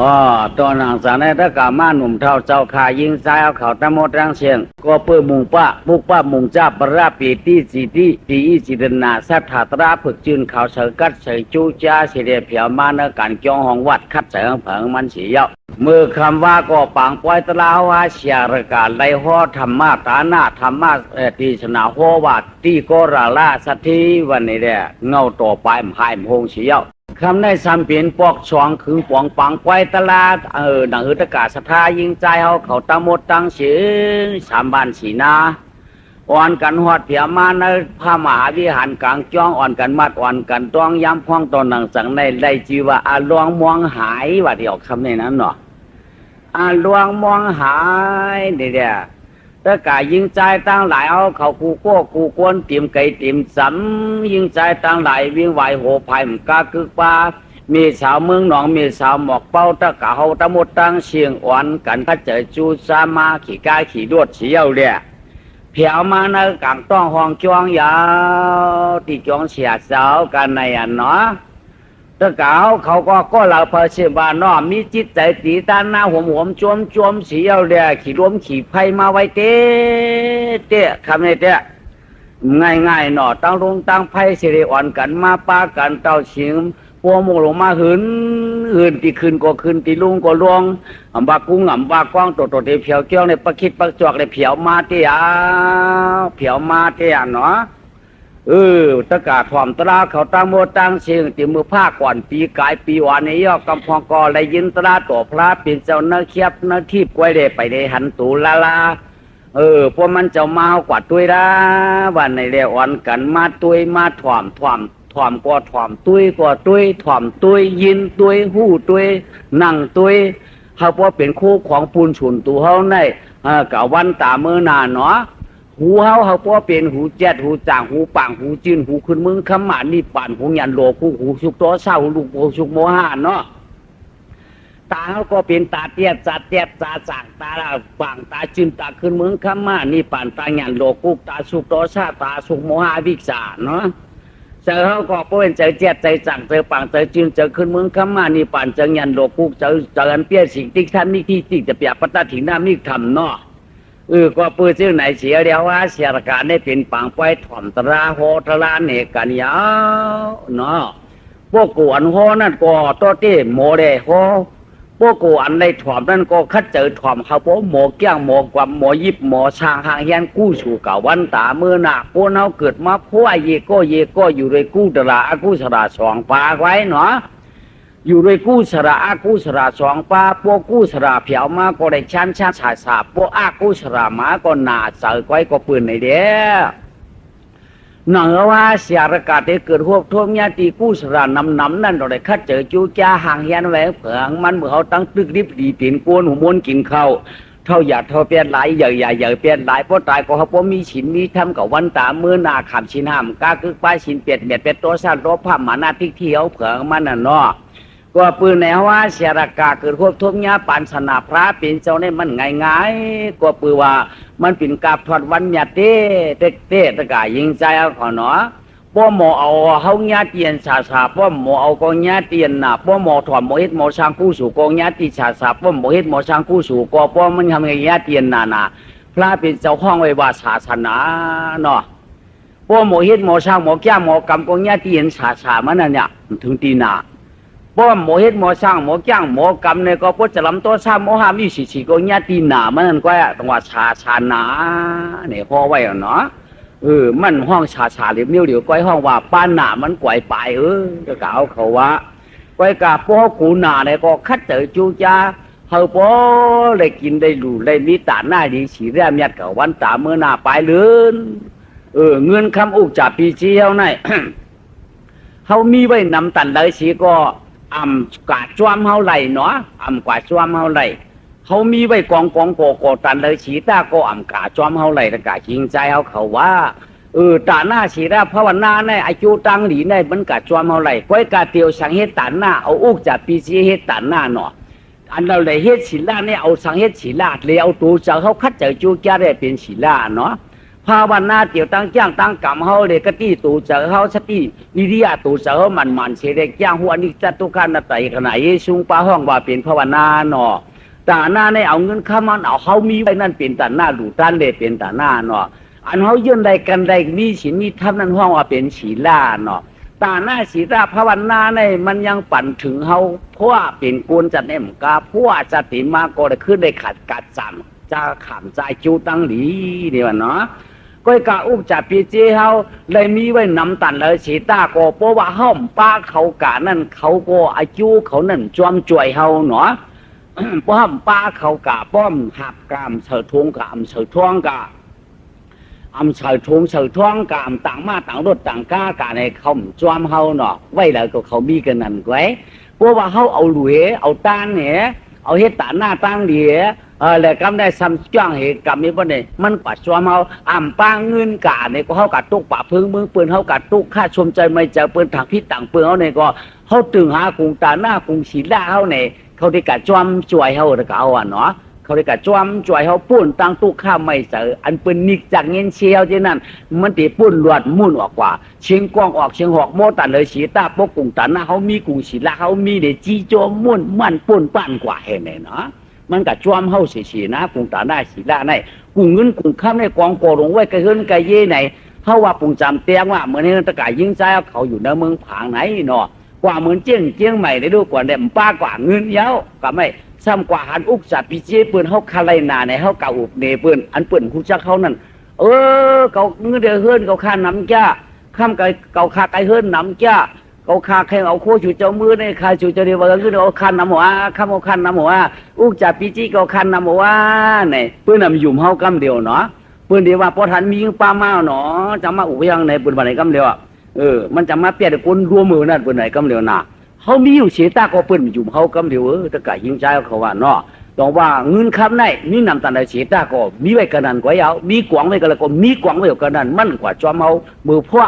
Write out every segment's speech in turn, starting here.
อ๋อตัวหนังสารในตะกามาหนุ่มเท่าเจ้าขายิงซ้ายเอาเขาตะโมดังเชียงก็เพื่อมุงป้ามุกป้ามุงจ้าปราปีที่สีที่ปีอีสิเดนาสัทธาตราฝึกจืนเขาเสยกัดเสยจูจ้าเสด็จเพียวมาเนการจองห้องวัดคัดเสยเผิงมันเสียเมื่อคำว่าก็ปังปอยตลาว่าเสียรการไลหอธรรมะตาหน้าธรรมะตีชนะหัววัดตีโกราลาสัตทีวันนี้เนี่ยเงาต่อไปหายมงเสียคำในซ้ำเปลี่ยนปอกช่องคือปองปังปอยตลาหนังตะกาศรัทธายิงใจเขาตั้งหมดตั้งเสียงสามบ้านสีนาอ่อนกันหอดเพียมาในพระมหาวิหารกลางจ้องอ่อนกันมัดอ่อนกันต้องย้ำพ้องตอนหนังสังในได้จีว่าอาลวงมองหายว่าเดียวคำในนั้นเนาะอาลวงมองหายเดี๋ยวตะกายิงใจตั้งหลายเอาเขากูโก้กูกวนติ่มไก่ติ่มสำยิงใจตั้งหลายวิ่งไหวโหภัยมกากึกปามีสาวเมืองหนองมีสาวหมอกเป้าตะกาเฮาตะมดตั้งเชียงอ่อนกันถ้าเจอจูซามาขี่กายขี่ดวดเฉียวเนี่ยเพียวมาในกลางต้องห้องจ้องยาวที่จ้องเสียสาวกันในอันเนาะตะกาเขาก็เราเพอเชื่อว่าน้อมีจิตใจตีตาหน้าหัวจวมเสียวเนี่ยขี่ล้มขี่ไพ่มาไว้เต้คำนี้เต้ง่ายๆหนอตั้งลงตั้งไพ่สิริอ่อนกันมาป้ากันเต้าชิงพวงมุงลงมาหืนตีคืนก็คืนตีลุงก็ลวงบากุ้งบากว้างตัวเดียวเผียวเกี้ยวในปักคิดปักจอกในเผียวมาเตี้ยเนาะตะกาถ่อมตราเขาตั้งโมตั้งเชียงติมือผ้าก่อนปีกายปีวานนี้ยอกำพองกอเลยยินตราต่อพระเป็นเจ้าเนื้อเคียบเนื้อทีบไว้เดไปได้หันตูลาพวกมันเจ้ามาเอากว่าตุยละวันในเรียอ่อนกันมาตุยมาถ่อมก็ถ่อมตุยก็ตุยถ่อมตุยยินตุยหู้ตุยนั่งตุยเขาพอเป็นคู่ของปูนฉุนตัวเขาในกับวันตาเมื่อนาเนาะหูเขาพอเป็นหูแจ๊ดหูจ่างหูปังหูจีนหูขึ้นมึงขมานี่ปั่นหูยันโลหูชุกโตเศร้าลูกโบชุกโมหานเนาะตาเขาก็เป็นตาเตี้ยตาจ่างตาปังตาจีนตาขึ้นมึงขมานี่ปั่นตายันโลกุกตาชุกโตชาตาชุกโมหาวิกษาเนาะเจอเขาก็เป็นใจเจ็ดใจจังเจอปังเจอจีนเจอขึ้นเมืองขมานี่ปั่นเจอยันโลกุกเจออันเปี้ยสิ่งที่ท่านนี่ที่จะเปียปตาถิ่นน้ำนี่ทำเนาะก็ปืนชื่อไหนเสียเดียวว่าเสียการได้เป็นปังไปถ่อมตราโหตราเนกันยาวเนาะพวกกูอันโหนั่นก็ตัวที่โมเดโหพวกกูอันในถ่อมนั่นก็คัดเจอถ่อมเขาพวกโมเกี้ยงโมกวามโมยิบโมช่างหางเฮียนกู้สู่เก่าวันตาเมื่อหนักพวกเราเกิดมาพวกเยโก้อยู่ในกู้ตรากู้สระสองปากไว้เนาะอยู่ด้วยกู้สระสองป้าพวกกู้สระเผียวมาก็ได้ชั้นฉายสาพวกกู้สระมาก็หนาเสยไว้ก็ปืนในเด้อหนังว่าเสียรากาศได้เกิดหัวท่วมยาตีกู้สระน้ำนั่นเราได้คัดเจอจูจ้าห่างเฮียนแหวงเผืองมันเมื่อเขาตั้งตึกริบดีตีนกวนหัวม้วนกินข้าวเท่าหยาดเท่าเปลี่ยนหลายใหญ่เปลี่ยนหลายเพราะตายก็เขาพอมีฉินมีทำกับวันตาเมื่อนาขำฉินห้ามกากึกป้ายฉินเปียดเป็ดตัวสั้นรบผ้าหมาหน้าที่เที่ยวเผืองมันน่ะเนาะก็ปืนแนวว่าเสียรากาเกิดควบทุบยาปันสนาพระเป็นเจ้าเนี่ยมันง่ายก็ปืนว่ามันเป็นกาบทอดวันยาเต้ตะกายิงใจเอาขอเนาะป้อหมอเอาเฮาญาเตียนชาป้อหมอเอากองญาเตียนน่ะป้อหมอถอดหมอเฮ็ดหมอช่างกู้สู่กองญาติชาป้อหมอเฮ็ดหมอช่างกู้สู่ก็ป้อมันทำไงญาเตียนน่ะพระเป็นเจ้าห้องไว้ว่าศาสนาเนาะป้อหมอเฮ็ดหมอช่างหมอแก้หมอกำกองญาเตียนชามันนั่นเนี่ยถึงตีนาป้อหมอเฮ็ดหมอช่างหมอแก้หมอกำเนี่ยก็ป้อจะลำตัวช่างหมอห้ามมีก็ญาตินามันนั่นก็ต้องว่าชานาเนี่ยพ่อไว้เนาะมันห้องชาเรียบเดี๋ยวก้อยห้องว่าป้านหนามันก่อยไปจะกล่าวเขาว่าก้อยกาป้อกูหนาเนี่ยก็คัดเจอจูจ้าเฮาป้อเลยกินได้ดูได้มีตาหน้าดีสีแรมยัดกับวันตาเมื่อหน้าไปเลื่อนเงินคำอุกจ่าปีเชี่ยวในเขามีไว้นำตันเลยสีก็อ่ำกว่าจ้วมเฮาไหลเนาะอ่ำกว่าจ้วมเฮาไหลเขามีไว้กองโกตันเลยสีตาก็อ่ำกาจ้อมเฮาไหลตะกาชิงใจเขาว่าตาหน้าสีราภาวนาในอายุตังหลีในมันกาจ้อมเฮาไหลก้อยกาเตียวสังเฮตตาหน้าเอาอุกจากปีซีเฮตตาหน้าเนาะอันเราเลยเฮ็ดศิลาเนี่ยเอาสังเฮตศิลาเลยเอาตัวเจ้าเขาคัดเจอจูแก่ได้เป็นศิลาเนาะ ภาวนาเกี่ยวตั้งจ้างตั้งกรรมเฮาเลยกติตูเจอเฮาสตินิริยาตูเจอเฮามันเสด็จจ้างหัวนิจตุขันตไตขณะเยซุงปาห้องว่าเป็นภาวนาเนาะตาหน้าในเอาเงินข้ามันเอาเฮามีไว้นั่นเป็นตาหน้าดูตันเลยเป็นตาหน้าเนาะอันเฮายื่นใดกันใดมีศีลมีธรรมนั่นห้องว่าเป็นศีลาเนาะตาหน้าศีลาภาวนาในมันยังปั่นถึงเฮาเพราะว่าเป็นกุลจัดเอ็มกาเพราะว่าจะติมาก็ได้ขึ้นได้ขัดกัดจำจะขำใจจูตั้งหลีนี่ว่าเนาะก้อยกะอุกจับปีเจเฮาเลยมีไว้นำตันเลยสีตาก็เพราะว่าห้อมป้าเขากะนั่นเขาก็อายุเขานั่นจอมจ่วยเฮาเนาะป้อมป้าเขากะป้อมหับกามเสือทงกามเสือท้องกะอำเสือทงเสือท้องกามต่างมาต่างรถต่างก้ากะในเขาจอมเฮาเนาะไว้แล้วก็เขามีกันนั่นไว้เพราะว่าเฮาเอาหลุยเอาต้านเนี่ยเอาเฮ็ดตาหน้าตั้งเดียแล้วกำได้ซ้ำจ้างเหตุกรรมนี้บ่เนี่ยมันปัดชวมเฮาอ่ำป้างเงินกะเนี่ยก็เฮากัดตุกป่าพึ่งมือปืนเฮากัดตุกค่าชมใจไม่เจอปืนถังพิษต่างปืนเฮาเนี่ยก็เฮาตึงหากุงตาหน้ากุงศีลาเฮาเนี่ยเขาได้กัดจอมจ่วยเฮาแล้วก็เอาเนาะเขาได้กัดจอมจ่วยเฮาปุ้นตั้งตุกค่าไม่เจออันปืนนิกจากเงินเชียวที่นั่นมันติปุ้นลวดมุ่นออกกว่าเชียงกว้างออกเชียงหอกโมตันเลยสีตาปกกุงตาหน้าเฮามีกุงศีลาเฮามีเดจีโจมมุ่นมันปุ้นปั้นกว่าเห็นเนาะมันก็จวมเฮาสีนะกุงตาได้สีละในกุงเงินกุงข้ามในกองโกลงไว้กระเฮินกระเย่ไหนเฮาว่าปุงจำเตียงว่าเหมือนเฮตะกายยิงใจเขาอยู่ในเมืองผางไหนเนาะกว่าเหมือนเจียงใหม่ได้ดูกว่าเด่มป้ากว่าเงินเย้าก็ไม่ซ้ำกว่าหันอุกจัดพิเจปืนเฮาคาไลนาในเฮาเก่าอุบเนปืนอันปืนคู่จักเขานั่นเขาเงินเดือเฮินเขาค่าน้ำจ้าข้ามเขาค่าไก่เฮินน้ำจ้าเขาคาแข่งเอาโคชูเจ้ามือในคาชูเจ้าเดียวกันคือเอาคันน้ำหัวข้ามเอาคันน้ำหัวอุกจับปีจีก็คันน้ำหัวเนี่ยเพื่อนนำยุ่มเฮากำเดียวเนาะเพื่อนเดียวว่าพอทันมีป้าเมาเนาะจะมาอุปยังในเพื่อนวันไหนกำเดียวมันจะมาเปลี่ยนคนรัวมือนั่นเพื่อนไหนกำเดียวน่ะเขามีอยู่เสียตาก็เพื่อนยุ่มเฮากำเดียวตะกายยิงใจเขาว่าเนาะต้องว่าเงินคำไหนมีนำตันได้เสียตาก็มีไว้กันนั่นกว่าเอามีกวางไว้กันแล้วก็มีกวางไว้กันนั่นมันกว่าจอมเฮามือพ่อ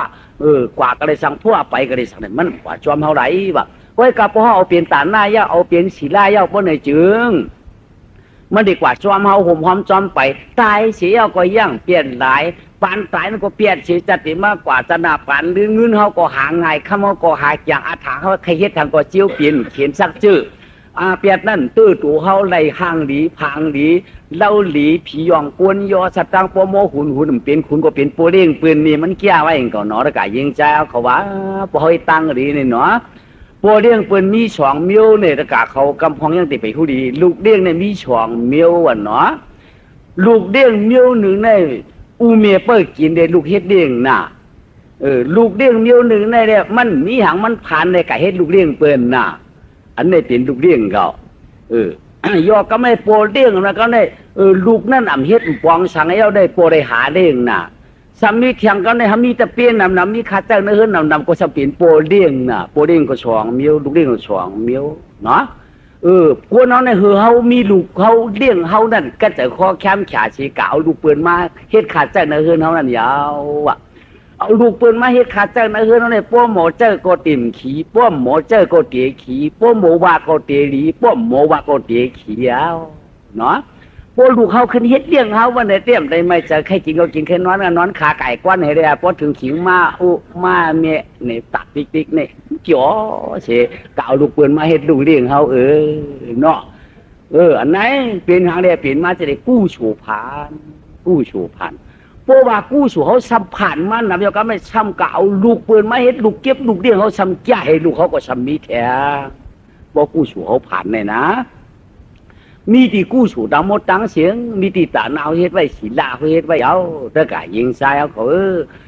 กว่าก็ได้สั่งพ่อไปก็ได้สั่งนั่นมันกว่าจอมเฮาไหลแบบไว้กับพ่อเอาเปลี่ยนตาหน้าย่าเอาเปลี่ยนศีลาย่าพ่อในจึงมันดีกว่าจอมเฮาห่มหอมจอมไปตายเสียก็ย่างเปลี่ยนหลายปานตายนั่นก็เปลี่ยนเสียจัดมากกว่าจะนาปานหรือเงินเฮาก็หาง่ายข้ามเฮาก็หาอย่างอาถรรพ์เฮาใครเฮ็ดทางก็เจียวเปลี่ยนเขียนซักชื่อเปียดนั่นตื้อตู่เฮาไหลห่างหลีพางหลีเล่าหลีผียองกวนยอสตังโปโมหุ่นเป็นขุนก็เป็นโปเร่งปืนนี่มันเกี้ยไว้เองก็เนาะแล้วก็ยิงใจเขาว่าบ่ให้ตังหลีนี่เนาะโปเร่งปืนมี2มิ้วเนี่ยแล้วก็เขากำพองยังติดไปผู้ดีลูกเด้งเนี่ยมี2มิ้วอ่ะเนาะลูกเด้งมิ้วหนึ่งในอูเมียเปิ้ลกินได้ลูกเฮ็ดเด้งน่ะลูกเด้งมิ้วหนึ่งในเนี่ยมันมีหางมันผ่านในก็เฮ็ดลูกเด้งปืนน่ะอันนี้เป็นลูกเลี้ยงเขายอก็ไม่โปรเลี้ยงนะก็ได้ลูกนั่นอ่ำเฮ็ดปองสังให้เราได้โปรได้หาเลี้ยงน่ะสามีเถียงก็ได้มีแต่เปลี่ยนนำมีขาเจ้าเนื้อนำก็จะเปลี่ยนโปรเลี้ยงน่ะโปรเลี้ยงก็2มิ้วลูกเลี้ยงก็2มิ้วเนาะพวกน้องเนี่ยเฮามีลูกเขาเลี้ยงเฮานั่นก็จะคอแคมขาสีกเอาลูกปืนมาเฮ็ดขาเจ้าเนื้อเฮานั่นยาวอ่ะเอาลูกปืนมาเฮ็ดขาเจ้าเนื้อเฮาเนี่ยป้อมหมอเจ้าก็ติ่มขี่ป้อมหมอเจ้าก็เตะขี่ป้อมหมอว่าก็เตะหลีป้อมหมอว่าก็เตะขี่เอาเนาะพวกลูกเฮาขึ้นเฮ็ดเลี้ยงเฮาวันไหนเตรียมได้ไม่เจอใครกินก็กินแค่นอนขาไก่ก้อนให้ได้พอถึงขิงมามาเมียนี่ตักติ๊กๆนี่จ๋อเสกเอาลูกปืนมาเฮ็ดลูกเลี้ยงเฮาเนาะอันไหนเป็นหางได้เป็นมาจะได้กู้สู่ผ่านเพราะว่ากู้สู่เขาซ้ำผ่านมันนะเดียวก็ไม่ซ้ำก็เอาลูกปืนมาเฮ็ดลูกเก็บลูกเลี้ยงเขาซ้ำจ่าให้ลูกเขาก็ซ้ำมีแท้บ่กู้สู่เขาผ่านเลยนะมีที่กู้สู่ดำหมดตังเสียงมีที่ตาหนาวเฮ็ดไว้ศีลาเฮ็ดไว้เอาถ้ากะยิงใส่เอาเขา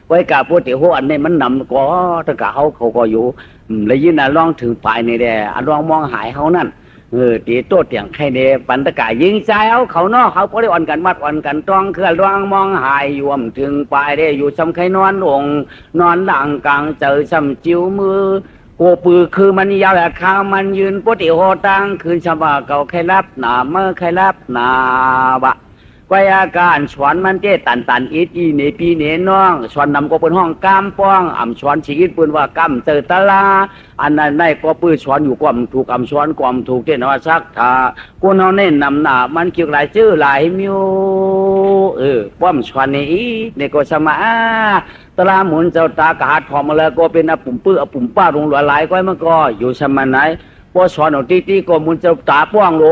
ไว้กะพวกเดี๋ยวอันนี้มันนำก็ถ้ากะเขาก็อยู่เลยยินลองถึงปลายนี่แหละลองมองหายเขานั่นตีโต้เตียงใครเดปันตะกายยิงใจเขาเนาะเขาก็ได้อ่อนกันมัดอ่อนกันต้องเคลื่อนร่างมองหายยวมถึงปลายได้อยู่ซ้ำใครนอนองนอนหลังกลางเจอซ้ำจิ้วมือโกปือคือมันยาวแหละข้าวมันยืนปติโหตังคืนชาวบ้านเก่าใครรับหนาเมื่อใครรับหนาบะ ก้อยอาการชวนมันเจ้ตันอีดอีเนปีเนน้องชวนนำก็เป็นห้องกามป้องชวนชีวิตปืนว่ากำเตอตะลาอันนั้นในก็ปื้ชวนอยู่ความถูกชวนความถูกเจ้นว่าซักถากูเฮาเน้นนำหน้ามันเกี่ยวหลายชื่อหลายมิวป้อมชวนนี่ก็สมาตลาหมุนเจ้าตากาดพอมาแล้วก็เป็นอปุ่มปื้ออปุ่มป้าลงหลายก้อยมันก็อยู่สมาไหนพอสอนเอาตีก็มุนเจ้าตาป้วงล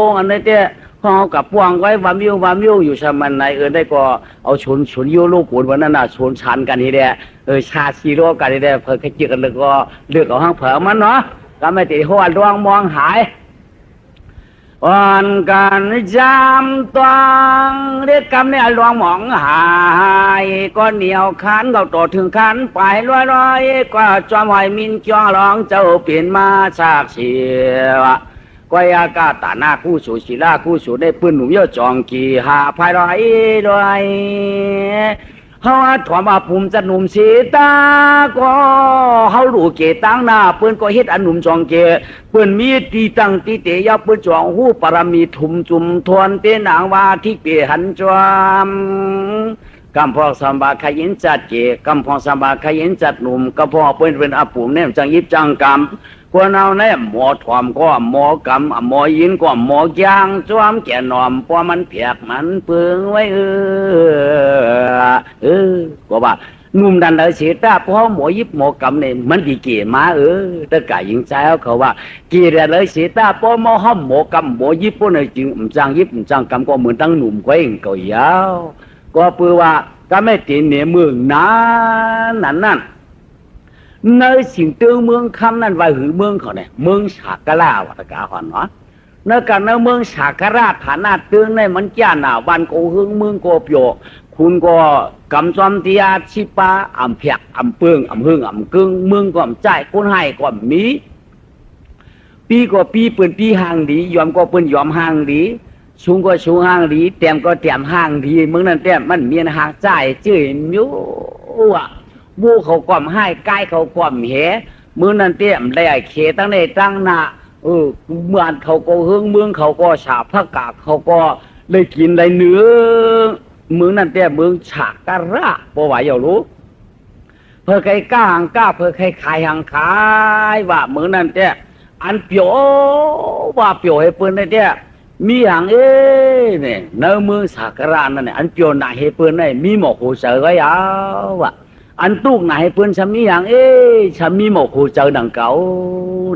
งอันนี้เจ้พอกับป้วงไว้วามยิ้วอยู่สมาไหนได้ก็เอาชนยิ้วลูกปูนวันนั้นน่ะชนชันกันทีเดียชาซีโร่กันทีเดียเพิ่งขจิกันเลยก็เลือกเอาห้างเผอมันเนาะก็ไม่ติดหัวดวงมองหายอ่อนกันจำตัวเรียกกำเนี่ยลวงหมองหายก็เหนียวขันเราต่อถึงขันไปร้อยกว่าจอมหอยมินจ้องร้องเจ้าเปลี่ยนมาฉากเสียวก้อยอากาศตาหน้าคู่สู่ศิลาคู่สู่ได้ปืนหนุ่มเยอะจองกี่หาภายร้อยด้วยเฮาถอมาภูมิจะหนุ่มสีตาก็เฮาลูกเกตั้งหน้าเปิ้นก็เฮ็ดอันหนุ่มจองเกเปิ้นมีตีตั้งตีเตยาเปิ้นจองหู้ปรมีทุมจุมทวนเตนางว่าที่เปหันจวมกำพองสัมบาขยินจัดเกกำพองสัมบาขยินจัดหนุ่มกำพองเปิ้นเป็นอาปุ่มเนี่ยจังยิบจังกำกวนเอาเนี่ยหมอถอมก็หมอกำหมอยินก็หมอยางจวมแก่นอมเพราะมันเปียกมันเปืองไว้ก็ว่านุ่มดันเลยเสียตาเพราะหมอยิบหมอกำเนี่ยมันดีเกี่ยมาแต่กายยิงใจเขาว่าเกี่ยเลยเสียตาเพราะหมอห้อมหมอกำหมอยิบพวกเนี่ยจึงจังยิบจังกำก็เหมือนตั้งหนุ่มก็เองก็ยาวก็เปื่อว่าก็ไม่ตีเนี่ยเมืองนั่นในสิ่งเตือนเมืองคำนั้นไว้หือเมืองเขาเนี่ยเมืองฉากราวัตกาหอนเนาะในการในเมืองฉากราฐานะเตือนในมันจ้าหน้าวันโกหึงเมืองโกเปียวคุณก็กำจอมตีอาชิปาอ่ำเพียกอ่ำเปืองอ่ำหึงอ่ำกึ่งเมืองก็ใจคนให้ก็มีปีก็ปีเปิ่นปีห่างดียอมก็เปิ่นยอมห่างดีชุงก็ชุงห่างดีเต็มก็เต็มห่างดีเมืองนั้นเต็มมันมีห่างใจจื้อมิ้วบูเขากล่อมให้ใกล้เขากล่อมเหมือนั่นเตี้ยมได้เขตั้งในตั้งหน้าเมื่อเขาก็เฮืองเมืองเขาก็ฉาบผักกาดเขาก็ได้กินได้เนื้อมือนั่นเตี้ยเมืองฉากกะระปไหวอย่ารู้เพื่อใครกล้าหังกล้าเพื่อใครขายหังขายว่ามือนั่นเตี้ยอันเปียวว่าเปียวให้เปิ้นได้เตี้ยมีหังเนี่ยในเมืองฉากกะระนั่นเนี่ยอันเปียวหน้าให้เปิ้นได้มีหมอกหูเสือก็ยาวว่ะอันตุกไหนเพื่อนฉันมีอย่างฉันมีหมกหูเจอดังเก่า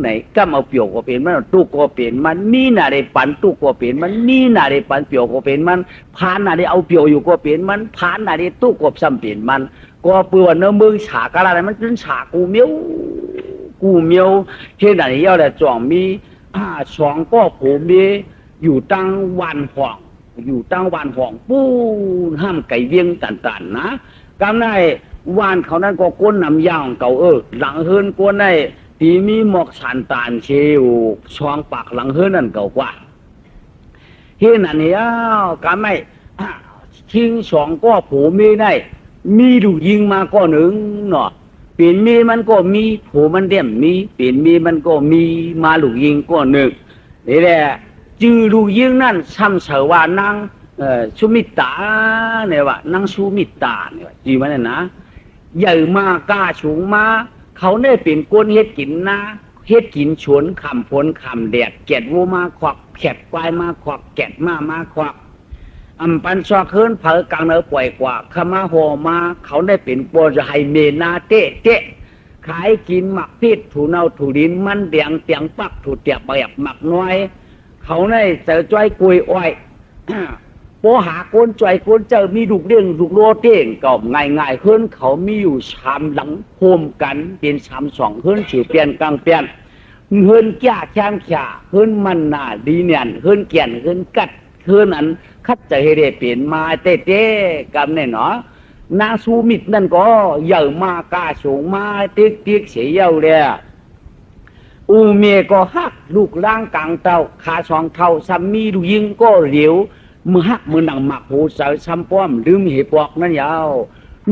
ไหนก็มาเปียวก็เป็นมันตุกก็เป็นมันมีหน้าได้ปันตุกก็เป็นมันมีหน้าได้ปันเปียวก็เป็นมันพานหน้าได้เอาเปียวอยู่ก็เป็นมันพานหน้าได้ตุกก็ซ้ำเป็นมันก็เปื่อนเนื้อมือฉากอะไรมันเป็นฉากกูเมียวเช่นไหนย่อแต่จ่องมีสองก็ผูมีอยู่ตั้งวันห่องปูห้ามไก่เวียงตันนะกำไรวานเขานั้นก็ก้นนำย่างเก่าหลังเฮินก้นได้ตีมีหมอกสันตานเชียวช่องปากหลังเฮินนั่นเก่ากว่าเฮ็ดนั่นเนี่ยก็ไม่ชิงสองก็ผูมีได้มีดูยิงมาก็หนึ่งเนาะเปลี่ยนมีมันก็มีผูมันเดี่ยมมีเปลี่ยนมีมันก็มีมาลูกยิงก็หนึ่งนี่แหละจือลูกยิงนั่นซ้ำเสว่านางชูมิตาเนี่ยว่านางชูมิตาเนี่ยจีมันเนี่ยนะใหญ่มากกล้าสูงมาเขาได้เป็นก้นเฮ็ดกินนะเฮ็ดกินชวนคำฝนคำแดดแกดวัวมาขวักแขกควายมาขวักแกดมาขวักปันชอเคินเผอกลางเนื้อป่วยกว่าขมาโหมาเขาได้เป็นโปรจะให้เมนาเตะขายกินหมักพิษถูเนาถูดินมันเดียงเตียงปักถูเตียบแบบหมักน้อยเขาได้เจอจ้อยกุยอ้อยโปหาคนใจคนเจอมีลูกเลี้ยงลูกโลเต้งก็ง่ายขึ้นเขามีอยู่ชามหลังโฮมกันเป็นชามสองขึ้นถือเปลี่ยนกลางเปลี่ยนเฮินแก่แชมขยาเฮินมันหนาดีเนียนเฮินเกี่ยนเฮินกัดเฮินอันคัดจะให้ได้เปลี่ยนมาเต้กันเนี่ยเนาะนางสูมิดนั่นก็ใหญ่มากกาสูงมาติ๊กเสียเยาเลยอูเมียก็ฮักลูกล่างกลางเต้าขาสองเท่าซ้ำมีดูยิงก็เหลียวมือหักมือหนังหมักหูเสาซ้ำป้อมลืมเหปอกนั่นยาว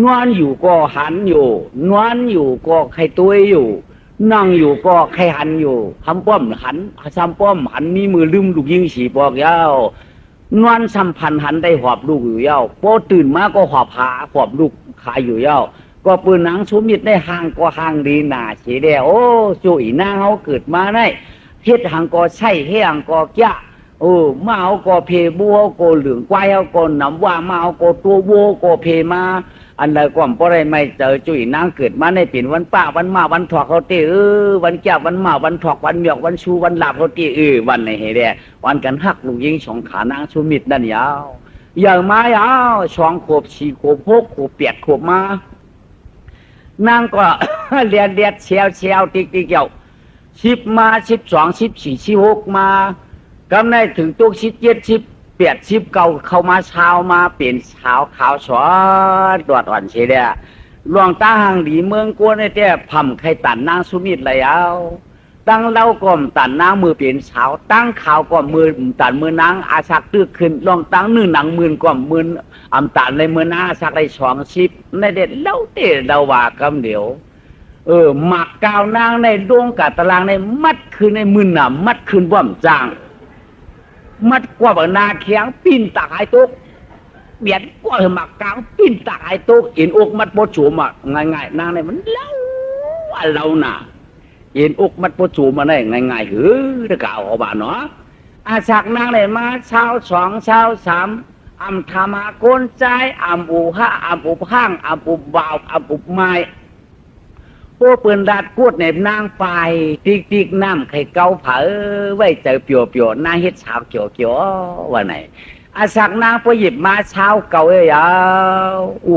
นอนอยู่ก็หันอยู่นอนอยู่ก็ใครตัวอยู่นั่งอยู่ก็ใครหันอยู่ทำป้อมหันซ้ำป้อมหันมีมือลืมลูกยิงสีปอกยาว นวลสัมพันธ์หันได้หอบลูกอยู่เย้าโป้ตื่นมาก็หอบหาหอบลูกขายอยู่เย้าก็ปืนหนังชูมิดได้ห่างก็ห่างดีหนาเฉยเดียวโอ้จุ๋ยนางเขาเกิดมาได้เฮ็ดห่างก็ใช่เฮ็ดห่างก็แก่มาเอาก็เพบัวก็เหลืองควายเอาก็น้ำว่ามาเอาก็ตัววัวก็เพมาอันใดก็บ่ได้ไม่เจอจุ๋ยนางเกิดมาในเป็นวันป้าวันมาวันถอกเขาตีวันแก่วันมาวันถอกวันเมียกวันชูวันหลับเขาตีวันไหนเฮ็ดได้วันกันหักลูกยิงสองขานางชูมิดนั่นยาวอย่างมายาว2 ขวบ 4 ขวบ 6 ขวบ 8 ขวบมานางก็ เรียนเชียวติ๊กเกี่ยว10 มา 12 14 16 มากำในถึงตุก17 18 19เข้ามาเช้ามาเปลี่ยนเช้าขาวสอนดวดอ่อนเฉยเดียหลวงตาหังดีเมืองกวนในแต่พ่ำไข่ตันนางสุมิตรเลยเอาตั้งเล่าก่อมตันนางมือเปลี่ยนเช้าตั้งข่าวก่อมมือตันมือนางอาชักตื้อขึ้นลองตั้ง1 หนังมื่นก่อมมื่นอำตันในมือนางอาชักได้20ในเด็ดเล่าเตะเล่าว่ากำเดียวหมักกาวนางในดวงกะตารางในมัดคืนในมือหนามัดคืนว่ำจางมัดกว่าบนาเขียงปิ้นตากไอ้ตุกเบียดกว่าหมักกาวปิ้นตากไอ้ตุกอินอกมัดโปชูมาง่ายๆนางในมันเล่าเราหน่ะอินอกมัดโปชูมาได้ง่ายๆเด็กเอาบ้านเนาะอาชักนางในมาเช้า2เช้า3อำธรรมาโกนใจอำอุหะอำอุพังอำอุบ่าวอำอุไม้พวกปืนดัดกูดในนางไปติ๊กน้ำไข่เกาเผาไว้เจอเปียวๆนางเฮ็ดเช้าเกี่ยววันไหนอาสักนางพอหยิบมาเช้าเก่า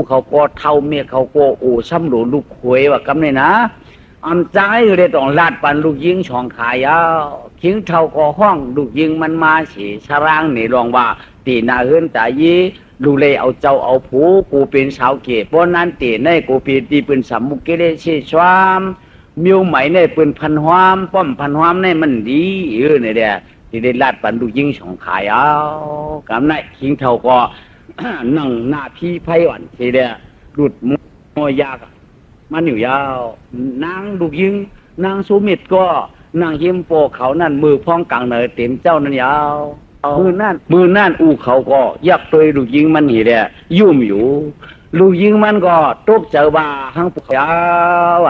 เขาก็เท่าเมียเขาก็ช้ำหลูลูกคุยว่ากำเนี่ยนะอันใจเลยต้องลาดปันลูกยิงช่องขายคิงเท่าก็ห้องลูกยิงมันมาฉีชารางนี่ลองว่าตีนาเฮินแต่ยีดูเลยเอาเจ้าเอาผูกูเป็นชาวเกศเพราะนั้นตีในกูเป็นตีเป็นสามมุกเกเรชีชวามมิวไหมในเป็นพันหวามป้อมพันหวามในมันดีเนี่ยเดียที่ได้ลาดปันลูกยิงช่องขายกำไนคิงเท่าก็ นั่งหน้าพี่ไพ่หวันทีเดียหลุดมอยากมันอยู่ยาวนางลูกยิงนางสุมิตรก็นางยิ้มโปเขานั่นมือพ้องกลางเนยเต็มเจ้านั่นยาวมือนั่นเขาก็ยักตัวลูกยิงมันหีเดียยุ่มอยู่ลูกยิงมันก็ตบเจอบาหังปุกยาว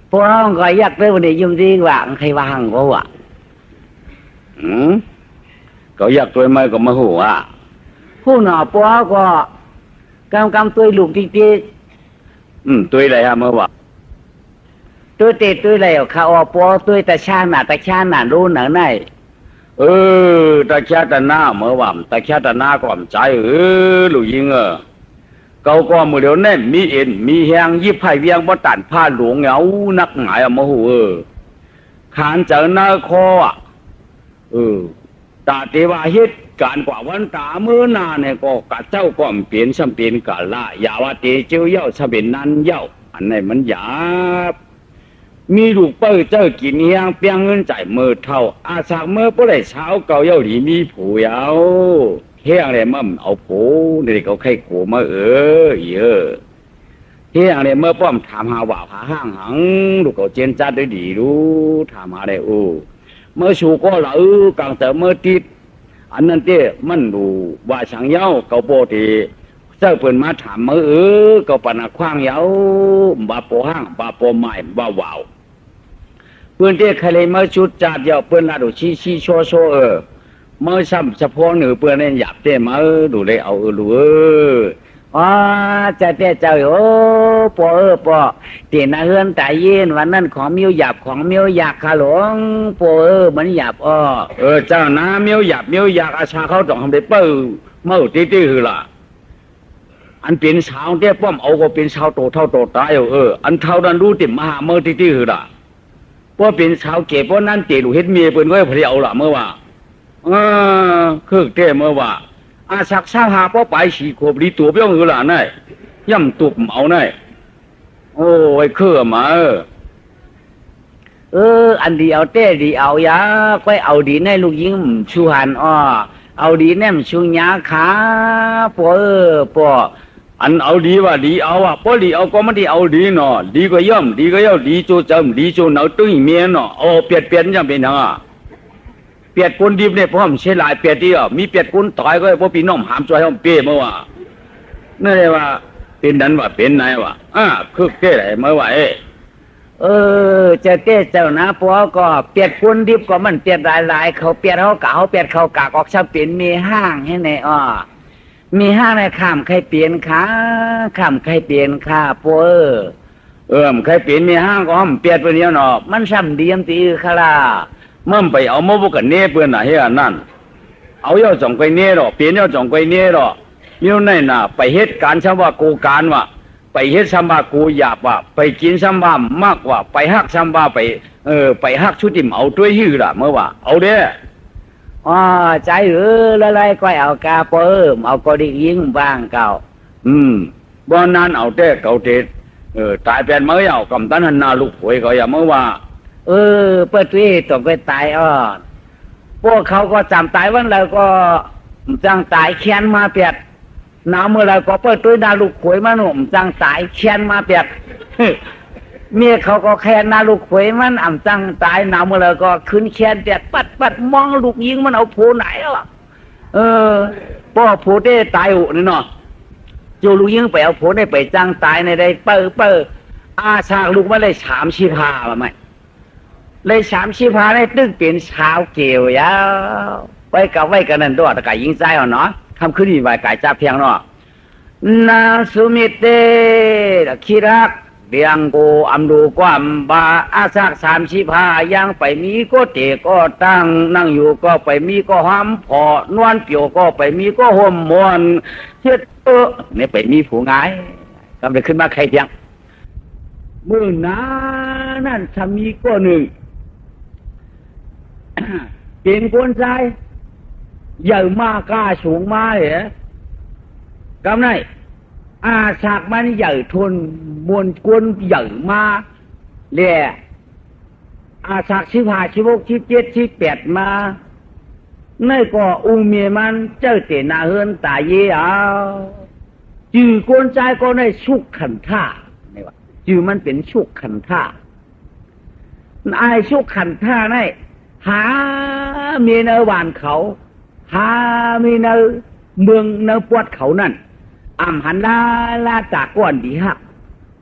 พวกเราก็ยักตัววันนี้ยุ่มจริงว่าใครว่าหังก็ว่าก็ยักตัวไม่ก็มาหัวผู้หน่อพวกก็กำตัวลูกติ๊กตัวอะไรฮะเมื่อวานตัวเตะตัวอะไรเขาเอาปอตัวตาชาหนารู้หนังไหนตาชาตาหน้าเมื่อวานตาชาตาหน้าก่อนใจลูกยิงเขาก็มือเดียวแน่มีเอ็นมีแหงยิบไผ่เวียงบ่ตันผ้าหลวงเหงานักหงายมาหูขานเจอหน้าคอตาเทวาเฮ็ดการกว่าวันตามือนาเนี่ยก็กะเจ้าก็เปลี่ยนซ้ำเปลี่ยนกะละอย่าว่าเตเจียวเย้าซ้ำเป็นนั้นเย้าอันไหนมันหยาบมีลูกเปิ้ลเจ้ากินเฮียงเปียงเงินจ่ายมือเท่าอาสากเมื่อผู้ใดเช้าเก่าเย้าหลีมีผูเย้าเฮียงอะไรมั่มเอาผูเด็กเขาไข่ขู่มาเฮียงอะไรเมื่อป้อมถามหาว่าหาห้างหังลูกเขาเจนจัดได้ดีรู้ถามหาได้เมื่อชูก็ละกลางแต่เมื่อติดอันนั้นเต้มันดูว่าช่างเย้าเกาโปตีเจ้าเปิ่นมาถามมาเกาปนักขว้างเย้าบาโปห้างบาโปใหม่บาว่าวเพื่อนเต้ใครเลยมาชุดจัดเย้าเปิ่นลาดูชี้โชเมื่อซ้ำเฉพาะหนึ่งเปิ่นเนี่ยหยาบเต้มาดูเลยเอาดูจะเต้เจ้าปอเตียนเฮือนตายเย็นวันนั้นของมิวหยาบของมิวอยากขาหลวงปอมันหยาบเจ้านะมิวหยาบอาชาเขาต้องทำได้เปิ้ลเมื่อตีคือล่ะอันเป็นชาวเต้ป้อมเอาก็เป็นชาวโตเท่าโตตายอันเท่านั้นรู้ติมหาเมื่อตีคือล่ะเพราะเป็นชาวเก็บเพราะนั้นเตลูเฮ็ดเมียเปิ้นก็พยเอาล่ะเมื่อว่าคือเต้เมื่อว่าอาสักสาหาเพราะไปสีขบดีตัวเปี้ยงหล่ะนี่ย่ำตุบเอานี่โอ้ยคือมาอันดีเอาเต้ดีเอายาค่อยเอาดีในลูกยิงชูหันเอาดีแนมชูยาขาปออันเอาดีว่าดีเอาพอดีเอาก็ไม่ได้เอาดีเนาะดีก็ย่ำดีโจจำดีโจหนาวตุ้ยเมียเนาะเปลี่ยนยังเป็น เปียดกุนดิบเนี่ยพร้อมเสียหลายเปียดที่มีเปียดกุนต่อยก็พวกพี่น้องหามจอยห้องเปี้ยเมื่อว่านั่นเลยว่าเป็นนั้นว่าเป็นไหนว่าคือเก้ไหนเมื่อว่าจะเก้เจ้านะพวกก็เปียดกุนดิบก็มันเปียดหลายๆเขาเปียดเขากะเขาเปียดเขากะออกชาเปลี่ยนมีห้างให้ไหนมีห้างในข้ามใครเปลี่ยนขาข้ามใครเปลี่ยนขาพวกใครเปลี่ยนมีห้างก็ห้ามเปียดไปเนี้ยเนาะมันซ้ำเดียมตีขลาเมื่อไปเอาโมบุกันเน่เปื่อนน่ะเฮียนั่นเอาย่อจ่องไปเน่หรอเปลี่ยนย่อจ่องไปเน่หรอมิ้วในน่ะไปเฮ็ดการชำว่ากูการว่ะไปเฮ็ดชำว่ากูหยาบว่ะไปกินชำว่ามากกว่าไปฮักชำว่าไปฮักชุดติ่มเอาด้วยหื้อล่ะเมื่อว่าเอาเด้ใจอะไรก็เอากาเปิมเอาก็ได้ยิงบ้างเก่าบ่นั้นเอาเต้เก่าเท็ดตายเป็นเมื่อเอากำตันหันนาลูกหวยก็อย่าเมื่อว่าเปิดที่ตกไปตายพวกเขาก็จำตายวันแล้วก็จังตายแค้นมาเปียดหนาวเมื่อไรก็เปิดตัวนาลูกหวยมาหนุ่มจังตายแค้นมาเปียดเมียเขาก็แค้นนาลูกหวยมันจังตายหนาวเมื่อไรก็ขึ้นแค้นเปียดปัดมองลูกยิงมันเอาโผไหนพ่อโผได้ตายอุนี่เนาะจูลูกยิงไปเอาโผได้ไปจังตายในได้เปิดฉากลูกมาเลยฉามชีพาไหมเลย30 พาได้ตึกเป็นชาวเกี่ยวยาวไว้กันนั่นด้วยแต่ไก่ยิงใจเนาะคำขึ้นอีกไว้ไก่จับเพียงเนาะนาสุมิเตคิรักเบียงโกอัมดูความบาอาศัก30 พายังไปมีก็เตะก็ตั้งนั่งอยู่ก็ไปมีก็ห้ามพอนวลเปียวก็ไปมีก็ห่มมวนเช็ดเนี่ยไปมีผู้งายกำลังขึ้นมาใครเพียงมือนานั่นถ้ามีก็หนึ่งเป็นคนใจใหญ่มากกล้าสูงมาเหรอกำไนฉากมันใหญ่ทนมวลกวนใหญ่มาเรียฉาก15 16 17 18มาในก็อุ้มเมียมันเจ้าเตนาเฮินตายเยจือคนใจก็ในชุกขันท่านี่ว่าจือมันเป็นชุกขันท่าไอชุกขันท่าในหามีเนวานเขาหามีเนเมืองเนปวดเขานั่นหันลาจากก้อนดีฮัก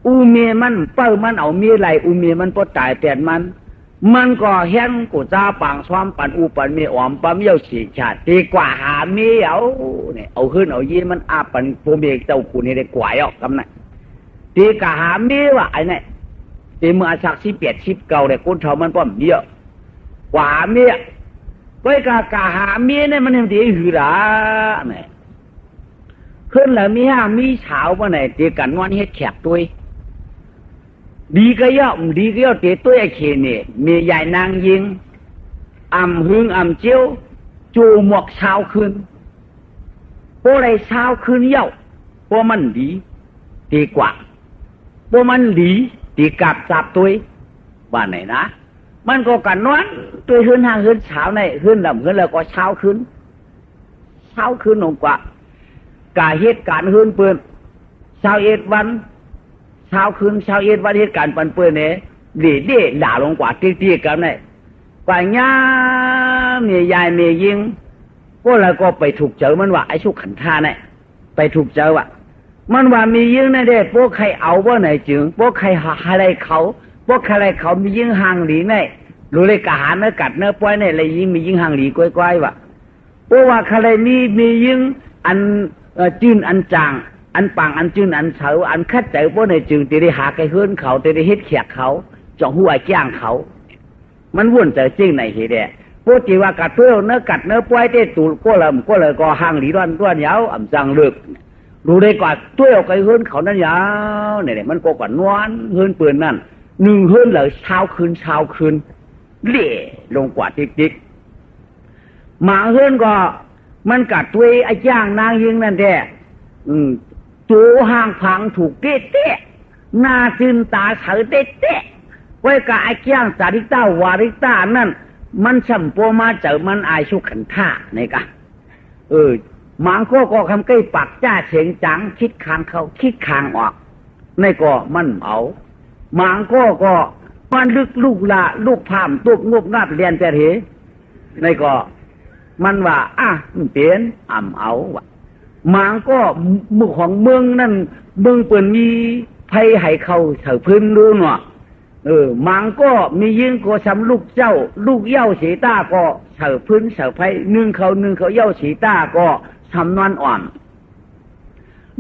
อูเมียมันเป้ามันเอามีไรอูเมียมันปวดตายแต่มันก็เห็นกูจ้าปางซ้อมปันอูปันมีออมปั๊มเย้าฉีชาติดีกว่าหามีเนี่ยเอาขึ้นเอายีมันปันโปรเมกเจ้ากูนี่ได้กว่ากำนันดีกว่าหามีว่ะไอ้เนี่ยดีเมื่อชัก18 19เนี่ยกูเท่ามันป้อมเยอะกว่าเมียก็กะหาเมียเนี่ยมันยังดีหือละเนี่ยขึ้นแล้วมีห้ามีเช้ามาไหนตีกันวันเฮ็ดแขกตัวดีก็ย่อตีตัวไอ้เขนี่มีใหญ่นางยิงหึงเจียวจูหมวกเช้าขึ้นพวกไรเช้าขึ้นเย่าพวกมันดีกว่าพวกมันดีกับจับตัวว่าไหนนะมันก็กันนอนตัวขึ้น5 ขึ้นเช้าในขึ้นลำขึ้นแล้วก็เช้าขึ้นลงกว่ากาเหตุการณ์ขึ้นเปื้อน21 วันเช้าขึ้น21 วันเหตุการณ์ปันเปื้อนเนี่ยดีด่าลงกว่าตีกันเนี่ยกว่าย่าเมียยายเมียยิงพวกเราก็ไปถูกเจอมันว่าไอ้ชุกขันท่าเนี่ยไปถูกเจอว่ามันว่ามียิงนะเด็กพวกใครเอาว่าไหนจึงพวกใครหาอะไรเขาพวกใครเขามียิงห่างหลีเนี่ยรู้เลยกะหาเนื้อกัดเนื้อป้อยเนี่ยเลยยิงมียิงห่างหลีก้อยๆว่ะเพราะว่าใครมียิงอันจื้นอันจางอันปังอันจื้นอันเฉาอันคัดใจพวกในจึงตีได้หาไก่เฮือนเขาตีได้เฮ็ดแขกเขาจ่องหัวแก้งเขามันวุ่นใจจริงในเหตุพวกที่ว่ากัดเพื่อเนื้อกัดเนื้อป้อยเต้ตูก็เลยก็ห่างหลีด้วนยาวจังเลิกรู้ได้กว่าตัวเอาไก่เฮือนเขานั่นยาวเนี่ยมันก็กว่านวลเฮือนปืนนั่น1 เฮือนเลยเช้าคืนเล่ลงกว่าติ๊กหมาเฮือนก็มันกัดตัวไอ้ย่างนางยิงนั่นแท้จูห่างพังถูกเตะหน้าจืนตาเฉยเตะไว้กับไอ้ย่างสาริต้าวาริต้านั่นมันช่ำปัวมาเจอมันอายชุกขันท่าในกะหมังก็คำใกล้ปักจ้าเฉียงจังคิดคางเขาคิดคางออกในก็มันเอาหมังก็มันลึกลูกละลูกพามตุกงบงับเรียนแต่เห ในก็มันว่าเปลี่ยนเอาว่ะหมางก็มือของเมืองนั่นเมืองเปิ่นมีไผให้เขาเถิดพื้นรู้เนาะหมางก็มียิ่งก็สำลูกเจ้าลูกเย้าสีตาก็เถิดพื้นเถิดไผนึ่งเขาเย้าสีตาก็ทำนวลอ่อน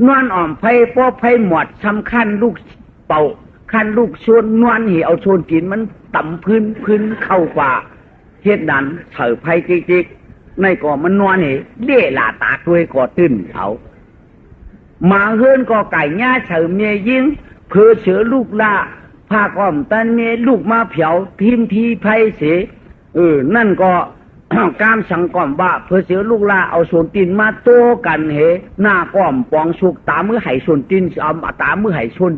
นวลอ่อนไผป้อไผหมดสำคัญลูกเป่าคันลูกชวนนวลหีเอาชวนกินมันต่ำพื้นเข้ากว่าเฮ็ดนั้นเถิดไผจิกในก็มันนวลหีเล่หลาตาด้วยก็ตื้นเขามาเฮือนก็ไก่ย่าเฉยเมียยิงเพื่อเสือลูกละพาก้อมตันเมียลูกมาเผาพิมพีไพเสนั่นก็ กามสังก้อมว่าเพื่อเสือลูกละเอาส่วนตินมาโตกันเหหน้าก้อมปองสุกตามือไห่ส่วนตินเอาตามือไห่ส่วน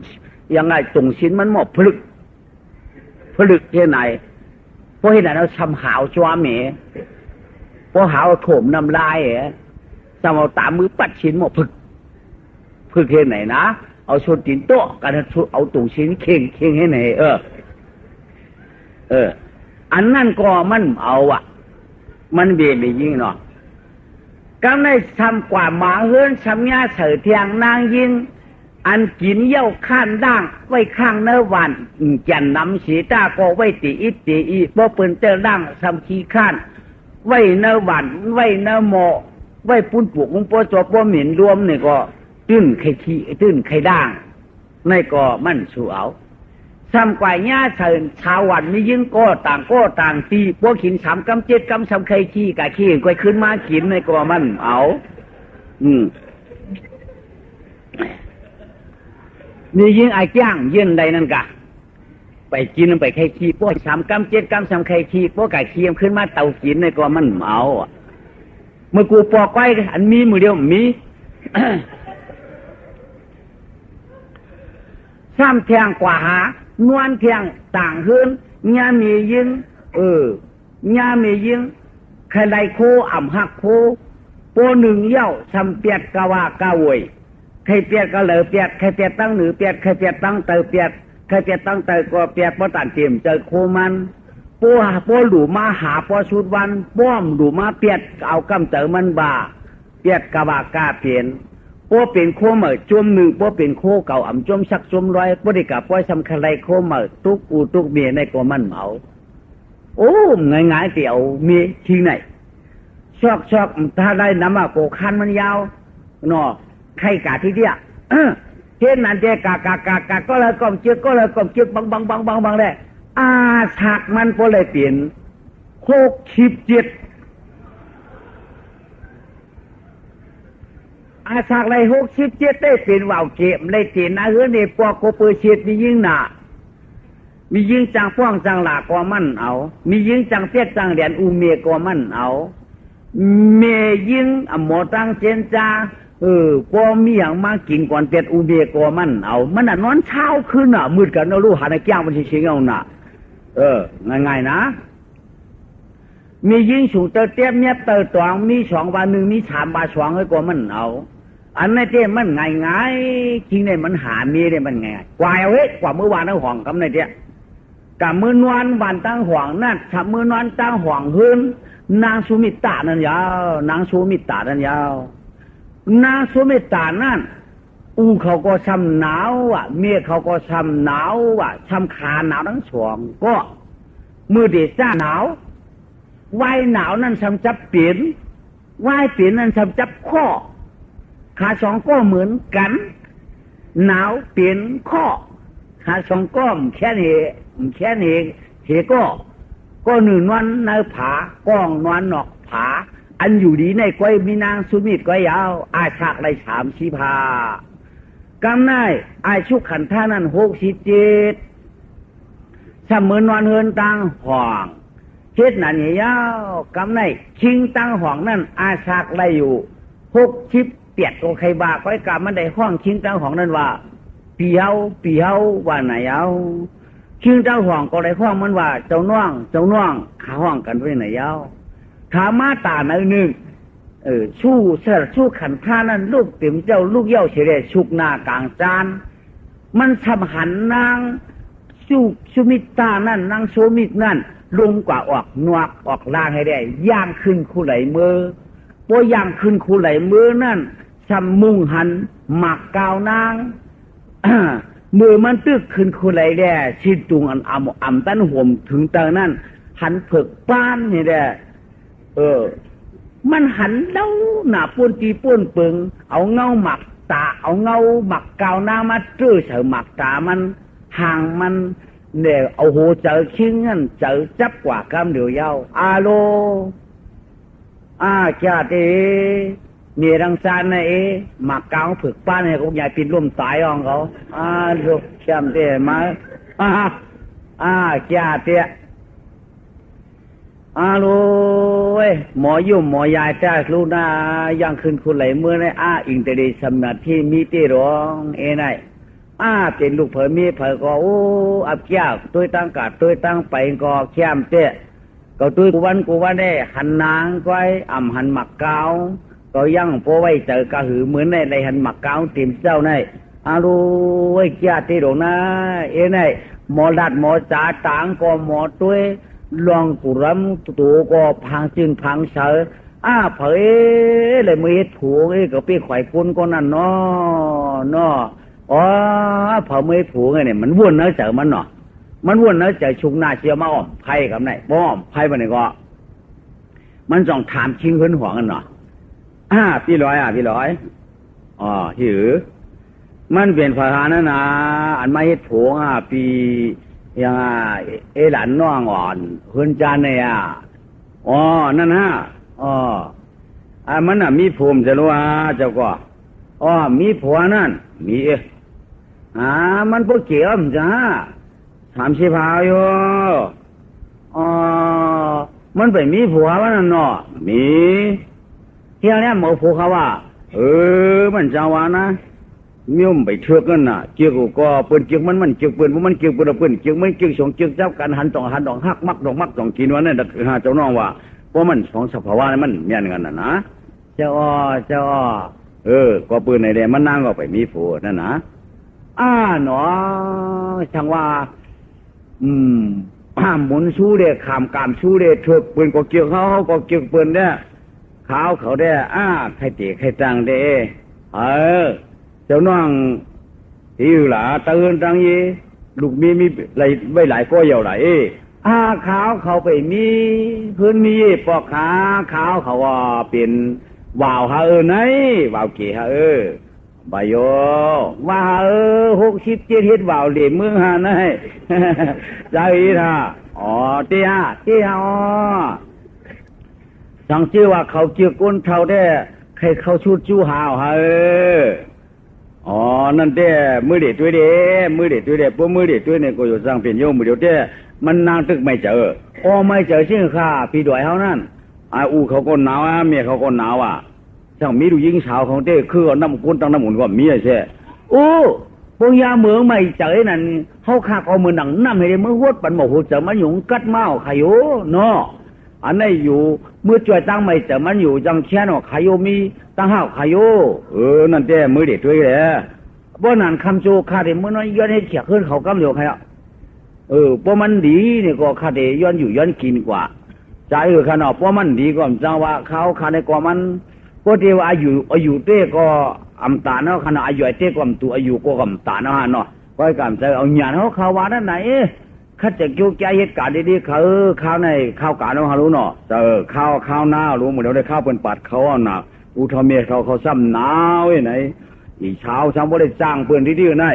ยังไงตรงชิ้นมันหมอบผลึกที่ไหนเพราะเหตุนั้นเราทำหาวจ้าเมเพราะหาวโถมน้ำลายทำเอาตามือปัดชิ้นหมอบผลึกที่ไหนนะเอาชนตินโต๊ะกันเอาตุ่งชิ้นเข่งให้ไหนอันนั่นก็มันเอามันเบียดยิ่งเนาะก็ได้ทำกว่าหมาเฮือนทำงาเสือเทียงนางยิงอันกินเย้าข้านด่างไว้ข้างเนื้อวันจันน้ำสีตาก็ไว้ตีอีบ่เปิ้นเตอด่างทำขี้ข้านไว้เนื้อวันไว้เนื้อหมอไว้ปุ้นปลูกของปอจอบบ่หมิ่นรวมนี่ก็ตื้นไข่ขี้ตื้นไข่ด่างในก็มันสู้เอาทำกว่าย่าเชิญชาววันมียิ่งก็ต่างตีพวกขิน3 กำ 7 กำทำไข่ขี้กะขี้ก็ขึ้นมากินในก็มันเอามียิ่งไอ้จ้างยื่นใดนั่นกะไปกินไปไข่ขี้พวก3 กำ 7 กำทำไข่ขี้พวกกะขี้ขึ้นมาเตากินในก็มันเอาเมื่อกูปอกไว้อันมีมือเดียวมีซ้ำเทียงกว่าหานวลเทียงต่างขึ้นญามียิงญามียิงใครใดโคหักโคโปหนึ่งเย้าทำเปียดกะว่ากะโวยใครเปียดกะเหลือเปียดใครเปียดตั้งหนือเปียดใครเปียดตั้งเตอเปียดใครเปียดตั้งเตอก็เปียดเพราะตันเตรียมเจอโคมันโปหลูมาหาปอชุดวันป้อมหลูมาเปียดเอากำเตอมันบ่าเปียดกะว่ากะเปลี่ยนพวเป็นโคเหมือจมหนึ่งพวเป็นโคเก่าอ่ำจมสักจมร้อยพวได้กับพวสำคัญไรโคเหมือตุกเมียในกว่ามันเหมาง่ายเตี่ยวมีทีไหนชอกถ้าได้น้ำโกคันมันยาวเนาะใครกะที่เดียเช่นนั้นเจ๊กะก็เลยกลมเจือกบังได้ฉากมันพวเลยเปลี่ยนโคคิบจิตฉากไร67ได้เป็นว่าวเกมได้เจนเฮือในปอกโคเปอร์เชียดมียิ่งหนามียิ่งจังฟ้องจังหลากว่ามันเอามียิ่งจังเปียกจังเหรียญอูเมียกว่ามันเอาเมยิ่งหมอตังเจนจาพอมีอย่างมากินก่อนเปียดอูเมียกว่ามันเอามันนอนเช้าขึ้นมืดกันเรารู้หาในแก้วมันเฉยๆเอาง่ายๆนะมียิ่งสูงเตอเตี้ยเมียเตอตวงมี2 บาท 1มี3 บาท 2ให้กว่ามันเอาอันนี้เจ้มันง่ายจริงเนี่ยมันหามีเนี่ยมันง่ายกว่ากว่าเมื่อวานทั้งห่องกับในเจ้กับมือนวลวันตั้งห่องนั่นถ้ามือนวลตั้งห่องหื้นนางสุมิตานั่นยาวนางสุมิตานั่นยาวนางสุมิตานั่นเขาก็ช้ำหนาวเมียเขาก็ช้ำหนาวช้ำขาหนาวทั้งสองก็มือเด็ดจ้าหนาวว่ายหนาวนั่นช้ำจับเปลี่ยนว่ายเปลี่ยนนั่นช้ำจับข้อขา2ก็เหมือนกันหนาวเปลี่ยนข้อขา2ก็แค่นี้ก็หนึ่งวันในผาก้องนอนนอกผาอันอยู่ดีในก้อยมีนางสุมิตก้อยยาวฉากไร3 ชีพากำนายชุกขันท่านั้น67เสมือนนอนเฮือนตังห่องเฮ็ดนั่นยาวกำนายชิงตังห่องนั่นฉากไรอยู่60เปียดโอใครบาก้อยกามันได้ห้องชิงตังห่องนั่นว่าปีเฮาว่าไหนเอาชิงตังห่องก็ได้ห้องมันว่าเจ้าน้องขาห้องกันไว้ไหนเอาถามาตาหนึ่งชู้ขันท่านั้นลูกเต็มเจ้าลูกเย้าเฉยชุกหน้ากลางจานมันทำหันนางชูมิตานั่นนางโชมิตนั่น ลุงกว่าออกนวกออกล่างให้ได้ย่างขึ้นคู่ไหลมือพอย่างขึ้นคู่ไหลมือนั่นซ้ำมุ่งหันหมักกาวนาง มือมันตึกขึ้นคู่ไหลแด่ชิดตุงอันอ่ำตั้นห่มถึงเตอนั่นหันเผือกป้านนี่แด่มันหันเล่าหน้าป้วนตีป้วนปึงเอาเงาหมักตาเอาเงาหมักกาวหน้ามาตื้อเฉยหมักตามันห่างมันเนี่ยเอาหูเจอคิงนั่นเจอจับกว่ากำเดียวยาวอาโลแก่เตมีรังซานนะหมักกาวฝึกป้านเนี่ยคงใหญ่ปิดร่วมสายของเขาลูกแชมเตมาแก่เตโลหมอยุ่มหมอยายแต่ลูกนายังขึ้นคุณไหลเมื่อในอิงแต่ดีสำนักที่มีเตร้องไนเป็นลูกเผยมีเผยก็อับแก้วตัวตั้งกาดตัวตั้งไปก็แค้มเตะก็ตัวกูวันได้หันนางก้อยหันหมักเกาก็ยังพอไว้เจอกระหือเหมือนในหันหมักเกาติ่มเจ้าในลูกแก่เตร้องนะไนหมอดัดหมอจ่าต่างก็หมอตัวลองกุรำตัวก็พังจึงพังเสอเผยเลยมือถูกก็ไปไขว่กุนก็นั่นเนาะเผามือถูกเนี่ยมันวุ่นเนื้อเจอมันเนาะมันวุ่นเนื้อเจอชุกหน้าเชียวมาไพ่กับไหนป้อมไพ่มันก็มันจ้องถามชิงขึ้นหัวกันเนาะพี่ร้อยหิวมันเปลี่ยนภาษานั่นนะอันไม่เหตุผลปียังหลานน้องอ่อนคุณจานเนี่ยนั่นมันมีภูมิจะรู้เจ้าก็มีผัวนั่นมีมันพวกเกี่ยวจ้า30 พาวอยู่มันไปมีผัวมันนั่นเนาะมีเที่ยวนี้หมอผัวเขาว่ามันจะว่านะมีมไปเชือกกันน่ะเกี่ยวก็เปิ้นเกี่ยวมันเกี่ยวเปิ้นมันเกี่ยวเปิ้นเกี่ยวไม่เกี่ยวสองเกี่ยวเจ้ากันหันต้องหักมักต้องกินวันนั้นเจ้าน้องว่าเพราะมันของสภาวะมันเมียนกันนะเจ้าก็ปืนในแดงมันนั่งก็ไปมีผัวนั่นนะหนอช่างว่าหมุนชู้เด้ขามกามชู้เด้เถือกปืนก็เกี่ยวเขาก็เกี่ยวปืนเนี่ยเขาได้ใครตีใครตังเด้เจ้าน้องที่อยู่หล่ะตื่นตังยีลูกมีไหลไม่ไหลก็ยาวไหลขาวเขาไปมีพื้นมีปอกขาขาวเขาว่าเป็นว่าวไหนว่าวเกี่ยบายโยว่า60 7เฮ็ดว่าวเหลี่ยมเมืองไหนใจท่าเตี้ยสังชื่อว่าเขาเกี่ยวก้นเท่าได้ใครเขาชุดจู้หาวนั่นเด้มือเด็ดด้วยเด้พวกมือเด็ดด้วยเนี่ยก็อยู่สร้างเป็นโยมมือเดียวเด้มันนางตึกไม่เจอไม่เจอชื่อข้าพี่ด้วยเขานั่นเขาก็หนาวเมียเขาก็หนาวช่างมีดูยิงสาวของเด้คือน้ำกุ้นตั้งน้ำหมุนก็มีใช่พวกยาเมืองไม่เจอนั่นเขาข้าก็มือหนังน้ำให้ได้มือวดปันหมกหัวเจอมันหยงกัดเมาขยโยเนาะอันนี้อยู่เมื่อจ่วยตั้งไม่เจอมันอยู่จังเชียนขยโยมีตั้งห้าวขยโยนั่นเด้มือเด็ดด้วยเลยเพราะนั่นคำโจคาเดเมื่อน้อยย้อนให้เขียขึ้นเขากำเดียวใครเพราะมันดีเนี่ยก็คาเดย้อนอยู่ย้อนกินกว่าใจขนาดเพราะมันดีก็จังว่าเขาคาในกว่ามันก็เดียวอายุเต้ก็อำตาเนาะขนาดอายุเต้ก็อำตัวอายุก็อำตาเนาะก็ให้การใจเอาหยาดเขาว่านั่นไหนข้าจะเกี่ยวแก้เหตุการณ์ดีๆข้าวในข้าวกาเนาะรู้เนาะข้าวหน้ารู้เหมือนเราได้ข้าวเป็นปัดเขาหนักอุทเมียเขาซ้ำหนาวไหนอีเช้าซ้ำว่าได้จ้างเพื่อนที่ไหน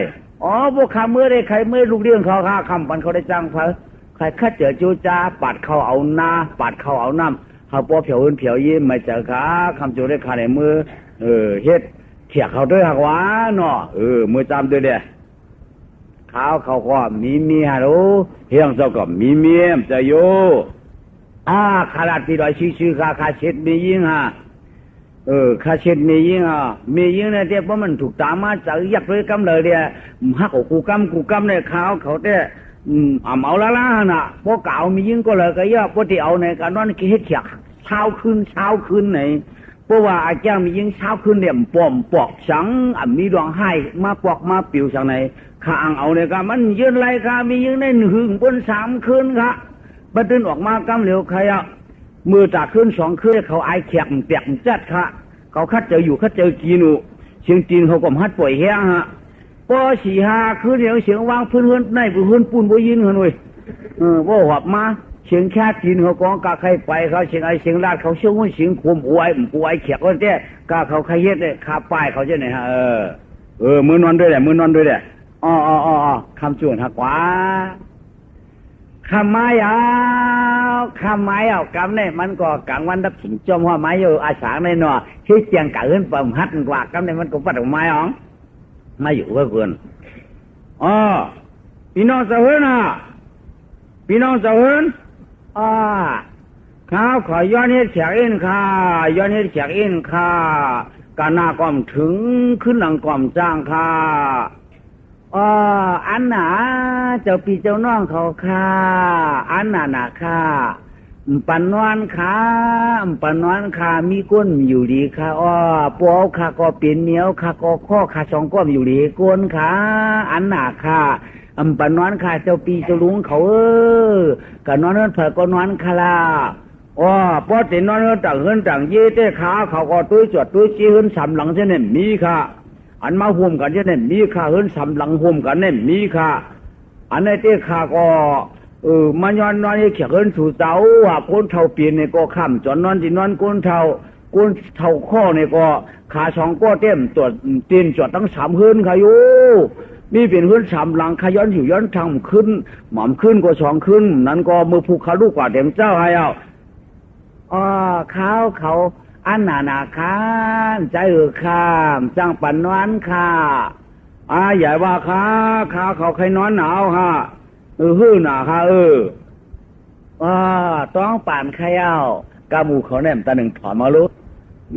พวกข้าเมื่อได้ใครเมื่อลูกเรื่องเขาข้าคำปันเขาได้จ้างเพื่อใครข้าเจอจูจ้าปัดเขาเอาหน้าปัดเขาเอาน้ำเขาป้อเผียวเผียวยิ้มไม่เจอข้าคำโจได้ข้าในมือเฮ็ดเขี่ยเขาด้วยหักหวาเนาะมือจำด้วยเด้เขาก็มีฮัลโหลเฮียงเจ้าก็มีเมียมจะโยขนาดพี่ดอยชื่อข้าเช็ดมียิ่งข้าเช็ดมียิ่งเนี่ยเดี๋ยวเพราะมันถูกตามมาจากยักษ์เลยกำเลยเดี๋ยวหักกูกำเนี่ยเขาเดี๋ยวเอาละน่ะพวกเก่ามียิ่งก็เลยก็ย่อพวกที่เอาในการนอนกินเขียกเช้าคืนไหนเพราะว่าอาจารย์มียิ่งเช้าคืนเนี่ยปอมปอกสังมีดวงให้มาปอกมาปิวสังไหนข้าเอาเนี่ยก็มันยืนไรข้ามียิ่งได้1 บน 3 คืนค่ะ บัดตื่นออกมากำเหลียวใครอ่ะมือตาขึ้นสองขึ้นเขาไอแขกแปลกจัดค่ะเขาคัดเจออยู่คัดเจอกีนูเสียงจีนเขาก็ฮัดป่วยแห้งฮะปอสี่หาคือเดี๋ยวเสียงวางพื้นเฮือนในพื้นปูนบ่ยินเขาหน่อยว่าหับมาเสียงแค่จีนเขากองกาใครไปเขาเสียงไอเสียงลาดเขาเสียงเสียงคุมอวยอวยแขกก็แท้กาเขาใครเฮ็ดเลยคาป้ายเขาจะไหนฮะมือนอนด้วยแหละมือนอนด้วยแหละอ๋อคำจวนหักว่าคำไม้คำไม้กำเนี่ยมันก็กลางวันดับสิงจอมหัวไม้อยู่อาสาในหน่อที่เจียงกะเฮือนเปิ่มฮัดกว่ากำเนี่ยมันก็ปัดออกไม้อ๋องมาอยู่กับเพื่อนพี่น้องสาวเฮือนพี่น้องสาวเฮือนข้าวขอย้อนเฮ็ดแขกเอ็นค่ะย้อนเฮ็ดแขกเอ็นค่ะกาหน้าก้อมถึงขึ้นหลังก้อมจ้างค่ะอันหนาเจ้าปีเจ้าน้องเขาค่ะอันหนาค่ะปันนวนค่ะปันนวนค่ะมีก้นอยู่ดีค่ะปอค่ะก็เปลี่ยนเหนียวค่ะก็ข้อค่ะสองก้อมอยู่ดีก้นค่ะอันหนาค่ะปันนวนค่ะเจ้าปีเจ้าลุงเขากะนอนเฮือนเผอก็นอนค่ะล่ะพอตินอนเฮือนต่างเฮือนต่างเย่เต้ขาเขาก็ตุ้ยจวดตุ้ยจี้เฮือนสามหลังเช่นนี้มีค่ะอันมาห่มกันเช่นนี้มีค่ะเฮือนสามหลังห่มกันเนี่ยมีค่ะอันในเต้ขาก็มันย้อนนอนให้เขียนเฮือนสู่เสาว่าก้นเท่าเปลี่ยนเนี่ยก็ข้ามจนนอนที่นอนก้นเท่าข้อเนี่ยก็ขาสองก็เต็มตรวจตีนจวดทั้งสามเฮือนค่ะอยู่นี่เป็นเฮือนสามหลังขย้อนอยู่ย้อนทางขึ้นหม่อมขึ้นก็สองขึ้นนั้นก็มือผูกขาลูกกว่าเต็มเจ้าให้เขาอันหนาค้านใจข้ามจ้างปันนวนค่ะใหญ่ว่าขาเขาใครนอนหนาวค่ะฮื้อหนาค่ะต้องป่านขย้าวกามูเขาแนมตาหนึ่งถอนมาลุ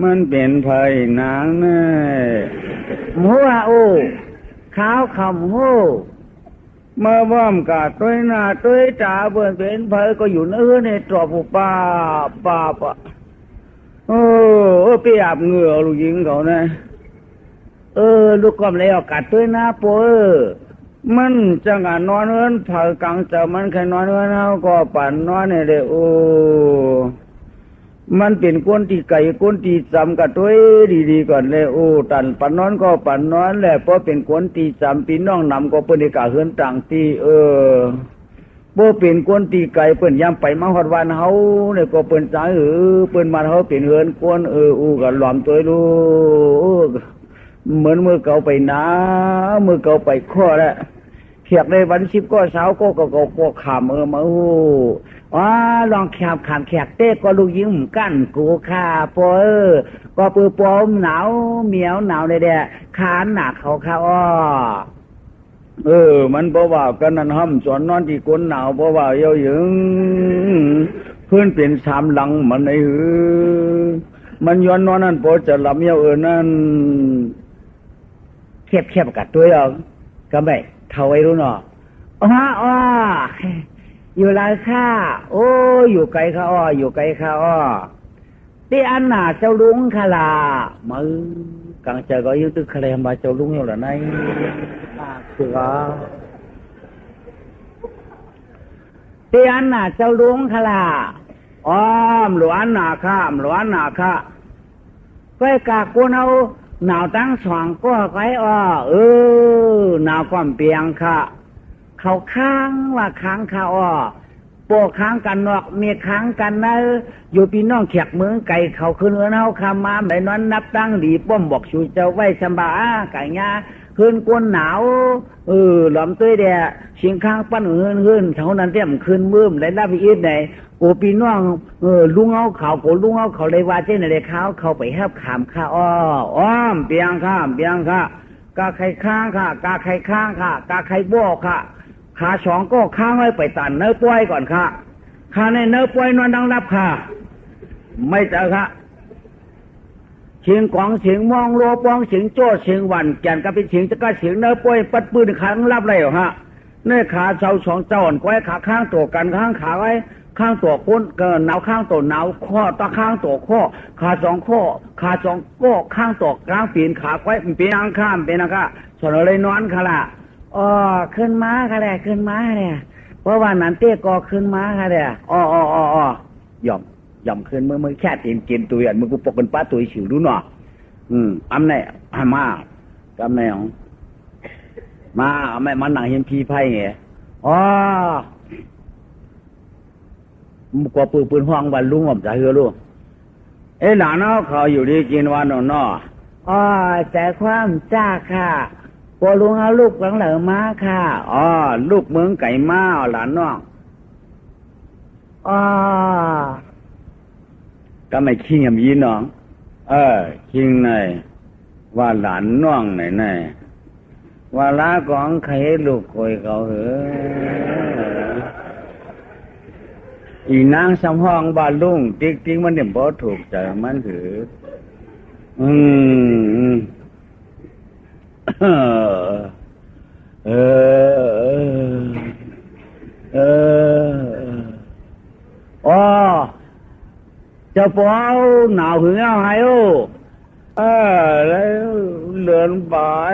มันเป็นไผ่นางเน่หัวข้าวคำหูมาว่ามกาตัวหน้าตัวตาเบิ่นเป็นไผ่ก็อยู่เนื้อในตรอบป้าไปอาบเหงื่อลูกหญิงเขานะลูกกอมเลยเอากัดตัวหน้าโป้มันจังนอนเฮือนเผากลางเจ้ามันใครนอนเฮือนเฮาก็ปั่นนอนนี่เลยมันเป็นก้นที่ไก่ก้นที่จำกับตัวดีๆก่อนเลยตันปั่นนอนก็ปั่นนอนแหละเพราะเป็นก้นที่จำปีน้องนำก็เปิ้นได้กะเฮือนต่างที่บ่เป็นก้นตีไก่เปิ้นยามไปมาฮอดวันเฮาเนี่ยก็เปิ้นใจเปิ้นมาเฮาเป็นเฮือนก้นก็หลอมตัวรู้เหมือนมือเก่าไปนามือเก่าไปข้อแล้วเขียกในวัน10ก็เช้าก็ขามมาลองขามแขกเต้ก็ลูกยิ้มกั้นกูค่าปอก็ปือปอมหนาวเหมียวหนาวเลยแดะขานหนักเขาค่ะมันบ่ว่ากันนั่นห้ำสอนนอนที่ก้นหนาวบ่ว่าเยาหยึงเพื่อนเป็นสามหลังมันไอ้มันย้อนนอนนั่นพอจะหลับเยานั่นเข็บกัดตัวก็ไม่เท่าไอ้รู้เนาะอยู่ไรค่ะอยู่ไกลค่ะอยู่ไกลค่ะที่อันน่ะเจ้าลุงค่ะล่ะมือกลางใจก็อยู่ตึกคะแนนมาเจ้าลุงอยู่ละในคือที่อันน่ะเจ้าลุงค่ะล่ะหลวนหนาค่ะก็กากวนเอาหนาวตั้งสองก็ไว้หนาวความเปียงค่ะเขาค้างว่าค้างค่ะโปค้างกันนอกมีค้างกันนะอยู่พี่น้องแขกเมืองไก่เขาขึ้นเฮาคำมาไม่นอนนับตั้งดีป้อมบอกชูเจ้าไว้สบายไก่ยาขึ้นกวนหนาวหลอมตัวเดียชิงข้างปั้นขึ้นเท่านั้นเต็มขึ้นมืมได้รับอีกไหนพี่น้องลุงเอาเขาเลยว่าเจ้าในเขาไปห้ามขามค่ะเปียงค่ะกาไข่ข้างค่ะกาไข่ข้างค่ะกาไข่บ่อค่ะขาสองก็ข้างไว้ไปตันเนื้อป่วยก่อนค่ะขาในเนื้อป่วยนอนดังรับค่ะไม่เจอค่ะเสียงกองเสียงมองโลปองเสียงโจ้เสียงหวันแก่นก็เป็นเสียงจะก็เสียงเนื้อป่วยปัดปืนขาดังรับเลยฮะเนื้อขาเจ้าสองเจ้าอ่อนก้อยขาข้างตัวกันข้างขาไว้ข้างตัวก้นหนาวข้างตัวหนาวข้อตาข้างตัวข้อขาสองก็ข้างตัวกลางปีนขาไว้ปีนข้ามเป็นนะคะส่วนอะไรนอนค่ะล่ะขึ้นม้าค่ะแหละขึ้นม้าเนี่ย เพราะว่านั้นเต้ก็ขึ้นมาค่ะเด้อย่อมขึ้นมือแค่ตีนกินตุยอันมือกูปกกันป้าตุยฉิวดูเนาะอำไหนมากำไหนของมาเอาไม่มาหนังเห็นพีไพ่ไงกว่าปืนห้องวันลุงผมจะเฮือลูกหลานเขาอยู่ดีกินวันนอแต่ความจ้าค่ะพอลุงเอาลูกหลังเหลือมาค่ะลูกเมืองไก่มาหลานน้องก็ไม่ขี้ยำยีน้องคิงในว่าหลานน้องไหนว่าลาของใครลูกคอยเขาเหรออีนางสำห้องบ้านลุงติ๊กมันเนี่ยบ่ถูกใจมันถือเจ้าปอหนาวหึงเอาให้แล้วเลือนบ่าย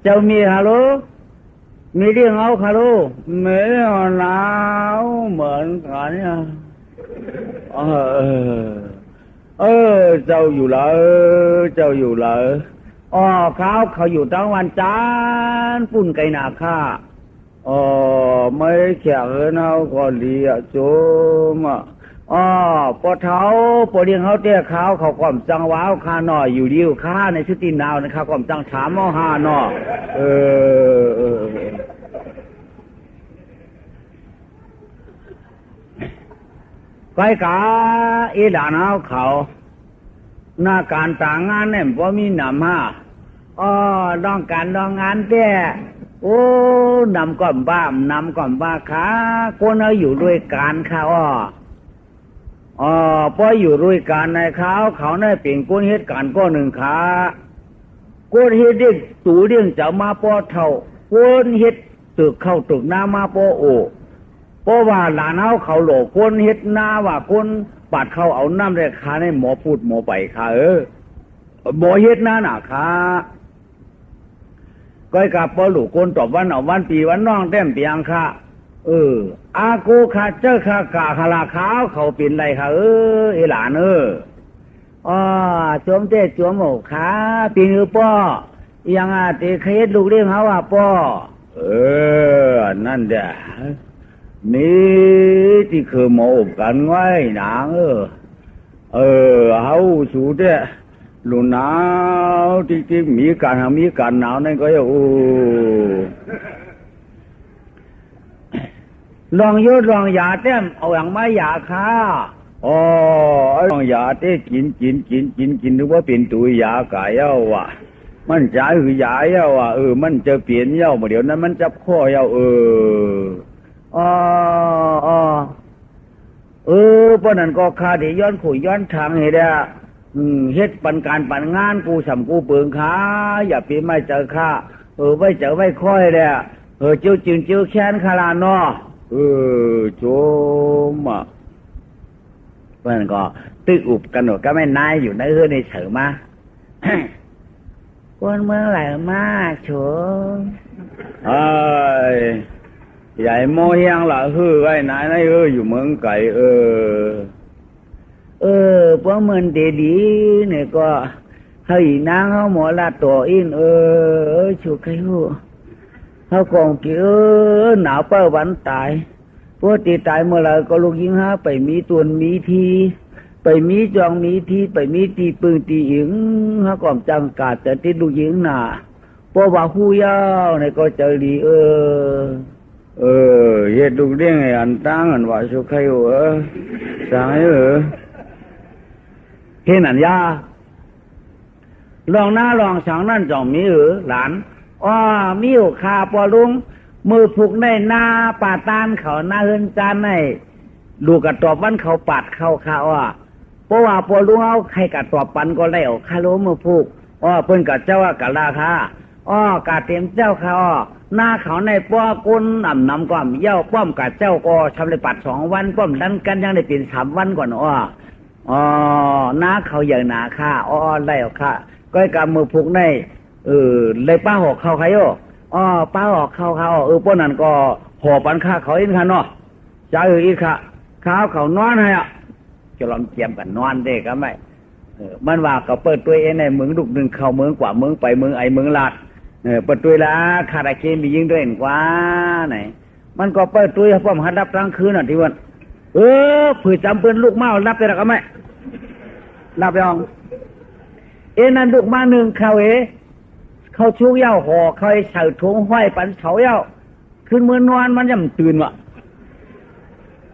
เจ้ามีฮัลโหลมีเรื่องเอาฮัลโหลไม่หนาวเหมือนกันเนี่ยเจ้าอยู่เลยเขาอยู่ตั้งวันจันทร์ปุ่นไก่หนาค่าไม่แข็งเนาก็เลียโจมปอเท้าปอเดียงเขาเตี้ยเขาก่อมจังว้าวข้าหน่อยอยู่ดิ้วข้าในชุดตีนาวนะครับก่อมจังถามห้าหน่อใกล้กาหลานเขาหน้าการต่างงานเนี่ยพอมีหนำต้องการต้องงานเตี้ยนำก่อนบ้ขาคนเอาอยู่ด้วยการค่ะพออยู่ด้วยกันในเขาในเปลี่ยนก้นเหตุการณ์ก้อนหนึ่งขาก้นเหตุเด็กตูเรื่องจะมาปอเท่าก้นเหตุตึกเข้าตึกหน้ามาปอเพราะว่าหลานเขาโหลก้นเหตุหน้าว่าก้นปาดเข้าเอาน้ำได้ขาในหมอพูดหมอไปค่ะหมอเหตุหน้าหนาค่ะก้อยกับปอหลูก้นตอบวันเอาวันปีวันน้องเต็มเปียงค่ะอากูขาเจ้าขากาขลาขาวเขาเป็นไรค่ะหลานจวมเต้จวมหมูขาปีนือป้อยังเตะเคสลูกเลี้ยงเขาว่าป้อนั่นเด้อนี่ที่คือหมอบกันไว้หนังเขาสูดเด้อลูกหนาวที่มีการหนาวนั่นก็ลองยุดลองยาเต้มเอาอย่างไม่ยาค่าลองยาเต้กินนึกว่าเป็นตัวยากายเย้าว่ะมันจ่ายคือยาเย้าว่ะมันจะเปลี่ยนเย้าเดี๋ยวนั้นมันจับข้อเย้าเพราะนั้นก็คาที่ย้อนขุยย้อนทางให้ได้เฮ็ดปันการปันงานกูสำกูเปิงขาอย่าปีไม่เจอข้าไว้เจอไว้ค่อยเลยเจ้าจืนเจ้าแค้นคาลานอโจมเพื่อนก็ตึกอุบกันหนดก็ไม่นายอยู่ในในเฉยมาคนเมืองไหลมาโฉใหญ่โมเฮียงละไว้นายนายอยู่เมืองไก่เพราะมันดีเนี่ยก็ให้นางเขาหมอลาตัวอินชุกใครหูเขากองกี่หนาวเป้าวันตายพวกตีตายเมื่อไรก็ลูกยิงไปมีตัวมีทีไปมีจองมีทีไปมีตีปืนตีหิงเขาก่อมจังกาดแต่ติดลูกยิงหนาเพราะว่าหูยาวเนี่ยก็เจอดีเฮ็ดลูกเลี้ยงไอ้อันตั้งอันว่าชุกใครหูสายเห็นอันยาลองหน้าลองสางนั่นจ่องมีหลานมีอยู่คาปอลุงมือผูกในหน้าป่าตานเขาหน้าเฮือนจานในลูกกระตอบวันเขาปัดเข้าเพราะว่าปอลุงเอาใครกระตอบปันก็แล้วคาโลมือผูกเพิ่นกับเจ้ากะลาคากะเต็มเจ้าค่ะหน้าเขาในป้อกุนนำความเย้าป้อมกับเจ้าก็ทำเลยปัด2 วันป้อมดันกันยังได้เป็น3 วันก่อนหน้าเขาใหญ่หนาค่ะแล้วค่ะก้อยกับมือผูกใน เลยป้าหอกเข้าใครอ๋อป้าหอกเข้าพวกนั้นก็หอปันค่าเขาอินค่ะเนาะจะอีกค่ะข้าวเขานอนให้อ่ะจะลองเจียมกันนอนได้ก็ไม่มันว่าเขาเปิดตัวเองในเมืองดุกหนึ่งเข้าเมืองกว่าเมืองไปเมืองไอเมืองลาดเปิดตัวละขาดอาเกณฑ์มียิงด้วยกว่าไหนมันก็เปิดตัวให้พ่อมหัดรับกลางคืนน่ะที่วันผือจำปืนลูกเมารับได้หรือก็ไม่รับยองนั่นลูกมาหนึ่งเขาชุกเย้าห่อเขาใส่ถุงห้อยปันเฉาเย้าขึ้นมือนอนมันยังตื่นวะ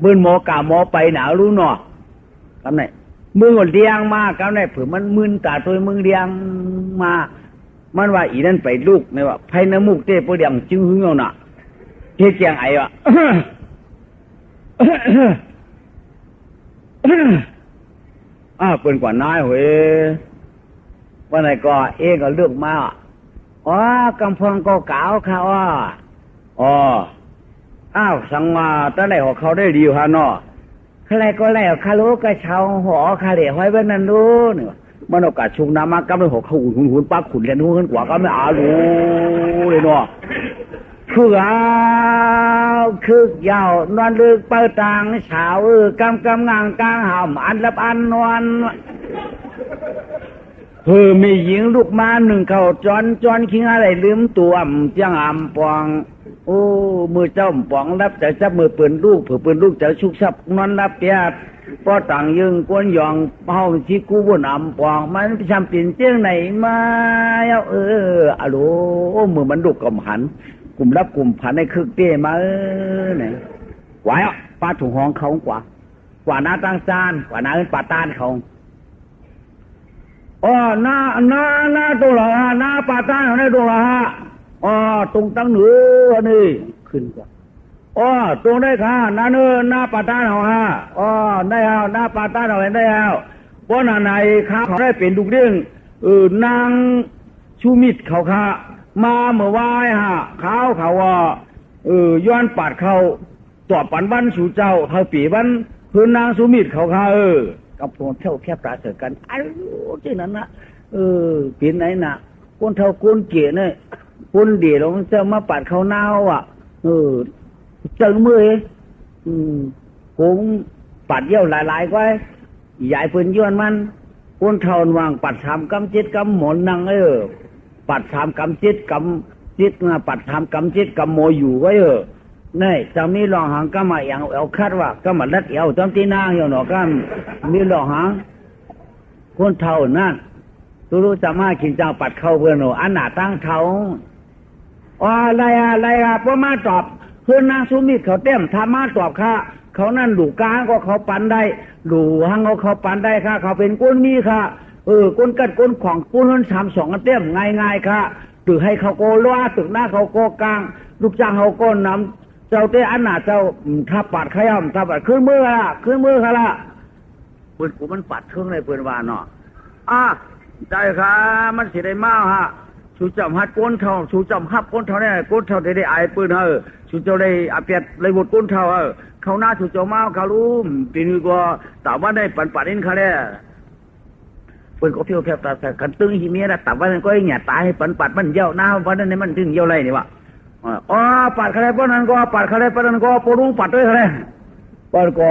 มือหมอกาหมอไปหนาวรู้หนอกำไหนมือหมดเลี้ยงมากกำไหนผือมันมึนตาตัวมึงเลี้ยงมามันว่าอีนั่นไปลูกเนี่ยว่าไผ่น้ำมูกเต้ปวดอย่างจึงหึงเอาหน่ะเจ๊เจียงไอ้วะเปิ่นกว่านายเว้ยวันไหนก็ก็เลือกมากำพองก็เก่าค่ะสังมาตั้งแต่หัวเขาได้ดีฮะเนาะใครก็แล้วคาโลกระเช้าหอคาเหล่ห้อยไว้นั่นดูเนี่ยมันโอกาสชุกน้ำมากำเลยหัวเขาหุ่นปักขุนเรียนหูขึ้นกว่าก็ไม่รู้เลยเนาะคือยาวนอนลึกเปิดต่างเช้ากำงางกลางห่ำอันรับอันนอนมีหญิงลูกมาหนึ่งเขาจอนคิงอะไรลืมตัวจังอ่ำปองมือเจ้าปองรับแต่จับมือปืนลูกเผื่อปืนลูกจะชุกชับนอนรับเปียดพอต่างยึงกวนยองเฮาชีกูบนอ่ำปองมันจำเป็นเจ้าไหนมาอะโหมือมันดุกกำหันกลุ่มรับกลุ่มผันในคึกเต้มาเนี่ยไหวป้าถุงห้องเขากว่าหน้าตั้งจานกว่าหน้าเป็นป่าต้านเขาหน้าตัวละหน้าป่าต้านเขาได้ตัวละตรงตั้งเหนือนี่ขึ้นกว่าตรงได้ค่ะหน้าป่าต้านเขาได้เอาหน้าป่าต้านเขาได้เอาเพราะไหนข้าเขาได้เป็นลูกเรื่องนางชูมิดเขาค่ะมาเมื่อวายเขาว่าย้อนปาดเขาตอบปันวันสู่เจ้าเขาปีวันพื้นนางสุมิตเขาค่ะกับพวกเท่าแคบปลาเสือกันที่นั้นนะปีไหนน่ะคนเท่าคนเกี่ยเนี่ยคนเดียวเราจะมาปาดเขาหน้าเจังมือคงปัดเยี่ยวหลายๆไว้ใหญ่ปืนย้อนมันคนเท่าวางปัดสามกำจิตกำหมอนนั่งปัดสามกำจิตนะปัดสามกำจิตกำโมอยู่ไว้นี่จะมีหลองหางก็มาอย่างเอาคาดว่าก็มาลัดเอาจำที่นางอยู่หนอก็มีหลองหางคนเท่านั่นตัวรู้จะมาขิงเจ้าปัดเข้าเพื่อนอันหนาตั้งเท่าอะไรพอมาตอบเพื่อนนางสุมิตเขาเต็มธรรมาตอบค่ะเขานั่นดูกลางก็เขาปันได้ดูหังเขาปันได้ค่ะเขาเป็นก้นมีค่ะก้นกัดก้นของก้น3-2กันเต็มง่ายค่ะตึกให้เขาโกล้อตึกหน้าเขาโกกลางลูกจ้างเขาโกนำเจ้าเต้อันหนาเจ้าถ้าปัดขย่ำถ้าปัดขึ้นมือค่ะละปืนกูมันปัดเครื่องในปืนวานเนาะได้ค่ะมันสิได้มากฮะชูจำฮัดก้นเท่าชูจำฮับก้นเท่าเนี่ยก้นเท่าได้ไอปืนชูเจ้าได้อาเปียดเลยบดก้นเท่าเขาหน้าชูเจ้ามาเขารู้ปีนี้ก็แต่ว่าได้ปัดอินเขาเนี่ยปืนก็เพี้ยวแต่กันตึงหิมีนะแต่ว่านั้นก็ไอ้เนี่ยตายปัดมันเยี่ยวหน้าวันนั้นมันถึงเยี่ยวไรนี่วะปัดเขาเลยเพราะนั้นก็ปัดเขาเลยเพราะนั้นก็ปรุงปัดด้วยเขาเลยปัดก็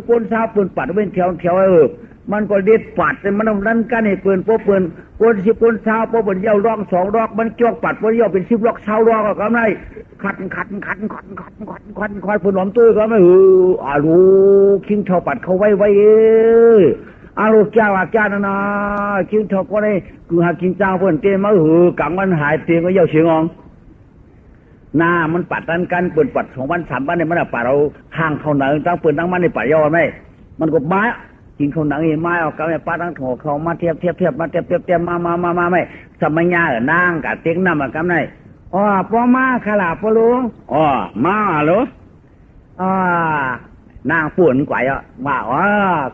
คนซาปืนปัดเป็นเที่ยวมันก็เด็ดปัดแต่มันนั่นกันให้ปืนพวกปืนคนซาพวกปืนเยี่ยวรอก2 รอกมันจ้วงปัดพวกเยี่ยวเป็น10 รอก20 รอกก็ไม่ขัดปืนหลอมตื้อก็ไม่รู้คิงเท่าปัดเขาไว้ลูกเจ้านะคิงเท่าก็ได้คือหากินเจ้าเพื่อนเต้มากังวันหายเตียงก็เยี่ยวเฉียงองหน้ามันปัดกันปืนปัด2 วัน 3 วันเนี่ยมันปัดเราห่างเขาหนังตั้งปืนตั้งมันในปัดย่อไหมมันก็บ้ากินเขาหนังไม้เอากระแม่ป้าตั้งหัวเขามาเทียบมาเทียบมาไม่สมัยยาหนั่งกับเต็งน้ำมากันไหนพ่อมาขลาพ่อลุงมาเหรอนางป่วนกว่าว่า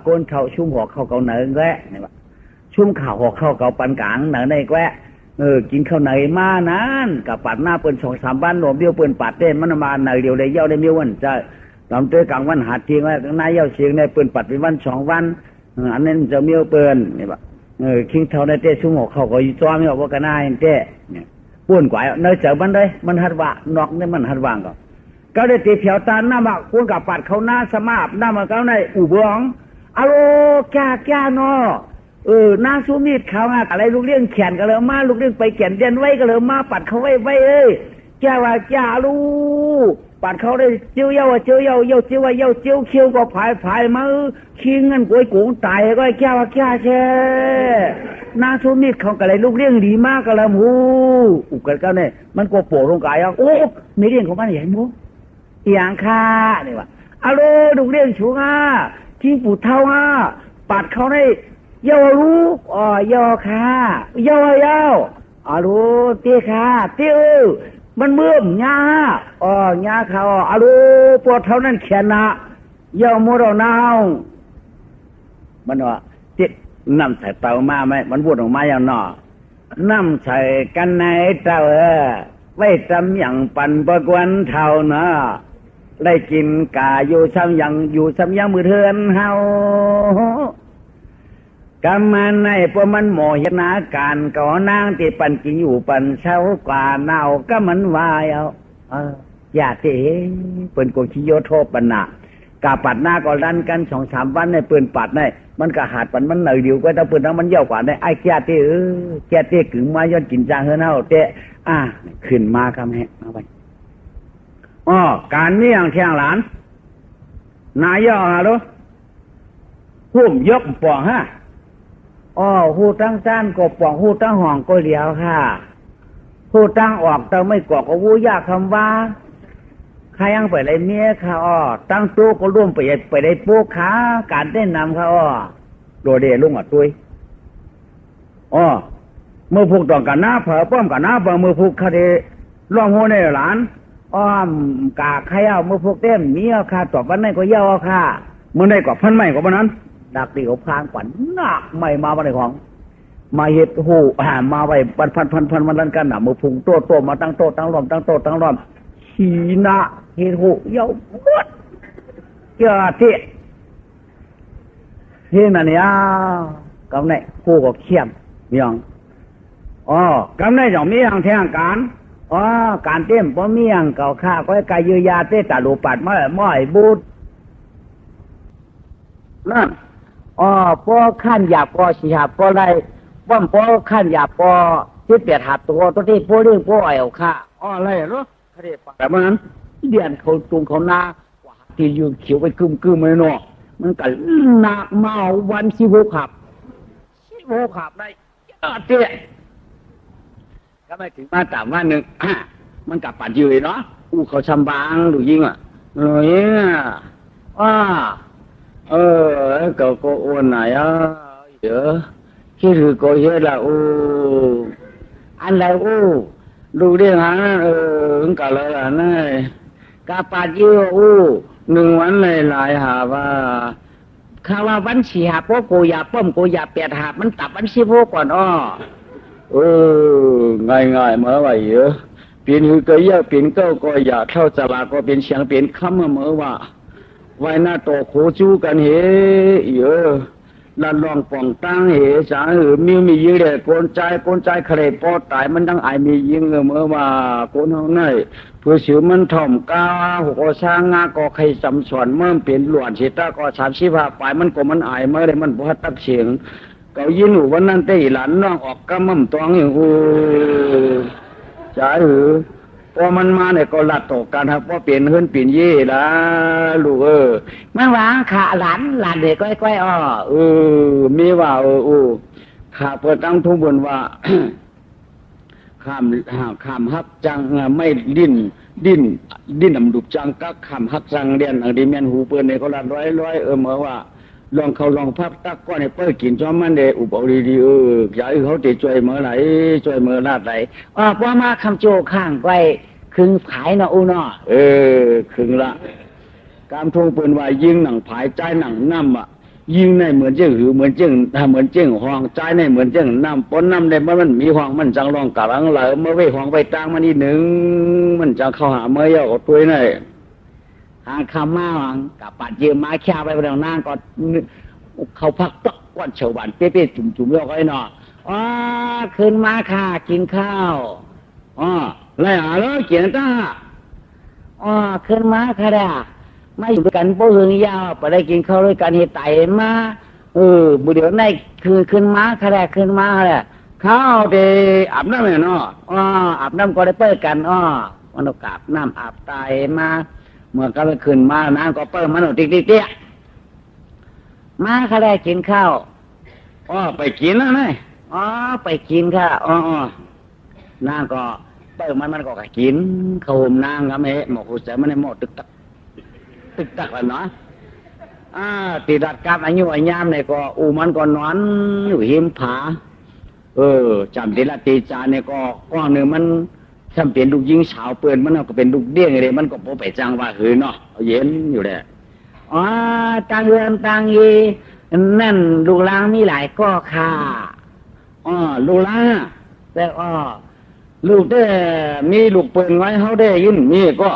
ก้นเขาชุ่มหัวเขาเหนือแกะเนี่ยว่าชุ่มข่าวหัวเขาปันกลางเหนือในแกะกินข้าวเหนือมานั้นกับปัดหน้าเปิ้น2-3 บ้านรวมเดียวเปิ้นปัดเต้นมันมาเหนือเดียวเลยเย้าได้มีวันจะลำเตยกลางวันหัดทิ้งไว้นายเย้าเชียงในเปิ้นปัดเป็นวัน2 วันอันนั้นจะมีเปิ้นนี่ปะ คิงเท่าในเต้ชุ่มหัวเขาก็อยู่จ้อไม่ออกว่ากันหน้าเต้เนี่ยป่วนกว่าเนื้อเจอมันได้มันหัดว่านอกนี่มันหัดว่างก็ได้ตีเผียวตาหน้ามาป่วนกับปัดเขาหน้าสมาบหน้ามันก็ในอู่บ้องอะโลแก่เนาะหน้าซูมีดเขาอะไรลูกเลี้ยงแขนก็เลยมาลูกเลี้ยงไปแขนเดียนไว้ก็เลยมาปัดเขาไว้เอ้ยแก่ว่าแก่ลูปัดเขาได้เจียวเย้าเจียวเขี้ยวก็ผายมาคิงเงินกวยกุ้งตายก็แก่ว่าแก่แช่หน้าซูมีดเขาก็เลยลูกเลี้ยงดีมากก็เลยหูอุกกันเนี่ยมันก็โผล่ลงกายโอ้ไม่เลี้ยงของมันใหญ่มูอย่างค่าเนี่ยวะอะโลลูกเลี้ยงชูงคิงปู่เท่าปัดเขาได้เย้ารู้เย้าค่ะเย้าอะรู้เตี้ยค่ะเตี้ยมันเมื่อมหญ้าหญ้าเขาอะรู้ปวดเท่านั้นแขนนะเย้ามัวเราหนาวมันว่าจิตน้ำใส่เตามาไหมมันพูดออกมาอย่างนอน้ำใส่กันในเตาไว้จำอย่างปั่นประกวนเท่านะได้กินกาอยู่ซ้ำยังมือเทือนเฮากำมันในพวกมันโมเหตุนาการก่อนางที่ปันกินอยู่ปันเช้ากว่าเน่าก็มันวายอย่าเตะเปิ่นโกชิโยโทปันนะกาปัดหน้าก็รันกัน2-3 วันในเปิ่นปัดในมันก็หาดปันมันเหนื่อยเดียวก็ถ้าเปิ่นทั้งมันเยี่ยวกว่าในไอ้แก่เตะแก่เตะกึ่งมาย้อนกินจางเฮือนเฮาเตะขึ้นมาคำแหะมาไปการเมี่ยงแข่งหลานนายย่อฮะลูกพุ่มยกปองฮะหูตั้งจ้านก็ปองหูตั้งห่องก็เหลียวค่ะหูตั้งออกแต่ไม่กอกก็วูยากคำว่าใครยังไปไรเมียค่ะตั้งตู้ก็ร่วมไปได้ปูขาการได้นำค่ะโดเดลุงตุ้ยเมื่อผูกต่องกันหน้าเผอป้อมกันหน้าเผอเมื่อผูกคดีล่องหัวในหลานกาใครเมื่อผูกเต้มมีค่ะต่อวันไหนก็เย้าค่ะเมื่อไหนก็พันไม่ก็วันนั้นดักตีเขาพางกว่าหนักไม่มาวันไหนของมาเห็ดหูมาไว้พันมันลันกันมือพุงโตมาตั้งโตตั้งล้อมขีนะเห็ดหูเย้าบดเจ้าเตะเห็นอันนี้กำเนิดคู่ก็เขี้ยมยังกำเนิดอย่างมีอย่างแทงการการเต้มเพราะมีอย่างเก่าข้าก็ให้กายยืยาเตะตาลูปัดม้อยบูดนั่นพอขั้นหยาบพอสีหาบพอไรว่ามพอขั้นหยาบพอที่เปียดหัดตัวที่พอเรื่องพอไอ้เอาข้าอะไรเหรอแต่เมื่อนั้นเดียนเขาตรงเขาหน้าที่ยืนเขียวไปกึมเลยเนาะมันก็หนักเมาวัน16 ขับได้เจ๊ก็ไม่ถึงมาตามว่าหนึ่งมันกลับปั่นยืนเนาะเขาชำบางหรือยิงเลยก็อ้วนไหนเยอะคิดถือก็เยอะละอันไรดูเรื่องก็เลยนั่นกาปาดยื1 วันเลยหลายหาว่าข้าว่าวัน4 หาพวกกูอย่าป้อมกูอย่า8 หามันตับวัน16 ก่อนง่ายๆเมื่อไหร่เยอะเปลี่ยนคือก็เยอะเปลี่ยนก็อย่าเข้าสลาก็เป็นเสียงเปลี่ยนคำเมื่อว่าไว้หน้าโตโคจูกันเยอะลันลองป่องตั้งสามียืดเลยโกนใจใครปอตายมันตั้งไอมียิงเมื่อว่าโกนห้องไหนเพื่อสือมันถ่อมก้าหัวช้างงาก็ใครสำสอนเมื่อเปลี่ยนหลวนเสตาก็35 ปลายมันก็มันไอเมื่อไรมันบ่ตักเสียงก็ยินวันนั้นได้หลานน้องออกกำมั่มตองอย่างจ่ายพอมันมาเนี่ยก็หลัดตกกันครับว่าเปลี่ยนเฮือนเปลี่ยนเย่ละลูกเมื่อวานขาหลานเด็กก้อยมีว่าข้าเปิดตั้งทุ่งบนว่า ข้ามฮักจังไม่ดิ้นอำดุบจังก็ข้ามฮักจังเรียนอังดีเมียนหูเปิดเนี่ยก็ละร้อยเมื่อว่าลองเขาลองพับตักก้อนเนี่ยเปิดกินจอมมันเดอุบเอาดีอย่าเขาติดช่วยเมื่อไหร่ช่วยเมื่อลาดไหลพอมาคำโจข้างไว้ครึ่งผายเนาะเนาะครึ่งละการทงปืนว่ายิงหนังผายใจหนังน้ำยิงในเหมือนเจ้งหือเหมือนเจ้งเหมือนเจ้งห้องใจในเหมือนเจ้งน้ำปนน้ำได้มันมีห้องมันจังรองกะลังเหลอเมื่อไว้ห้องไว้ตั้งมันอีหนึ่งมันจะเข้าหาเมื่อยเอาตัวนี่หาคำมากับปัดเยี่ยมมาแค่ไปบนหน้าก็เขาพักต ก้อนเฉาหวานเป๊ะๆจุ่มๆแล้วก็ไอ้เนาะอ๋อขึ้นมาค่ะกินข้าวอ๋อไรแล้วเกียนต้าอ๋อขึ้นมาค่ะด่าไม่อยู่ด้วยกันโป้หึงยาวไปได้กินข้าวด้วยกันเฮไตมาบุเดี๋ยวในคือขึ้นมาค่ะด่าขึ้นมาแหละข้าวเดอาบน้ำเนี่ยเนาะอ๋ออาบน้ำก็ได้เปิดกันอ๋อมันก็อาบน้ำอาบไตมาเมื่อก็ขึ้นมาน้ำก็เปิดมันติ๊กติ๊กเตี้ยมาค่ะด่ากินข้าวอ๋อไปกินนะเนี่ยอ๋อไปกินค่ะอ๋อนางก็เปิดมันก็กินเขาห่มนางก็ไม่หมกหัวใจมันในหมดตึกตักแล้วเนาะตีดัดกับอายุยามเนี่ยก็มันก็นอนอยู่หิมผาจำตีละตีจานเนี่ยก็ก้อนหนึ่งมันทำเป็นลูกยิงสาวเปื่อนมันก็เป็นลูกเดี้ยงเลยมันก็โผไปจังว่าหือเนาะเย็นอยู่เลยต่างเรือนต่างยีนั่นลูกล้างมีหลายก็ค่ะลูกล้างแต่ลูกได้มีลูกเปื่อนไว้เขาได้ยินมีก็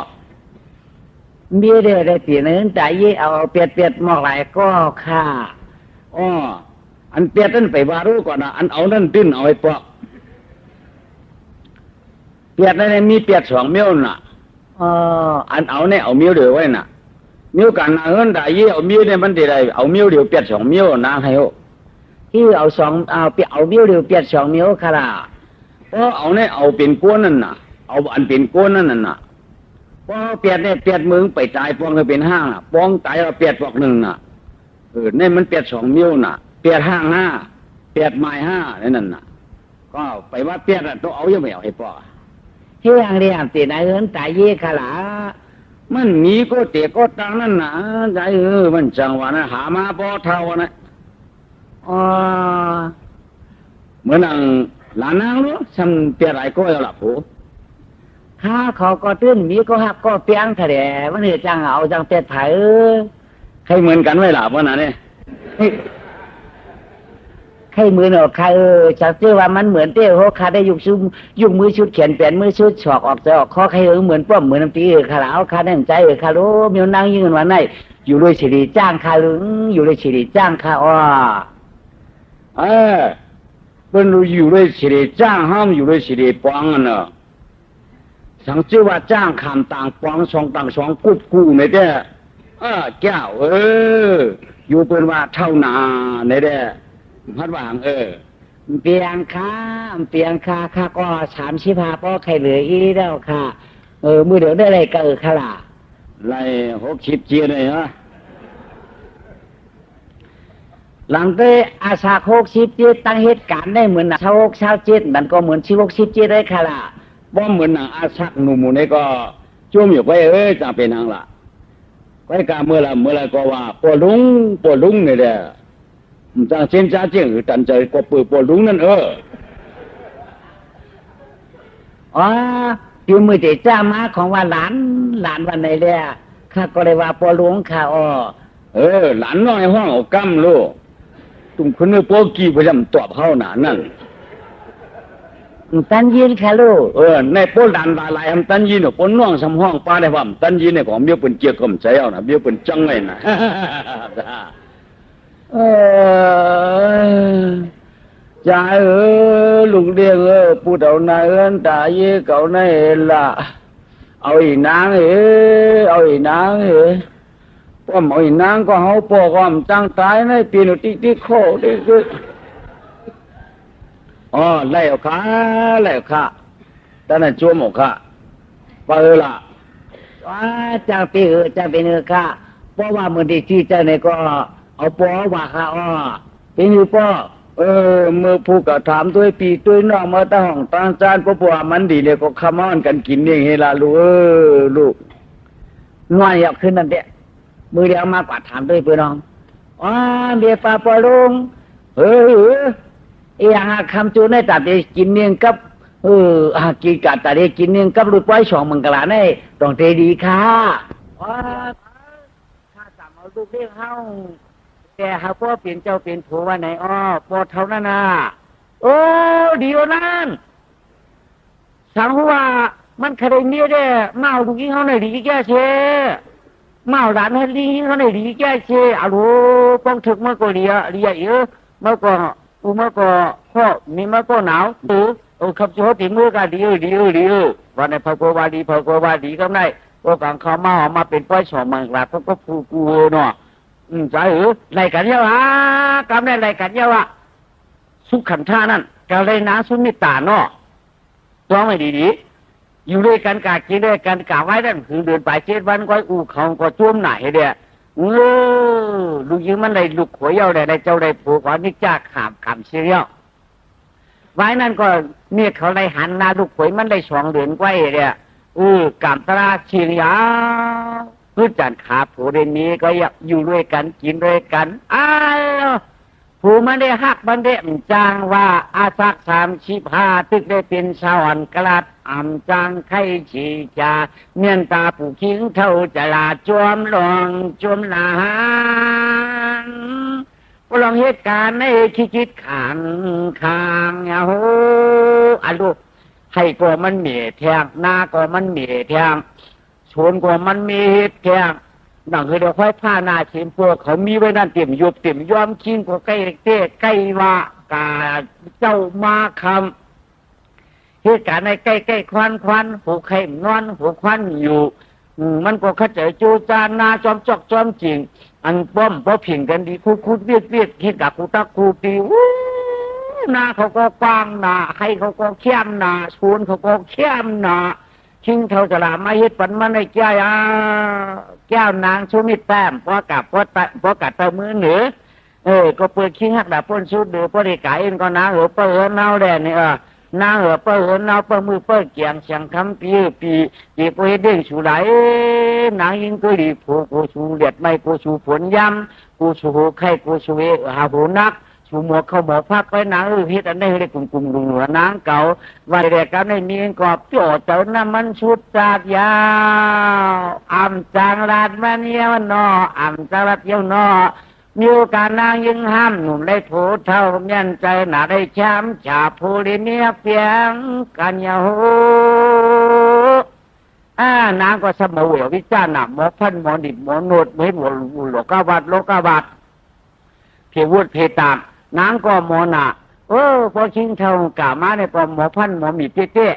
มีได้ตีนึงแต่ยี่เอาเปียดหมอกหลายก็ค่ะอันเปียดนั่นไปวารู้ก่อนนะอันเอานั่นตื้นเอาไอ้ปอกเปียดนั่นมีเปียด2 เมี่ยวน่ะอันเอาเนี่ยเอาเมี่ยวเดียวไว้น่ะเมี่ยวกันนะแต่ยี่เอาเมี่ยวเนี่ยมันได้เอาเมี่ยวเดียวเปียด2 เมี่ยวนางให้ที่เอาเอาเมี่ยวเดียวเปียด2 เมี่ยวค่ะล่ะเอาเนี่ยเอาเป็นก้นนั่นน่ะเอาอันเป็นก้นนั่นน่ะพอเปียดเนี่ยเปียดมึงไปตายปองก็เป็นห้างน่ะปองตายเอาเปียดปอกหนึ่งน่ะเนี่ยมันเปียด2 เมี่ยวน่ะเปียดห้าง5เปียดไม้5นั่นน่ะก็ไปว่าเปียดต้องเอายังไม่เอาให้ปอเฮียงเรียนตีนายตายเย่ขลามันมีก็เตะก็ตังนั่นน่ะใจมันจังหวะนั้นหามาพอเท่านะเหมือนนั่งหลานนางรู้ทำเปียไรก็เอาละผู้ข้าเขาก็ตื้นมีก็หักก็เปียงแถลมันเหตุจังเอาจังเตะไถใครเหมือนกันไว้หล่ะวันนั้นเนี่ยใครเหมือนหรอใครจากที่ว่ามันเหมือนเต้เขาขาได้ยุกมือชุดเขียนเปลี่ยนมือชุดฉอกออกจะออกข้อใครเหมือนป้อมเหมือนน้ำตีขาเอาขาแน่นใจขาโลมีนั่งยืนวันไหนอยู่ด้วยสิริจ้างขาหรืออยู่ด้วยสิริจ้างขาเป็นอยู่ด้วยสิริจ้างห้ามอยู่ด้วยสิริปองเนาะสังชื่อว่าจ้างคำต่างปองต่างกู้ในเด้แก้วอยู่เป็นว่าเท่านาในเด้พัดวางเปียงค่าก็35ป้อใครเหลืออีแล้วค่ะมือเดี๋ยวได้อะไรก็ค่ะล่ะไร60 เจียเลยฮะหลังได้อาสา60 เจียตั้งเหตุการณ์ได้เหมือนชาวเจ็ดมันก็เหมือน60 เจียได้ค่ะล่ะบ่เหมือนหนังอาชักหนุ่มนี่ก็จุ่มอยู่ไปจะเป็นทางละไปกาเมื่อไรก็ว่าปวดลุงเนี่ยเด้อจังเช่นจ้าเจียงหรือตันใจก็ปวดลุงนั่นอยู่มือเจจ้ามาของว่าหลานวันไหนเนี่ยข้าก็เลยว่าปวดลุงค่ะหลานน้อยห้องเอากำลูกตุ่มคนนี้ปวดกี่ประจำตัวเขาหนานั่นตันยินค่ะลูกในโป้ดันลายทำตันยินเนี่ยปนน่องสำห้องป้าได้ว่าตันยินเนี่ยของเบี้ยเป็นเจียกำใจเอานะเบี้ยเป็นจังเลยนะจ่าลุงเดียงผู้เฒ่านายตาเย่เก่าในละเอาอีนางเอาอีนางป้อมเอาอีนางก็เขาปอกความจังตายในปีนติ๊กโคดิไล่เอาขาตอนนั้นจั่วหมกค่ะปละจากปีจะเป็นค่ะเพราะว่ามือดีที่เจ้าเนี่ยก็เอาปอว่าค่ะเป็นอยู่ปอเมื่อผู้กระถามด้วยปีด้วยน้องมาตั้งห้องตั้งจานเพราะว่ามันดีเลยก็ขมอนกันกินเองเฮล่ะลูกน้อยอยากขึ้นนั่นเด้มือเดียวมากกว่าถามด้วยเพื่อนน้องเบียปลาปลุงคำจูนได้ตัดกินเนียงกับกินกัดตัดกินเนียงกับลูกไว้2 มังกรได้ต้องเตดีค่ะข้าสามเอาลูกเลี้ยงเฮาแต่หาพ่อเปลี่ยนเจ้าเป็นผัววันไหนปอดเท่านั้นน่ะเดียวนั้นสังว่ามันเคยมีได้เมาลูกยิงเขาหน่อยดีแก่เชเมาหลานให้ลิงเขาหน่อยดีแก่เชลูกป้องถึกเมื่อก่อนเรีย เมื่อก่อนเมื่อก่อนพ่อมีเมื่อก่อนหนาวขับโชติมือกันดีวันในพระโกวาดีก็ได้โอ้กังเขามาเป็นป้อยสองมังกรก็กูเนาะใจไรกันเยอะกำได้ไรกันเยอะสุขันธานั่นกาเลยนะสุมิตาเนาะตัวไม่ดีอยู่ด้วยกันกากินด้วยกันกาไว้นั่นคือเดินไป7 วันก็เขาก็จุ่มไหนเดียลูกยิงมันได้ลูกหัวเยาได้เจ้าได้ผูกว่านิจ้าขามเสียไว้นั่นก็เมียเขาได้หันหน้าลูกหวยมันได้2 เดือนกว่าเนี่ยกามตราเชียงยาพืชจันขาผูเรนนี้ก็อยากอยู่ด้วยกันกินด้วยกันผูมันได้หักมันได้จางว่าอาสัก35ตึกได้เป็นสวรรค์กลัดจางไข่ชีจาเมียนตาผู้คิงเท่าจะลาจวมลองจวมลาลองเหตุการณ์ในคิดขางโหอันลูกให้ก็มันเหม่แทงหน้าก็มันเหม่แทงชนก็มันมีเหตุแทงดังคือเดี๋ยวค่อยผ้าหน้าเฉียมพวกเขามีไว้นั่นเต็มยุบเต็มย้อมชิ้นก็ใกล้เต้ใกล้ว่ากาเจ้ามาคำเหตุการณ์ในใกล้ควันหูไข่นอนหูควันอยู่มันก็เข้าใจจูจานนาจอมจอกจอมจริงอันป้อมพอผิงกันดีคูดเวียดคิดกับคูตักคูตีนาเขาก็กว้างนาให้เขาก็เข้มนาชวนเขาก็เข้มนาชิงเท่าจะลามาเฮ็ดปันมันในแก้วนางชูมิตรแต้มพอกัดเตามือเหนือก็เปิดชิงหักดาบป้นชุดเดือป้นได้กายเองก็นางเปิดเนาแดนนี่นางเปิดเนาเปิดมือเปิดเกียงเสียงคำปีเปิดเด้งชูไหลนางยิงก็ดีผูกูชูเลียดไม่กูชูผลย้ำกูชูไข่กูชูหาหูนักชูหมวกเข้าหมวกพักไปนางเฮ็ดอันได้เลยกลุ่มลุงหัวนางเก่าวันเด็กกันได้มีกอบโจดเจ้าน้ำมันชุดจาดยาวจางราดมันเยี่ยวนอจางราดเยี่ยวนอมีโอกาสนางยิงห้ามหนุ่มได้โผเท่ายันใจหนาได้ช้ำฉาโพลิเมียเปียงกันยาโหนางก็สมเหววิจารณ์หมอพันหมอดิบหมอโนดไม่หมดโลกาวัดเพียวุฒิเพตามนางก็หมอหนาพอชิงเท่ากะมาในปอมหมอพันหมอมีเต้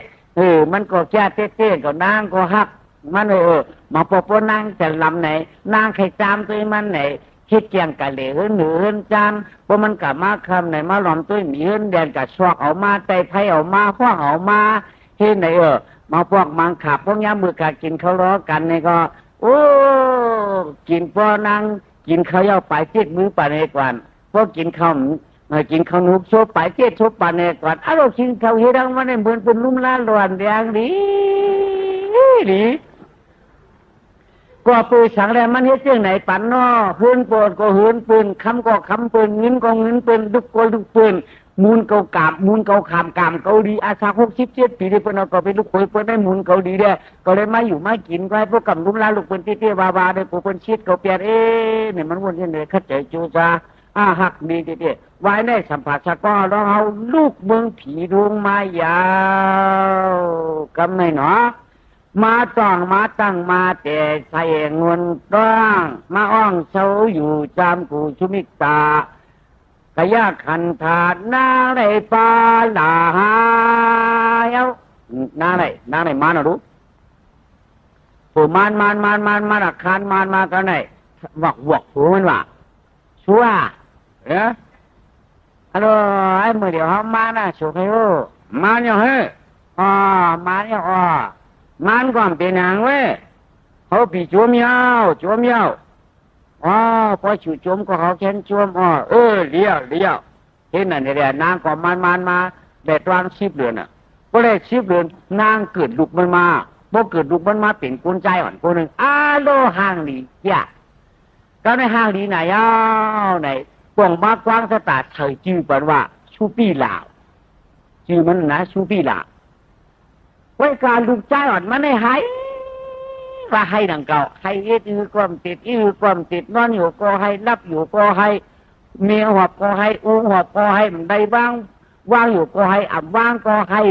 มันก็แก่เต้ก็นางก็ฮักมันมาปอๆนางจะลำไหนนางใครจามตัวมันไหนคิดเกียงกะเหลือเหนือจานเพราะมันกะมาคำไหนมาหลอมตัวมีเงินเดือนกะชอกเอามาไตไผ่เอามาฟ้องเอามาเฮ็ดไหนมาพวกมังขับพวกย้ำมือกะกินเขาล้อกันนี่ก็กินพอนางกินเขาเย้าไป7 มื้อปานในกวนพวกกินข้าวนุกโซไป7 โซปานในกวนเรากินเขาเฮ็ดมันได้เหมือนเป็นลุ่มล้านหลวนแดงดีก็ปืนสังแรมันเฮ็ดเรื่องไหนปันนอพื้นโปดก็หืนปืนคำก็คำปืนเงินก็เงินปืนดุกก็ดุกปืนมูลเกากามมูลเกาขามกามเกาดีอาสา67 ปีที่เปิ้นเอาก็เป็นลูกเขยเปิ้นได้มูลเกาดีเด้ก็เลยมาอยู่มากินไว้พวกกำลุ่มลาลูกเปิ้นเตี้ยๆวาๆได้ผู้เปิ้นชิดเกาเปียดเนี่ยมันวนยังไงเข้าใจจูจาหักดีเตี้ยๆไว้ได้สัมผัสสะก็เราเอาลูกเมืองผีดวงมายาวกำไหนเนาะมาต้องมาตั้งมาแต่ใส่เงินต้องมาอ้องเสาอยู่จามกูชุมิตากะยาขันธานาไรปาลาหายนาไรมานะรู้ผู้มันอาคารมันมากันไหนวกผู้มันว่าชัวฮัลโหลไอ้เมื่อเดี๋ยวเขามานะสุขโยมาเนี่ยเฮ้มาเนี่ยมันก่อนเป็นอย่างเว้ยเขาปีจวมยาวพอชูจมก็เขาแค้นจวมเลี้ยวเห็นนั่นเนี่ยนางก็มันมาได้ตรัง10 เดือนก็เลย10 เดือนนางเกิดลูกมันมาพอเกิดลูกมันมาเป็นกุญใจอ่อนคนหนึ่งโลห่างดีก็ในห่างดีไหนไหนกวงมากว้างสตาร์เฉยจื้อปันว่าชูปี้ลาวจื้อมันนะชูปี้ลาวไว้การลูกใจอ่อนมันได้หายว่าให้ดังเก่าให้ความติดนอนอยู่ก็ให้รับอยู่ก็ให้เมียหอบก็ให้หอบก็ให้มันได้บ้างว่างอยู่ก็ให้ว่างก็ให้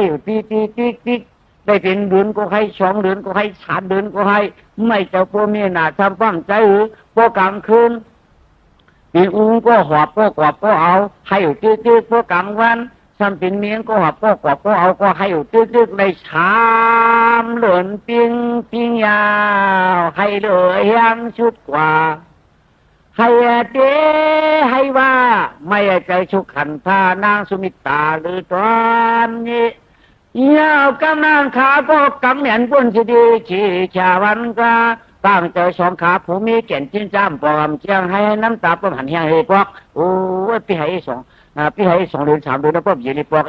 อยู่ติ๊กได้เป็นเดือนก็ให้2 เดือนก็ให้3 เดือนก็ให้ไม่เจ้าพ่อเมียหนาทำความใจพอกลางคืน ปีอุ้งก็หอบก็กอบก็เอาให้อยู่ตื้อๆพวกกลางวันซ้ำเป็นเมียงก็หอบก็กอบก็เอาก็ให้อยู่ตื้อๆในชามหล่นปิ้งยาวให้เลยยังชุดกว่าให้เดให้ว่าไม่ใจชุกขันธานางสุมิตาหรือตอนนี้ยาวกำลังขาก็กำเหนียนปุ่นสิดีชีชาวันกาตั้งใจสองขาผู้มีแก่นจิ้นจ้ำปอมเชียงให้น้ำตาป้อมหันเฮียงเฮปอกโอ้ยพี่ให้สองเดือน3 เดือนแล้วป้อมยืนปอก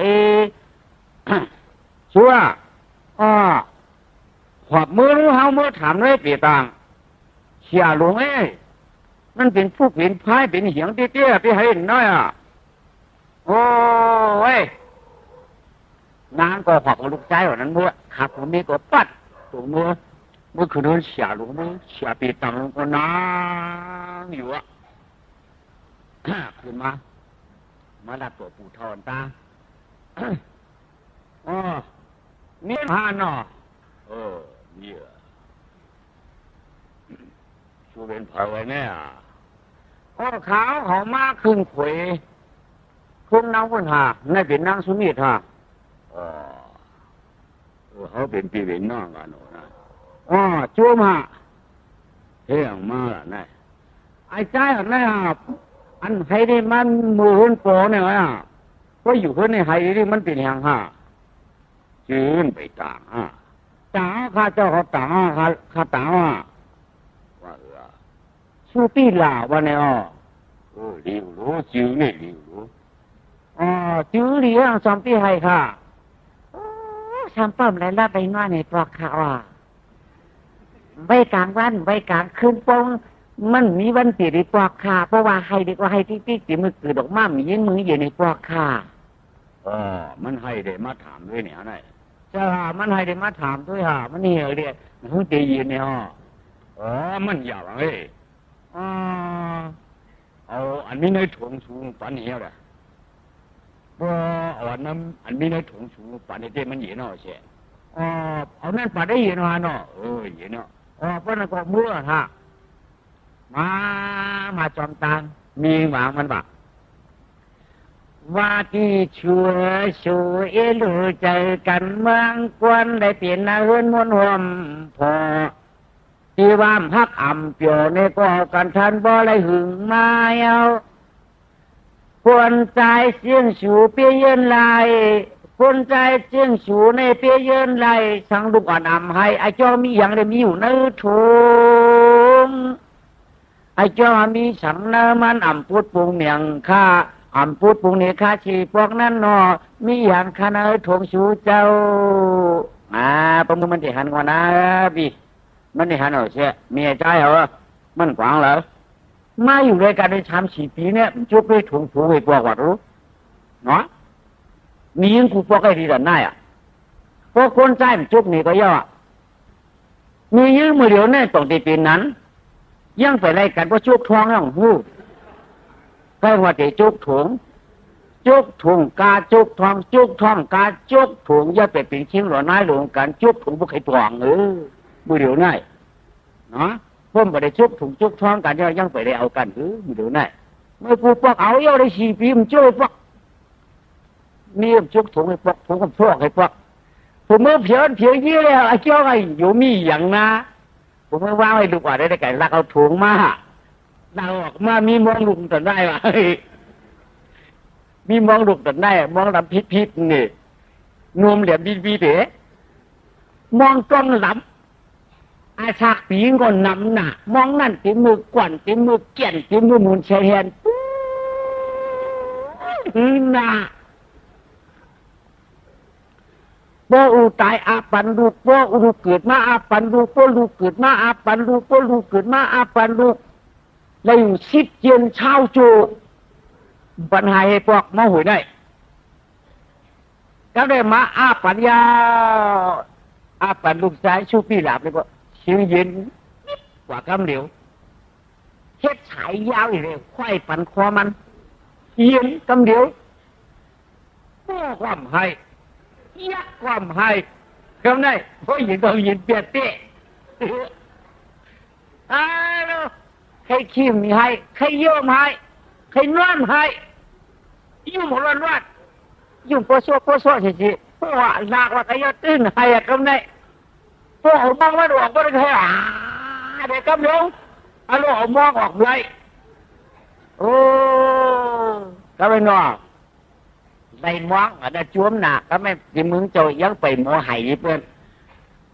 ชัวหอบมือรู้เฮามือถามเลยปีต่างเชียหลวงมันเป็นผู้เป็นพายเป็นเหียงเตี้ยๆพี่ให้น้อยโอ้ยนางก็หอบลูกใจว่านั้นเมื่อขับผมมีก็ปัดตัวเมื่อคืนนั้นเสียหลวงมือเสียปีตังก็นางอยู่ขึ้นมาดับตัวปู่ทอนตานี่พานอเนี่ยชูเป็นเผยเนี่ยขาวเขามากขึ้นขวยคุณน้องคุณหาในเป็นนางสุนิทฮะเขาเป็นปีเป็นน้องกันนะจูมาเฮียงมาละนี่ไอ้ใจอันนี้อันไห้ได้มันมือหุ่นโปเนี่ยก็อยู่คนในไห้ที่มันเป็นอย่างจืนไปต่างต่างข้าเจ้าเขาต่างข้าต่างว่าสู้ปีลาวันนี้หลิวรู้จื้อนี่หลิวรู้จื้อหลิวสองปีให้ค่ะทำป้อมอะไรละไปน้อยในปลอกข่าวไว้กลางวันไว้กลางคืนปงมันมีวันตีในปลอกข่าเพราะว่าให้ดีกว่าให้ที่ตีมือตือดอกม้ามียิงมืออยู่ในปลอกข่ามันให้ได้มาถามด้วยเนี่ยนะจะมันให้ได้มาถามด้วยมันนี่เรียกมันตียินเนี่ยมันอยากเอาอันนี้ในถุงสูงปันเหี้ยเลยอันนั้นอันนี้ในถุงสูงปันเต้มันเหี้ยเนาะเช่เอานั่นปันได้เหี้ยเนาะเหี้ยเนาะเพราะนั่นก็เมื่อมาจอมตังมีหวังมันบ่ว่าที่ช่วยรู้ใจกันเมืองกวนได้เปลี่ยนนาเฮือนมวนห่วมพอที่ว่ามฮักอ่ำเปียวในก็กันทันบ่ไรหึงมาเอาควรใจเสียงสูเปียเยินลายควรใจเสียงสูในเปียเยินลายสังลูกอ่อนอ่ำให้ไอ้เจ้ามีอย่างได้มีอยู่ในถุงไอ้เจ้ามีสังน้ำมันอ่ำพูดปุงเนียงข้าอ่ำพูดปุงเนี่ยข้าชีพวกนั้นนอมีอย่างข้าในถุงสูเจ้าประมือมันจะหันกว่านะพี่มันได้หันเอาเสียมีใจเหรอมันกว้างเหรอมาอยู่ด้วยกันใน3-4 ปีเนี่ยจุกด้วยถุงผูกไว้ปวกวัดรู้เนาะมียิงกูปวกไอ้ดีแต่ไหนพวกคนใจมันจุกนี่ก็ย่อมียิงมือเดียวเนี่ยตรงที่ปีนั้นยังไปไล่กันเพราะจุกทองยังหูใครว่าจะจุกถุงกาจุกทองกาจุกถุงอย่าไปเป็นชิ้นหล่อน้อยหลวงกันจุกถุงพวกไอ้ทองมือเดียวนี่เนาะพ่มไปได้จุกถุงจุกทองกันยังไปได้เอากันมือเดียวนี่เมื่อกูพวกเอาเยอะได้4 ปีมันจุกพวกมีจุกถุงไอ้พวกถุงกับพวกไอ้พวกผมเมื่อเพียงยี่เลยไอ้เจ้าไอ้อยู่มีอย่างนะผมไม่ว่าให้ลูกว่าได้ไก่ลักเอาถุงมาเราออกมามีมองลุกแต่ได้ว่ะมีมองลุกแต่ได้มองลำพิษนี่นวมเหลี่ยมบีเด๋มองก้นลำอาชากปีงก็นำหนามองนั่นตีมือกวนตีมือเกี่ยนตีมือมุนเชียนน่ะบ่อูตายอาปันลูกบ่อูเกิดมาอาปันลูกบ่ลูกเกิดมาอาปันลูกบ่ลูกเกิดมาอาปันลูกแล้วอยู่ชิดเย็นเช้าจูปัญหาให้พวกมาหุยได้ก็ได้มาอาปัญญาอาปันลูกชายชูพี่หลับเลยก็ชิวเย็นกว่ากำเหลียวเฮ็ดฉายยาวอีกเลยควายปันคอมันเย็นกำเหลียวบ่ความให้ยักความให้คำไหนเพราะยินต้องยินเปียเตะใครขี้มีให้ใครโยมให้ ให้นอนให้ยุ่งหัวร้อนวัดยุ่งโปโซสิพวกหนักว่าใครจะตื้นให้กำไนพวกมองว่าดอกก็ได้แค่เด็กกำลงอารมณ์มองออกเลยโอ้ก็ไม่นอกในมองได้จ้วมหนักก็ไม่ที่มึงจะยังไปหมอไห้เพื่อน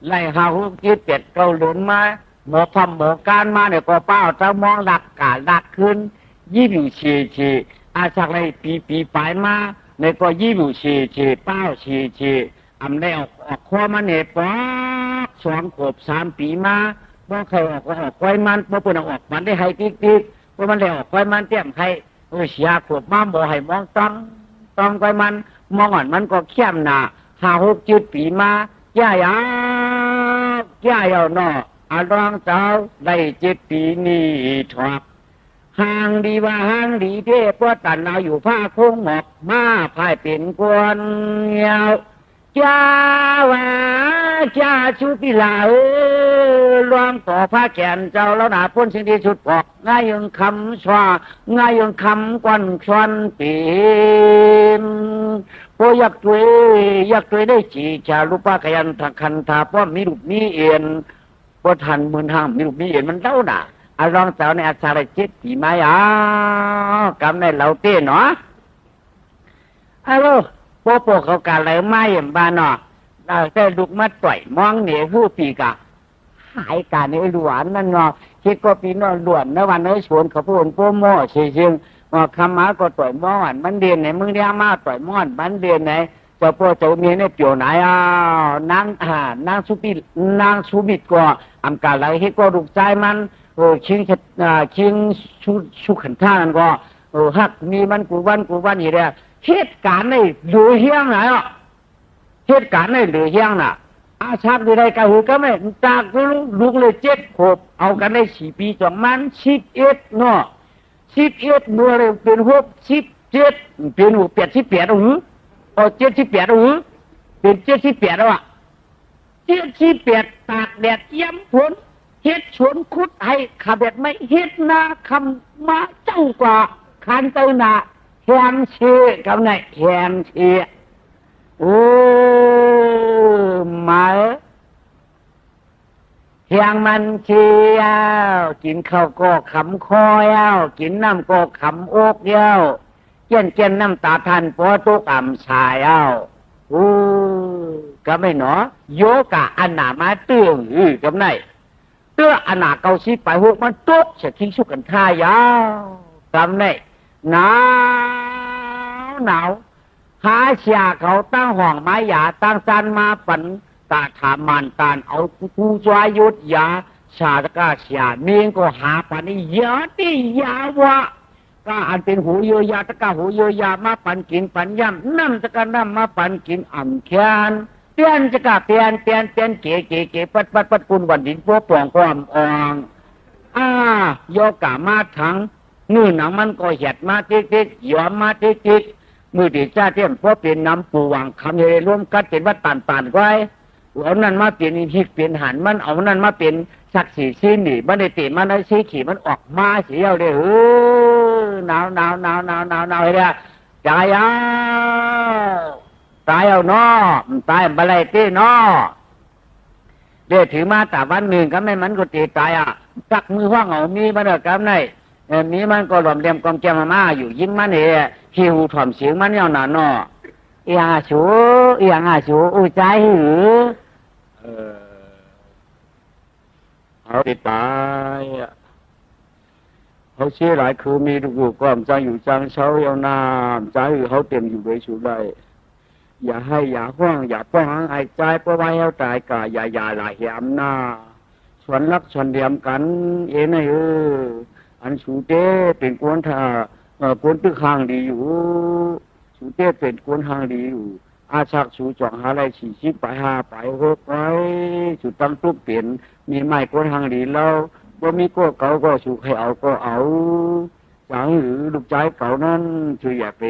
ไล่หาหุบยืดเป็ดเกาหลุนมาหมอทำหมอการมาเนี่ยก็เป้าจะมองหลักกาดักขึ้นยี่หลิวชีอาจากไรปีปลายมาเนี่ยก็ยี่หลิวชีเป้าชีอำได้ออกข้อมาเนี่ยป๊อก2 ขวบ 3 ปีมาบ่เคยออกไว้มันบ่เปิดออกมันได้ให้ติ๊กบ่มันได้ออกไว้มันเตี้ยมใครเสียขวบมาบ่ให้มองต้องไว้มันมองอ่อนมันก็เข้มหนา5-6 7 ปีมาย่ายาวเนาะอารองเจ้าได้7 ปีนี่ถอดห่างดีว่าห่างดีเทพว่าตันเราอยู่ผ้าคงหมอกมาพายเป็นกวนเงาจ้าวาจ้าชุปิลาลวงต่อผ้าแขนเจ้าแล้วหนาพ้นสิ่งที่สุดปอกง่ายยังคำชวาง่ายยังคำกวนชวนปีมพออยากตัวได้จีชาลุปะขยันทักคันทาป้อมมีรูปมีเอียนพอทันมือห้ามมีรูปมีเอียนมันเท่าหนาอารองเจ้าในอาชาได้7 ปีไหมกำในเหล่าเต้เนาะฮัลโหลโปเขาการอะไรไม่เห็นบ้านเนาะเราจะลุกมาต่อยมองเหนือผู้ปีกะหายการในหลวนนั่นเนาะคิดก็ปีนอนหลวนนะวันนี้ชวนเขาพูดโปโม่เชิงคำมาก็ต่อยมอนมันเดียนไหนมึงเรียกมาต่อยมอนมันเดียนไหนจะพ่อจะมีในเปี่ยวไหนนางสุบิดก็อำการอะไรให้ก็ลูกใจมันชิงชุขันท่านั่นก็ฮักมีมันกูวันอย่างเดียเหตุการณ์ในหรือเฮียงไหนอ่ะเหตุการณ์ในหรือเฮียงน่ะอาชักดีได้ก็คือก็ไม่จากลูกเลย7 ขวบเอากันได้4 ปีจองมัน11เนาะ11นัวเลยเป็น17เป็นหู88เอา78เป็น78แล้วอ่ะ78ตากแดดเยี่ยมฝนเฮ็ดสวนคุดให้ขับแบบไม่เฮ็ดนาคำมาเจ้ากว่าคันเต้านาแหงเชี่ยกับไหนแหงเชี่ยโอ้มาแหงมันเชี่ยกินข้าวก็ขำคอยกินน้ำก็ขำอกเย้าเกี้ยนน้ำตาทันปอตุกอ่ำชายโอ้ก็ไม่หนอโยกะอันหนามาเตื้องกับไหนเตื้ออันหนาเกาซีไปหัวมันตุกจะทิ้งชุกันท่ายาวกับไหนหนาวหาเสียเขาตั้งห้องไม้ยาตั้งซันมาปั่นตาถามันตานเอาผู้จวายุดยาชาตะกาเสียเมียงก็หาปันนี่ยาที่ยาวะก็อันเป็นหูโยยาตะกาหูโยยามาปั่นกินปั่นย่ำน้ำตะกาน้ำมาปั่นกินอ่ำแขนเปลี่ยนจะกะเปลี่ยนเก๋ปัดกุนวันดินพวกปองความอ่องโยกะมาทั้งนู่นหนังมันก็เห็ดมาติ๊กยอมมาติ๊กมือดีจ้าเทียมเพราะเป็นน้ำปูวังคำเฮร่วมกันเป็นว่าต่านไว้เอานั่นมาเป็นหิกเป็นหันมันเอานั่นมาเป็นสักสีซีนี่มันได้ตีมันได้สีขี่มันออกมาเสียวเลยหนาวเลยตายเอาเนาะตายอะไรตีเนาะเดี๋ยวถือมาแต่วันหนึ่งก็ไม่มันก็ตีตายจักมือห้องเอามีมาเด้อครับนี่มีมันก็หลอมเลียมกอมแกมมาอยู่ยิ้มมันหิวถ่อมเสียงมันยาวหนาเนาะเอียงอาชูอุ้ยใจหือเขาติดตายเขาเชื่อหลายคือมีลูกความใจอยู่จังเช้ายาวนานใจเขาเต็มอยู่โดยสุดเลยอย่าให้อย่าห้องอย่าป้องไอ้ใจเพราะว่าเขาตายกะอย่าหลายเหมหน้าชวนรักชวนเดียมกันไอ้อันสูเต้เป็นกวนท่ากวนตึกห่างดีอยู่สูเต้เป็นกวนห่างดีอยู่อาชักสูจ่องหาอะไร40ไป5ไป6ไปสูตั้งตุ๊กเปลี่ยนมีไม้กวนห่างดีแล้วว่ามีก็เก่าก็สูให้เอาก็เอาจังหรือลูกใจเก่านั้นคืออย่าไป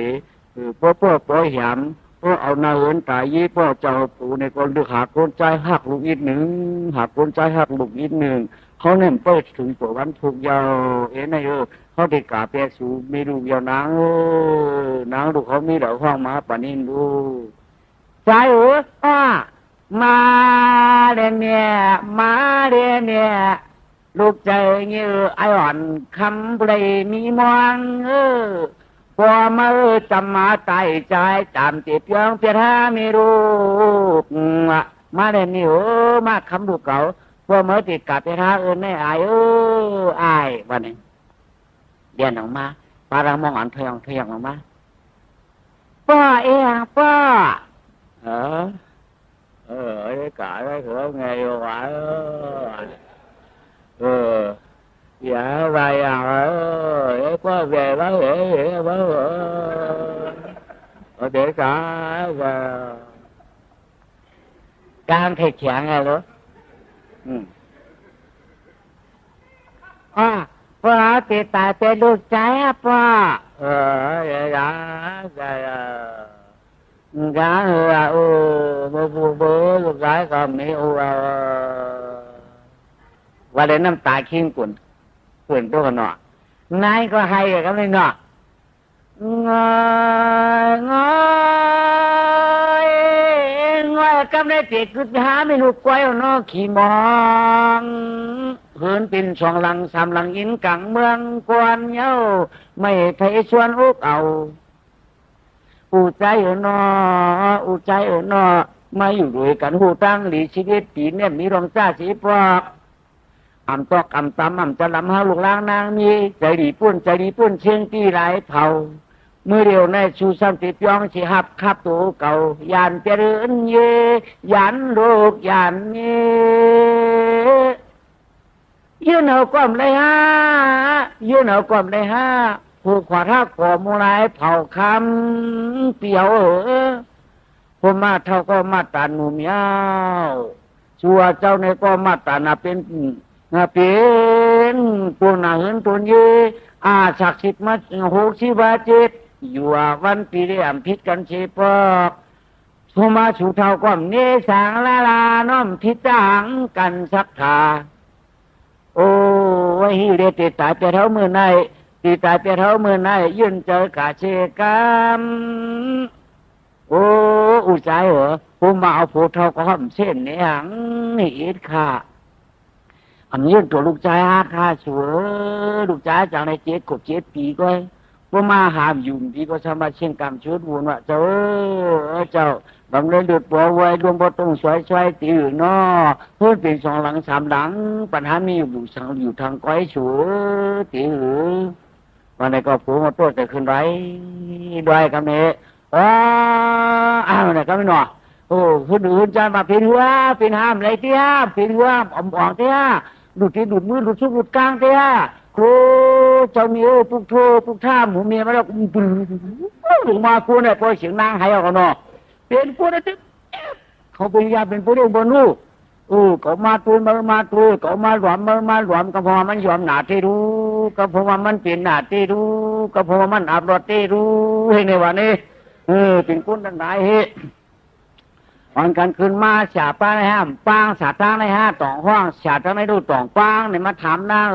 พ่อแหมพ่อเอาหน้าเอินตายยี่พ่อเจ้าปู่ในคนดึกหาคนใจหักลูกอีกหนึ่งหักคนใจหักลูกอีกหนึ่งเขาเนี่ยไปถึงตัววันถูกยาว เขาได้กราบเปียสูไม่รู้เยาวนางนางดูเขามีดอกห้องมาปานินดูใจมาเรียนเนี่ยมาเรียนเนี่ยลูกใจเงี้ยไออ่อนคำเปรมีมองพอมาจำมาไต่ใจจำติดยังเพียรหาไม่รู้มาเรียนนี่มาคำดูเก่าพอมาติดกับเพียรหาแน่อายวันนี้เดียนออกมาปารามองอันเทียงออกมาป้าป้าcái cả cái cửa nghe vô quả dạ vậy có về báo hiểu báo để cả và can thì chạng rồi đóพ่อติดตาเป็นลูกใจพ่อvậy đó gái bố gái con mấy và đến năm tài khiên quần tôi còn nọ nay có hay rồi cái này nọ ngồi cái này tiệt cứ há mấy lục quay nóขี่มองพื้นเป็นช่องหลังสามหลังอินกังเมืองกวนเย้าไม่ไผชวนอุกเอาอูใจนอูใจนมาอยู่ด้วยกันหูตั้งหลีชีวิตปีเนี่ยมีรองจ้าสีปอกอ่ำตอกอ่ำตำอ่ำจะลำหาลูกล้างนางมีใจดีปุ้นเชียงตีหลายเผาเมื่อเดียวในชูซ้ำติดย่องชีหับขับตัวเก่ายานเจริญเยยันโลกยันเยยืนเอาความเลยฮะผู้ขวาทักก่อมูลายเผาคำเปียวผู้มาเท่าก็มาตาหนุ่มยาวชัวเจ้าในก็มาตานาเป็นตัวหนาเหินตัวยีศักดิ์สิทธิ์มา60 อยู่วันปีเรียมพิษกันเชปอกผู้มาชูเท่าก็เนสางลาน้อมทิจางกันสักทาโอ้ยเรติตาเปเท่ามือในตีตาเปเท่ามือในยืนเจอกาเชกามโอ้อุใจเหรอผู้มาเอาผู้เท่าก็ห้อมเส้นเนี่ยหังนี่อิดค่ะอันยืนตัวลูกใจค่าสัวลูกใจจากใน7 ปีก็ผู้มาหามยุ่งพี่ก็สามารถเชียงกรรมชุดวุ่นว่าเจ้าบางเรื่องดุดบัวไว้รวมบ่ต้องสวยตีอยู่นอเพื่อเป็น2 หลัง 3 หลังปัญหามีอยู่ทางก้อยสัวตีหือวันไหนก็ผู้มาตัวจะขึ้นไรด้วยคำนี้เนี่ยก็ไม่หนอคนอื่นจะมาเป็นหัวเป็นห้ามอะไรเตี้ยเป็นหัวอ่อนเตี้ยดูดมือดูดซุกดูดกลางเตี้ยครูเจ้ามีปุกโทปุกท่าหมูเมียมาแล้วหลงมาคูเนี่ยพอเสียงนางหายออกกันเนาะเป็นผู้นั้นเขาเป็นยาเป็นผู้เลี้ยงบนูเขามาตูนมาตูเขามาหลวมก็เพราะมันยอมหนาที่รู้ก็เพราะว่ามันเปลี่ยนหนาที่รู้ก็เพราะว่ามันอับรถที่รู้ให้ในวันนี้เป็นคนทั้งหลายวันกันคืนมาฉาป้าในห้ามปางสาทางในห้าต่องห้องฉาทางในดูต่องปางเนี่ยมาถามนาง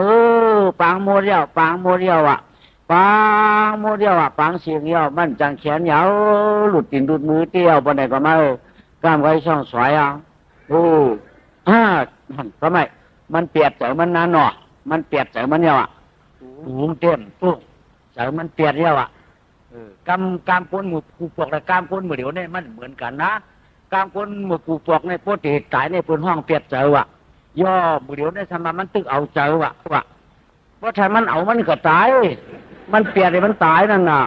ปางโมเดียวปางโมเดียวปางเสียงเดียวมันจังแขนยาวหลุดตินหลุดมือเตี้ยวบนไหนก็ไม่กล้ามไว้ช่องสวยทำไมมันเปียกใจมันนานหนอมันเปียกใจมันเดียวเต็มปุ๊บใจมันเปียกเดียวกำก้นหมูกูปอกและกำก้นหมูเดียวเนี่ยมันเหมือนกันนะกำก้นหมูกูปอกในโพธิตายในพื้นห้องเปียกใจย่อหมูเดียวเนี่ยทำไมมันตึกเอาใจเพราะถ้ามันเอามันก็ตายมันเปียกเลยมันตายนั่นน่ะ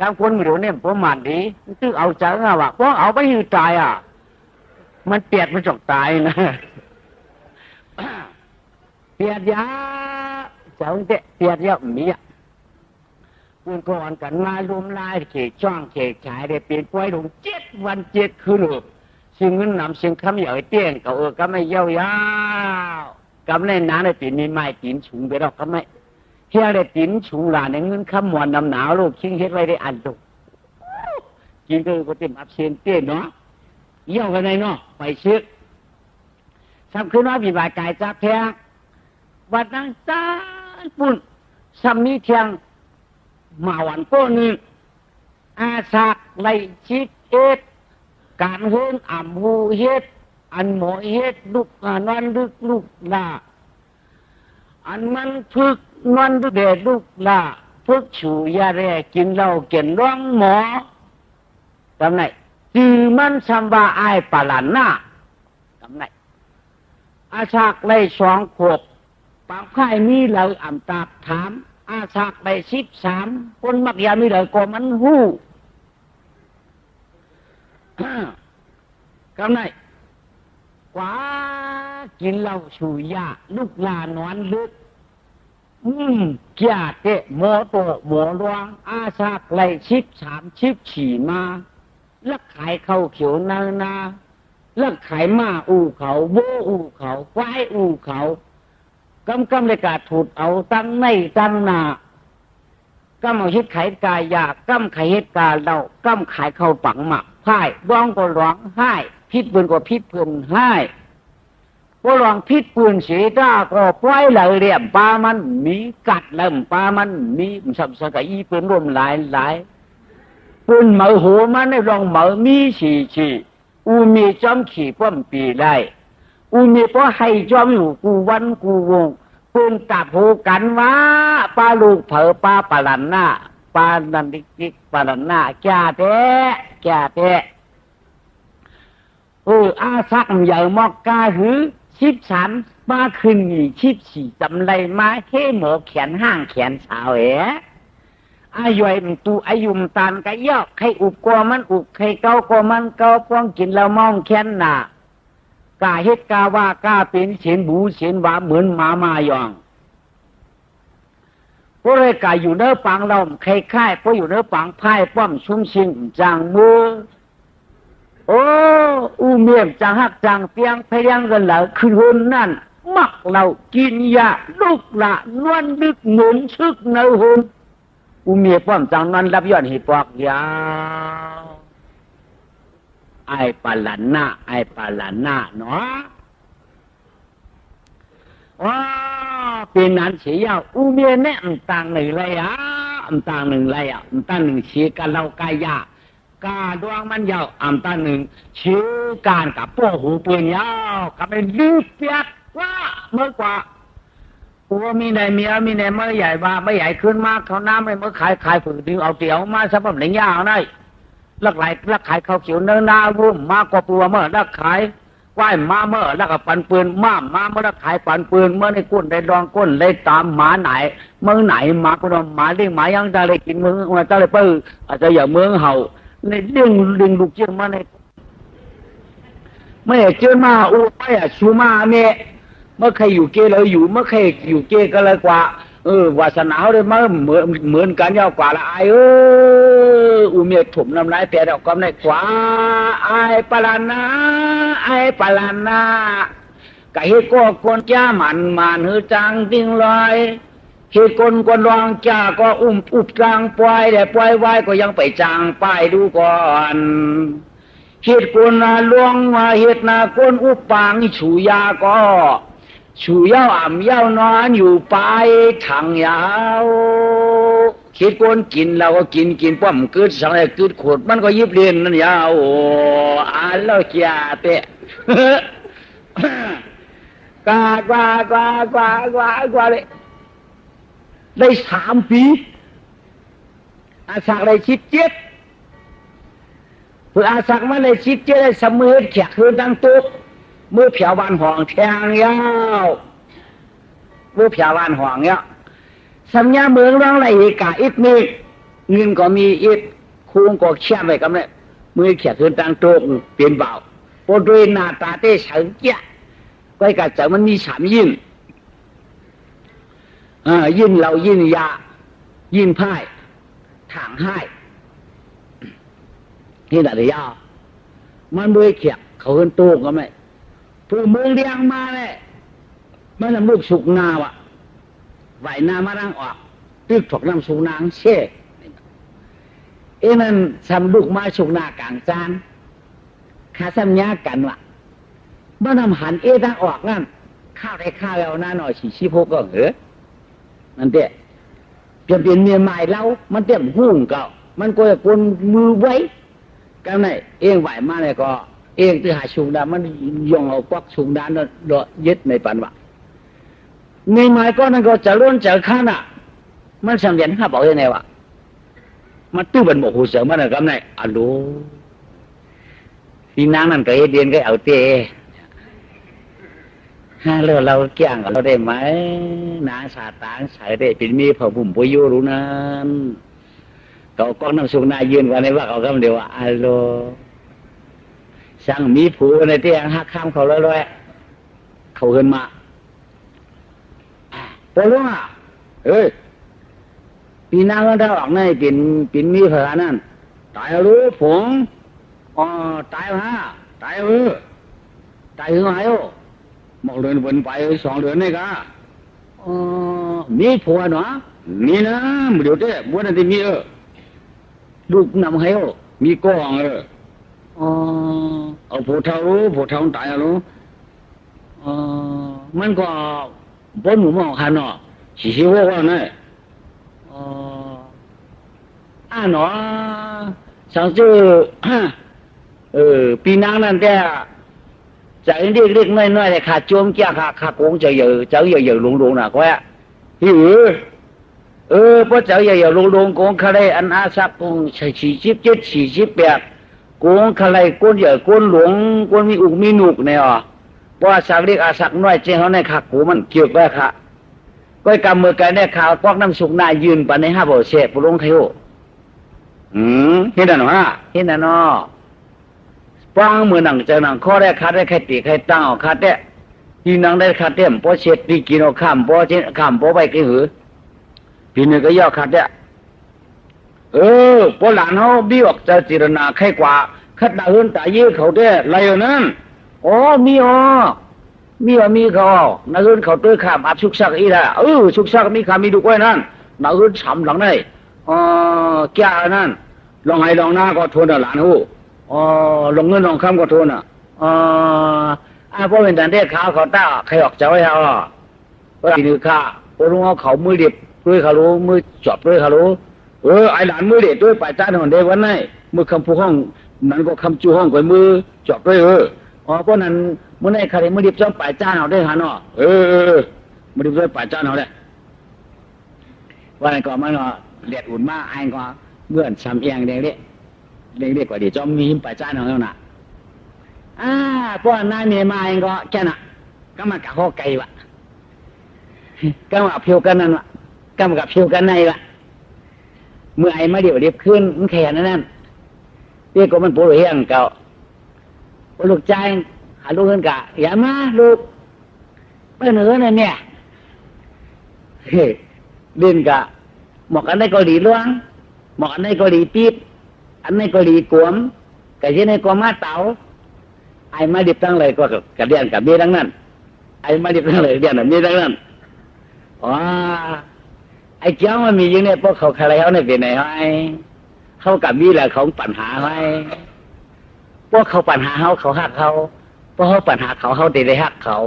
กำก้นหมูเดียวเนี่ยประมาณดีมันตึกเอาใจเพราะเอาไปยืดตายมันเปียกมันจกตายนะเปียกยาเจ้าเปียกเยอะมีคุณก่อนกันมารวมลายเขกช่องเขกฉายได้เปลี่ยนป่วยลง7 วัน 7 คืนซึ่งเงินนำซึ่งคำใหญ่เตี้ยงก็ไม่เย้ายาวกำเล่นน้ำในตีนมีไม้ตีนฉุงไปหรอกก็ไม่เฮียได้ตีนฉุงหลานในเงินคำมวนนำหนาวลูกชิงเฮ็ดไว้ได้อันตุกินก็เต็มอับเชียนเตี้ยเนาะเยี่ยวกันในเนาะไปเช็คซ้ำขึ้นว่ามีบาดกายจับแทงบัดนั้นจ้าปุ่น ซ้ำนี้เทียงมาวันโก้นึงอาสากไลชิดเอ็ดการเฮินอ่ำหูเฮ็ดอันหมอเฮ็ดลูกนอนลึกลูกลาอันมันพึกนอนลึกเด็ดลูกลาพึกฉูยาแรกินเหล้าเกินร้องหมอทำไงจือมันชำว่าไอปาลันหน้าทำไงอาสากไลสองขวบปากไข่มีเหล่าอ่ำตาถามอาสากไล13คนมักยามีเหล่าก็มันหู้กำไงกว่ากินเหล้าชูยาลูกลานอนลึกเกียเตะหมอตัวหมอรวงอาสากไล13 14มาแล้วขายข้าวเขียวนาแล้วขายม้าอู่เขาโบอู่เขาควายอู่เขากำเลยกาถูดเอาตั้งในตั้งหน้ากำเอาเฮ็ดขายกายยากำขายเฮ็ดกาเดากำขายข้าวปังหมักพ่ายร้องก็ร้องไห้พิษปืนก็พิษปืนไห้ก็ร้องพิษปืนเสียด้าก็ปล่อยเลยเรียบปลามันมีกัดเริ่มปลามันมีสับสกัยอีปืนรวมหลายปืนเหมือหัวมันได้ลองเหมือมีฉีอูมีจอมขี่ป้อมปีได้อูมีเพราะให้จอมอยู่กูวันกูวงปืนตับหูกันว่าปลาลูกเผอปลาปลันหน้าปลาดันดิกปลาลันหน้าแก่แท้อาซักใหญ่มอกกาหือ13มาขึ้นนี่14จำไรมาเฮ้หมอแขนห้างแขนสาวอายุมตูอายุมตานกะยอกใครอุบกว่ามันอุบใครเกาก็มันเกาป้องกินแล้วมองแขนหน้ากาเฮ็ดกาว่ากาเป็นเสียนบูเสียนว่าเหมือนหมามายองพวกเลยกาอยู่เนื้อปังเราใครค่ายพวกอยู่เนื้อปังพ่ายป้อมชุ่มชิงจางมือโอ้อูเมียมจางหักจางเปียงพยังกันเหล่าคืนหุ่นนั่นมักเรากินยาลูกละนวลดึกหนุนชึกในหุ่นอูเมียป้อมจางนั้นรับย้อนหิปอกยาวไอปาลันหน้าเนาะว้าเป็นนั้นเสียอูเมียเนี่ยต่างหนึ่งเลยต่างหนึ่งเสียกันเรากายากาดวงมันยาวต่างหนึ่งชื่อการกับพวกหูปืนยาวกับเป็นลึกเปียกว่าเมื่อกว่าผัวมีในเมียมีในเมื่อใหญ่ว่าไม่ใหญ่ขึ้นมากเขาน้ำไม่เมื่อขายฝืนดึงเอาเตี๋ยวมาสับปะหนึ่งยาวได้ลักขายข้าวเขียวเนื้อนาวุ่มมากกว่าปัวเมื่อลักขายไหวมาเมื่อลักปันปืนมาเมื่อลักขายปันปืนเมื่อในก้นได้รองก้นได้ตามหมาไหนเมืองไหนมาก็ต้องหมาเลี้ยงหมายังจะเลยกินเมืองจะเลยปื้ออาจจะอย่าเมืองเห่าในเลี้ยงลูกเจียงมาในไม่เจอมาอูไม่ชูมาเมียเมื่อใครอยู่เกเลยอยู่เมื่อใครอยู่เกก็เลยกว่าวาสนาเลยมาเหมือนกันยาวกว่าละอุเมียถมน้ำลายแต่ดอกก็ได้กว่าปลานาไก่ก็คนจ้ามันหือจังติ้งลอยเฮคนรองจ้าก็อุบกลางปล่อยแต่ปล่อยไว้ก็ยังไปจางป้ายดูก่อนเฮ็ดคนลวงมาเฮ็ดนาคนอุปปางชูยาก็ชูยาวยาวนอนอยู่ปลายทางยาวคิดคนกินเราก็กินป้อมกึดสังเลยกึดขดมันก็ยิบเรียนนั่นยาวแล้วเกียเตะกว่าเลยได้3 ปีอาสักได้17เพื่ออาสักมาได้17ได้เสมอแขกคืนตั้งตุ๊กมือเผียววันห่องแทงยาวมือเผียววันห่องเนี่ยสัญญาเมืองร้องไรอีกาอีกนี่เงินก็มีอีกคุงก็เชี่ยไปกับเนี่ยมือแขกคืนตั้งตุ๊กเปลี่ยนเบาพอด้วยหน้าตาเต้เฉิงเจ้าก็กะจะมันมี3 ยินยินเรายินยายินพ่ายถังให้นี่แหละเดียวมันมือแขกเขาขึ้นตุ๊กก็ไม่ผู้เมืองเลี้ยงมาเลยมันทำลูกสุกนาวะไหวนามานั่งออกตึกถกน้ำสุกนางเช่นั่นทำลูกมาสุกนากลางจานขาสัญญากันวะเมื่อทำหันตั้งออกนั่นข้าวได้ข้าวแล้วหน้าหน่อยชี้พกก็เหรอนั่นเด้ เปลี่ยนเมียใหม่แล้วมันเต็มหุ่งเก่ามันก็จะกวนมือไว้กันไหนเองไหวมาเลยก็เองที่หาชุงดามันยองเอาปอกชุงดานโดดยึดในปันวะในไม้ก็นั่นก็จะล้นจะข้าน่ะมันสังเกตข้าบอกยังไงวะมันตู้เป็นหมกหูเสือมันอะไรกันไหนอ่ะรู้พี่นางนั่นก็เดียนก็เอาเตะฮะเราเกี่ยงเราได้ไหมนางสาตางสายได้เป็นมีผ่าบุ่มปุยุรู้นั้นเขาก้องน้ำสุกนายืนกันในว่าเขาคำเดียวว่าอัลโลสั่งมีผูในที่ยังหักข้ามเขาแล้วด้วยเขาขึ้นมาพอรู้อ่ะเอ้ยปีนางก็ได้ออกในเป็นมีเผานั่นตายรู้ผงอ๋อตายฮะตายตายถึงไหนโอ้หมอกเดือนวนไป2 เดือนนี่กะมีผัวเนาะมีนะเดี๋ยวเต้บัวนั่นที่มีลูกนำให้มีก้องเอาผัวเท่าตายรู้มันก็บนหมู่มองคันเนาะชิวว่าเนี่ยเนาะสังจือปีนางนั่นแต่จะเรียกน้อยๆเลยขาดโจมแก่ขาโกงจะเยอะลงๆนะก็ว่าหิวเพราะจะเยอะลงๆโกงเขาได้อันอาศักโกง47 โกงเขาได้โกนเยอะโกนหลงโกนมีอุกมีหนุกเนี่ยเพราะสักเรียกอาศักน้อยเจ้าเขาในขาโกมันเกี่ยวกับขาก็กำมือกันได้ข่าวพวกน้ำสุกหน้ายืนปานใน5 บ่อเสพปุรงไทโอเห็นหน่ะเห็นหน่ะป้างมือหนังเจอหนังข้อได้คัดได้ใครตีใครตั้งเอาคัดได้ที่นังได้คัดเต็มพอเช็ดที่กินเอาข้ามพอเช็ดข้ามพอไปกี่หือพี่นึงก็ย่อคัดได้พอหลานเขาบี้ออกจะจิรนาใครกว่าคัดดาหืนตายื้อเขาได้ไรอย่างนั้นมีเขานักเรียนเขาตื้อข้ามอับชุกชักอีละชุกชักมีข้ามมีดุก้อยนั่นนักเรียนฉ่ำหลังได้แก่นั่นลองให้ลองหน้าก็ทนหลานหูลงเงินลงคำก็ทนเพราะเป็นแต่เด็กขาวเขาต้าใครออกจะไว้เอาก็ทีนึงข้าพอรู้ว่าเขามือเด็บด้วยเขารู้มือจอบด้วยเขารู้ไอหลานมือเด็ดด้วยไปจ้าหนเดวันไหนมือคำพูห้องนั้นก็คำจูห้องกับมือจอบด้วยเพราะนั้นมื่อไหร่ใครมื่อดิบจ้องป่ายจ้าเอาได้หาเนาะมื่อดิบจ้องป่ายจ้าเอาได้ว่าอะไรก็มันก็เลียดอุ่นมากไอ้ก็เมื่อซ้ำเอียงเด็กกว่าเดี๋ยวจ้องมีป่ายจ้าเอาแล้วน่ะเพราะนายเมียมาเองก็แค่น่ะก็มากะข้อไก่วะก็มาเพียวกันนั่นวะก็มากับเพียวกันในวะเมื่อไอ้มาเดี๋ยวเรียบขึ้นมันแข็งนั่นเรียกก็มันปวดเฮียงเก่าลูกใจหาลูกเงินกะอย่ามาลูกไปเหนือนั่นเนี่ยเล่นกะหมอกอันนี้ก็ดีล้วงหมอกอันนี้ก็ดีปี๊ดอันนี้ก็ดีกวมกะเช่นในกวมมาเต๋าไอ้มาดิบตั้งเลยก็กระเดียนกับเบี้ยทั้งนั้นไอ้มาดิบตั้งเลยเดียนกับเบี้ยทั้งนั้นไอ้เจ้ามันมีอย่างนี้พวกเขาใครเขาเนี่ยเป็นไหนให้เขากับมีแหละเขาปัญหาให้พวกเขาปัญหาเขาหักเขาพวกเขาปัญหาเขาได้หักเขา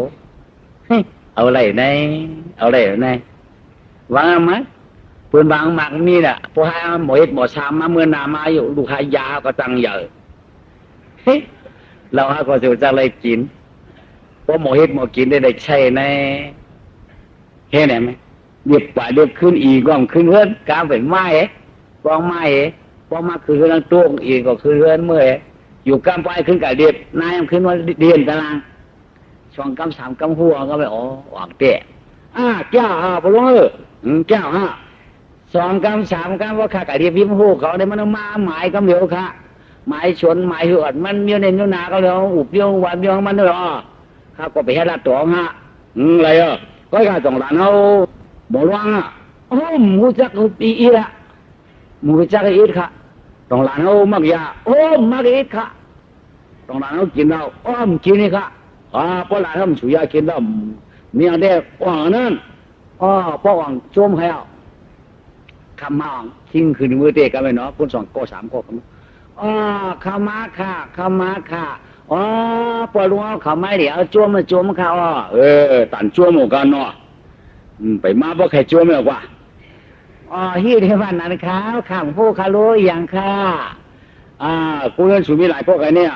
เอาอะไรในวางมั้ยปืนวางหมักมีแหละพวกให้หมอเอ็ดหมอชามมาเมื่อนามาอยู่ลูกค้ายาก็ตังเยอะเราก็จะอะไรกินเพราะหมอเอ็ดหมอกินได้ใช่ในเห็นไหมเด็บกว่าเด็บขึ้นอีกก็ขึ้นเฮือนกลางเป็นไม้กองไม้พอมาคือเฮือนตัวอีกก็คือเฮือนเมื่ออยู่กำไปขึ้นกับเด็บนายขึ้นว่าเดียนตาราง2 กำ 3 กำหัวก็ไปหวังเตะแก้วพะโล้แก้ว2 กำ 3 กำว่าข้ากับเดียบพิมพ์หูเขาได้มันมาหมายก็เหลียวค่ะหมายชนหมายหัวมันเมี้ยวในนู้นนาก็เลยอุบเบี้ยววันเบี้ยวมันเลยข้าก็ไปให้ละตัวอะไรก็การส่งหลานเขาบอกว่ามูจักอีละมูจักอีค่ะส่งหลานเขามักยามักอีค่ะส่งหลานเขากินเรากินนี่ค่ะเพราะหลานเขาฉุยยากินแล้วมีอะไรว่างนั่นเพราะว่างโจมให้เอาคำมาทิ้งคืนมือเตะกันไปเนาะคน2 ก็ 3 ก็ขมาค่ะปล่อยลุงเอาเขาไม่เดี๋ยวโจมเขาตันโจมกันเนาะไปมาเพราะใครโจมแล้วกว่า อ๋อฮีดให้บ้านนั้นครับข้ามผู้คารุอย่างค่ะกูเรียนสูมีหลายพวกไอ้เนี่ย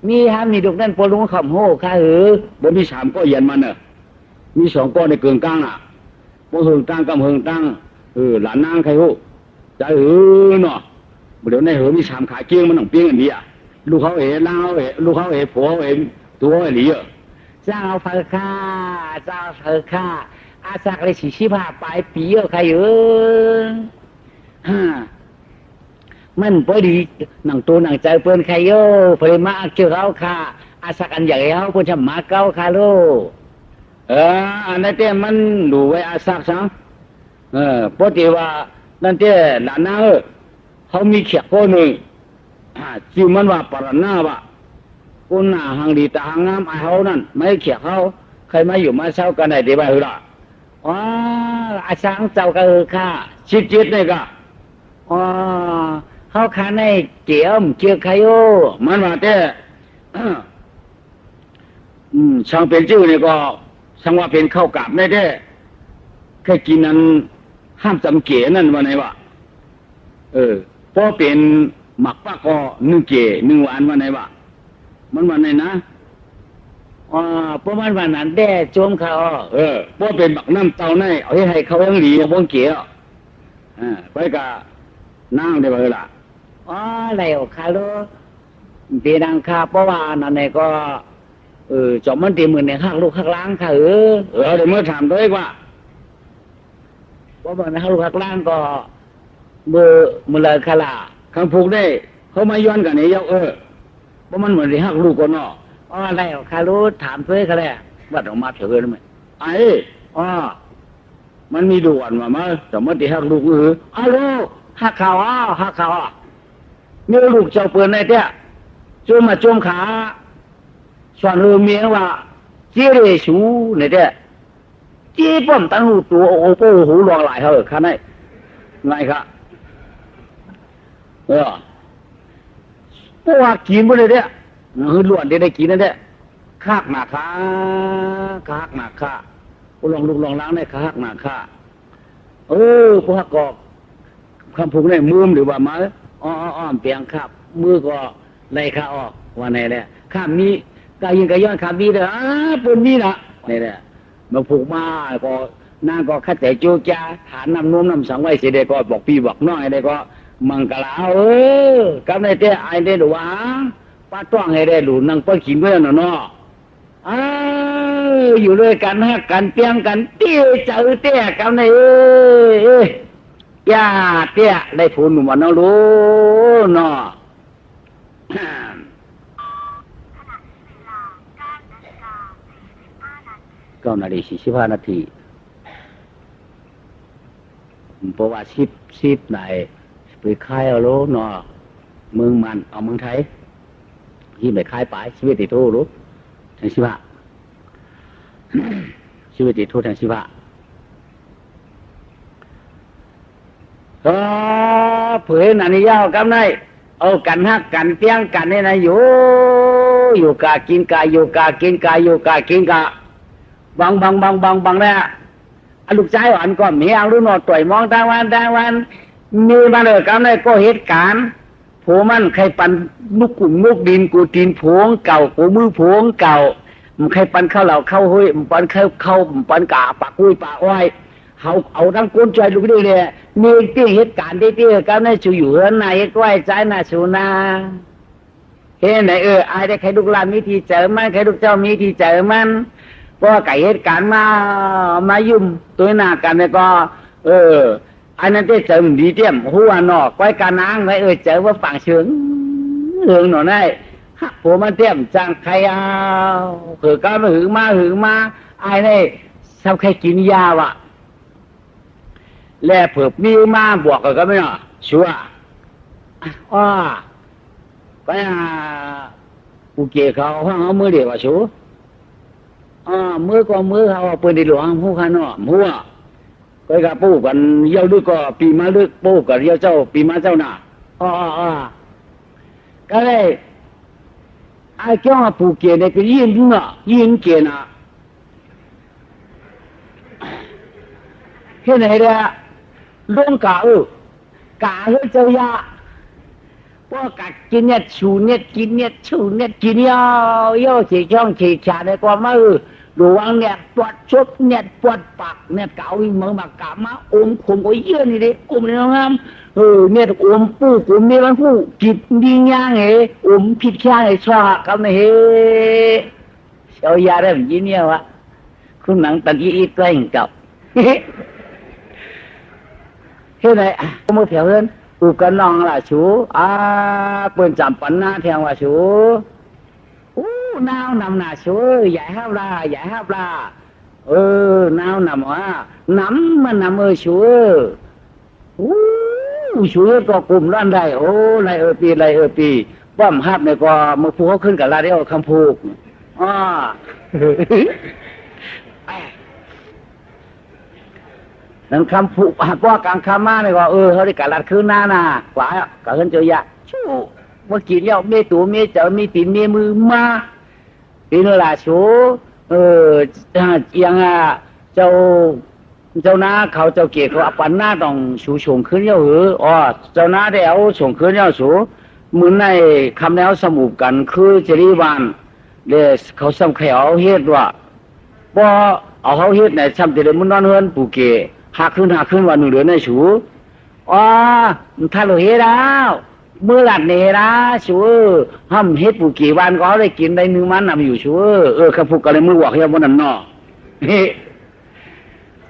มีครับมีดุกนั่นปลุงขำโหค่ะบ่มี3ก็เย็นมันเนอะมี2ก็ในเกินกลางบ่เฮิงตั้งกับเฮิงตั้งหลานนางใครฮู้ใจเนาะเดี๋ยวในมี3ขาเกี้ยงมันต้องเปี้ยงอันนี้ลูกเขาลาวลูกเขาผัวตัวหลีเจ้าเผอค่ะเจ้าเผอค่ะอาสักเลย45ปลายปีใครมันพอดีหนังตัวหนังใจเปิ้นใครเพิ่นมาเกี่ยวเขาค่ะอาสักอันใหญ่เขาเพิ่นจะมาเก้าค่ะโลอันนั้นแต่มันดูไว้อาสักซะปกติว่านั่นแต่หลานนาเขามีเขียกคนหนึ่งชื่อมันว่าปรณาวะคนหน้าหางดีตาหางงามเขานั่นไม่เขียกเขาใครมาอยู่มาเช่ากันได้ดีบ้างหรือล่ะอาสังเจ้าก็ค่ะชิดจิตเลยก็เขาขาในเกี่ยวเกี่ยวใครมันว่าแต่ช่างเป็นชื่อนี่ก็ช่างว่าเป็นข้าวกาบได้แท้แค่กินนั้นห้ามจำเก๋นั่นว่าไหนวะพอเป็นหมักป้าก็1 เก๋1 หวานว่าไหนวะมันว่าไหนนะเพราะมันว่านั้นแด่โจมเขาเพราะเป็นหมักน้ำเต้าในเอาให้เขายังหลีบ่เก๋ไปกะนั่งได้บ่ล่ะแล้วคาโลเปดังคาเพราะว่านั่นนี่ก็จอมมันตีมือในข้างลูกข้างล้างค่ะเดี๋ยวเมื่อถามด้วยว่าเพราะว่าในข้างลูกข้างล้างก็มือเลยคาล่ะคำพูดได้เขามาย้อนกันนี่เพราะมันเหมือนที่หักลูกคนเนาะแล้วคาโลถามด้วยเขาแหละว่าออกมาเถอะเลยมั้ยมันมีด่วนมาจอมมันที่หักลูกลูกหักเขาหักเขามีลูกเจ้าเปือนในเตี้ยจุ่มมาจุ่มขาส่วนเมียว่าเจี๊ยเลยสูในเตี้ยเจี๊ยป้อมตั้งหูตัวโอ้โหหูหลอกหลายเขาข้าในไงครับพวกกินไปเลยเตี้ยล้วนได้กินนั่นเตี้ยคากหนาคาคากหนาคาลองลูกลองล้างในคากหนาคาพวกกอกคำพูดในมือหรือว่ามาอ้อมเปียงครับมือก็ไล่ข้าออกว่าไหนแหละข้ามนี้กายิงกาย้อนข้ามนี้เลยปุ่นนี้นะนี่แหละมาผูกมาก็นางก็ขัดใจโจจ้าฐานนำนุ่มนำสังไว้เสียเด็กก็บอกพี่บอกน้อยเด็กก็มังกลากับในเต้ไอเด็ดหวาป้าต้องให้ได้หลุนนั่งป้าขินไว้หน่อยเนาะอยู่ด้วยกันฮักกันเปียงกันเตี้ยเจอเตี้ยกับในย่าเตี้ยได้พูนหนุ่มวันน้องรู้เนาะ9 นาฬิกา 45 นาทีเพราะว่า10ไหนไปค่ายเอาโลเนาะเมืองมันเอาเมืองไทยที่ไปค่ายไปชีวิตติดโทษรู้ทางชีวะชีวิตติดโทษทางชีวะเผยนันนี่ยาวกำไนเอากันฮักกันเพียงกันนี่นะอยู่กากินกาอยู่กากินกาอยู่กากินกาบังเนี่ยลูกชายอันก็มีเอาลูกนอต่อยมองทางวันมีมาเลยกำไนก็เหตุการณ์ผัวมันใครปันนุกกลุ่มนุกดินกูตีนผงเก่ากูมือผงเก่ามันใครปันเข้าเหล่าเข้าห้ยมันปันเข้ามันปันกาปากห้ยปากอ้อยเอาทั้งก้นใจลูกด้วยเลยมีที่เหตุการณ์ที่ก็ในชูอยู่ไหนใกล้ใจน่าชูนาเฮ้ไหนไอ้ได้ใครลูกหลานมีที่เจอมันใครลูกเจ้ามีที่เจอมันก็ไก่เหตุการณ์มายุ่มตัวหน้ากันเนี่ยก็อันนั้นได้เจอดีเตี้ยมหัวนอกไว้การนางไว้เจอว่าฝั่งเชิงหึงหน่อยได้ผัวมันเตี้ยมจังใครเอาก็มาหึงมาไอ้นี่ทำใครกินยาวะแล้วเผื่อมีมาบวกก็ไม่เนาะชัวไปกูเกะเขาห้องเอามือเดียวชัวมือก็มือเขาเปิดในหลวงผู้ขันเนาะหัวไปกับปู่กันเย้าลึกก็ปีมาลึกปู่กันเย้าเจ้าปีมาเจ้าหน้าก็เลยไอ้แก้วปู่เกะเนี่ยก็ยินเกะนะเห็นไหนเด้อ ร่วงกากาเฮ้เจ้ายาพวกกากินเนี่ยชูเนี่ยกินเนี่ยชูเนี่ยกินย่อฉีช่องฉีฉาในความว่าหลวงเนี่ยปวดชุบเนี่ยปวดปากเนี่ยเกาอีเมืองมากามาอมขมโอ้ยเยอะนี่ดิอมเนี่ยงามเนี่ยอมปูอมเนี่ยมันปูกินดีง่ายอมผิดแค่ไหนชอบเขาเนี่ยเฮ้เจ้ายาได้แบบนี้เนี่ยวะคุณหนังตันอีใกล้กับเฮ้ไหนมือเผียวเอินอุกันนองล่ะชูเปิ่นจำปันหน้าแทงว่าชูนาวนำหน้าชูใหญ่ห้าปลาใหญ่ห้าปลานาวนำว่าน้ำมันนำชูชูก็กลุ่มร้านได้โอ้ไรปีป้อมฮับเนี่ยก็มือพูเขาขึ้นกับลาเดียวคำพูกนั่นคำพูหากว่ากลางคำมาเนี่ยก็เขาได้การลัดขึ้นหน้ากว่าก็เห็นเจอยะชูว่ากินแล้วเมียตัวเมียเจ้ามีตีนเมียมือมาตีนละชูยังเจ้าหน้าเขาเจ้าเกียรติเขาปันหน้าต้องชูชงขึ้นเยอะเจ้าหน้าได้เอาชงขึ้นเยอะชูมือในคำแนวสมุกันคือจริวานเดี๋ยวเขาซ้ำเขาเอาเฮ็ดว่าพอเอาเขาเฮ็ดในซ้ำแต่เดี๋ยวมันนอนเฮือนปูเกหาขึ้นวันหนึ่งเดือนในชูถ้าเราเฮ็ดแล้วเมื่อหลัดเนี่ยนะชูห้ามเฮ็ดปูกี่วันก็ได้กินได้นึงมันนำอยู่ชูข้าพุกก็เลยมือหวักเฮียบนนั้นเนาะ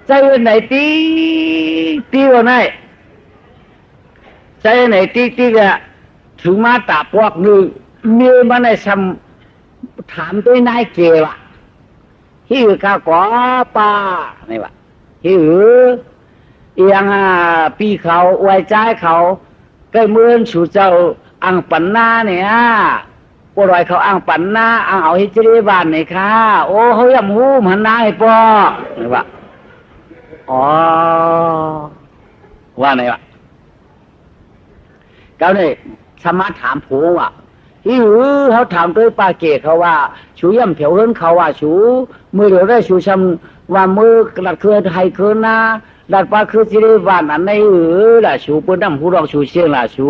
ใจไหนตีวันไหนใจไหนตีกะถึงมาตาปวกหนึ่งเมื่อมันได้ทำถามตัวนายเกวะฮิวข้าวกอป้านี่วะฮิวยังปีเขาไว้ใจเขาก็เหมือนสู่เจ้าอังปันนาเนี่ยปล่อยเขาอังปันนาอังเอาฮิจริบานเนี่ยค่ะโอ้เขายำหูมันนายป่อนี่วะว่าไงวะเขาเนี่ยสามารถถามผัวว่าฮิวเขาถามด้วยปาเกะเขาว่าชูย่ำเผียวเฮิรนเขาว่าชูมือเดียวได้ชูชำว่ามือหลัดเคยไทยเคยนะหลัดปลาคือสิริวานอันไหนล่ะชูเปิ้นน้ำผู้รองชูเชียงล่ะชู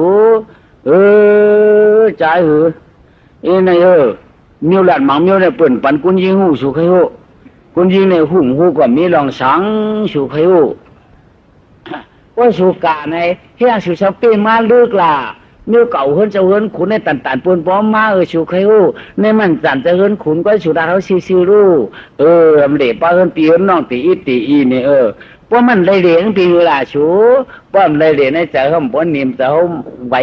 ใจในมิวหลัดหมังมิวเนี่ยเปิ่นปันกุนยิงหูชูใครหูกุนยิงในหูก็มีรองสังชูใครหูว่าชูกาในเฮียชูชำเป้มาลึกล่ะมิวเก่าเฮิรนจะเฮิรนขุนในตันปนป้อมมาชูใครหูในมันจันจะเฮิรนขุนก็ชูดาเขาซิวรู้มันเด็กป้าเฮิรนปีเฮิรนน้องตีอีนี่เพราะมันได้เลี้ยงปีละชูป้อมได้เลี้ยงในใจเขาป้อนนิ่มใจเขาไว้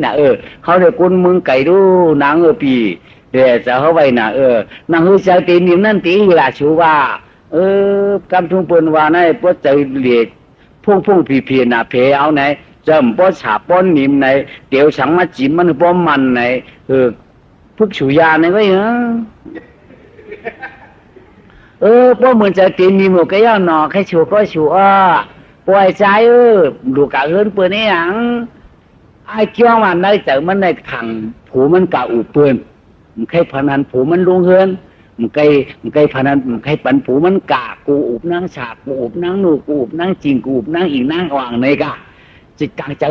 น่ะเขาได้กุนมึงไก่ดูนางปีเดี๋ยวจะเขาไว้น่ะนางใจตีนิ่มนั่นตีละชูว่ากำทุ่งปนว่าในป้อใจเลี้ยพุ่งผีน่ะเพเอาไหนจำป้อฉาป้อนนิ่มในเดี๋ยวฉังมาจิ้มมันป้อมมันในพึกฉูยาในไว้พวกมึงจะกินมีหมูกระย่างหนอแค่ชูก็ชูปล่อยใจดูกะเอินเปื่อนนี่หยังไอ้เกี่ยวมันได้แต่มันในถังผูมันกะอุเปื่อนมันใครพนันผูมันลุงเฮินมันใครพนันมันใครปันผูมันกะกูอุบนั่งฉากกูอุบนั่งหนูกูอุบนั่งจริงกูอุบนั่งอีกนั่งอ่างในกะจิตกลางใจ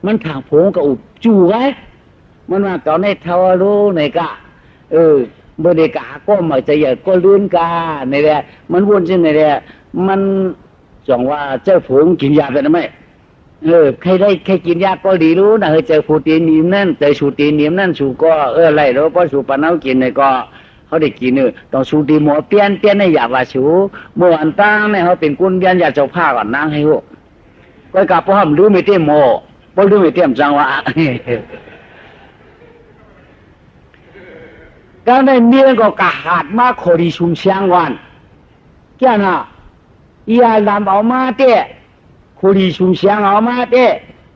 มันถังผูกะอุบจู่ไว้มันว่าเก่าในเท่ารู้ในกะบริกาก็มาจะอยากก็ลื่นกาในแหละมันวนเช่นในแหละมันจังว่าเจ้าฝูงกินยาเป็นไหมใครกินยาก็ดีรู้นะเจอผูตีนิ่มนั่นเจอชูตีนิ่มนั่นชูก็อะไรแล้วก็ชูปนเอากินเนี่ยก็เขาได้กินต้องชูตีหมอเปี้ยนในอยากว่าชูเมื่อวันตั้งเนี่ยเขาเป็นกุนเบี้ยนอยากจะผ้าก่อนนั่งให้หูก็กลับพ่อมรู้ไม่เตี้ยมโมพอรู้ไม่เตี้ยมจังว่าการได้เมียก็กะหาดมาขอดีชุมเชียงวันแก่น่ะยาลำเอามาเตะขอดีชุมเชียงเอามาเตะ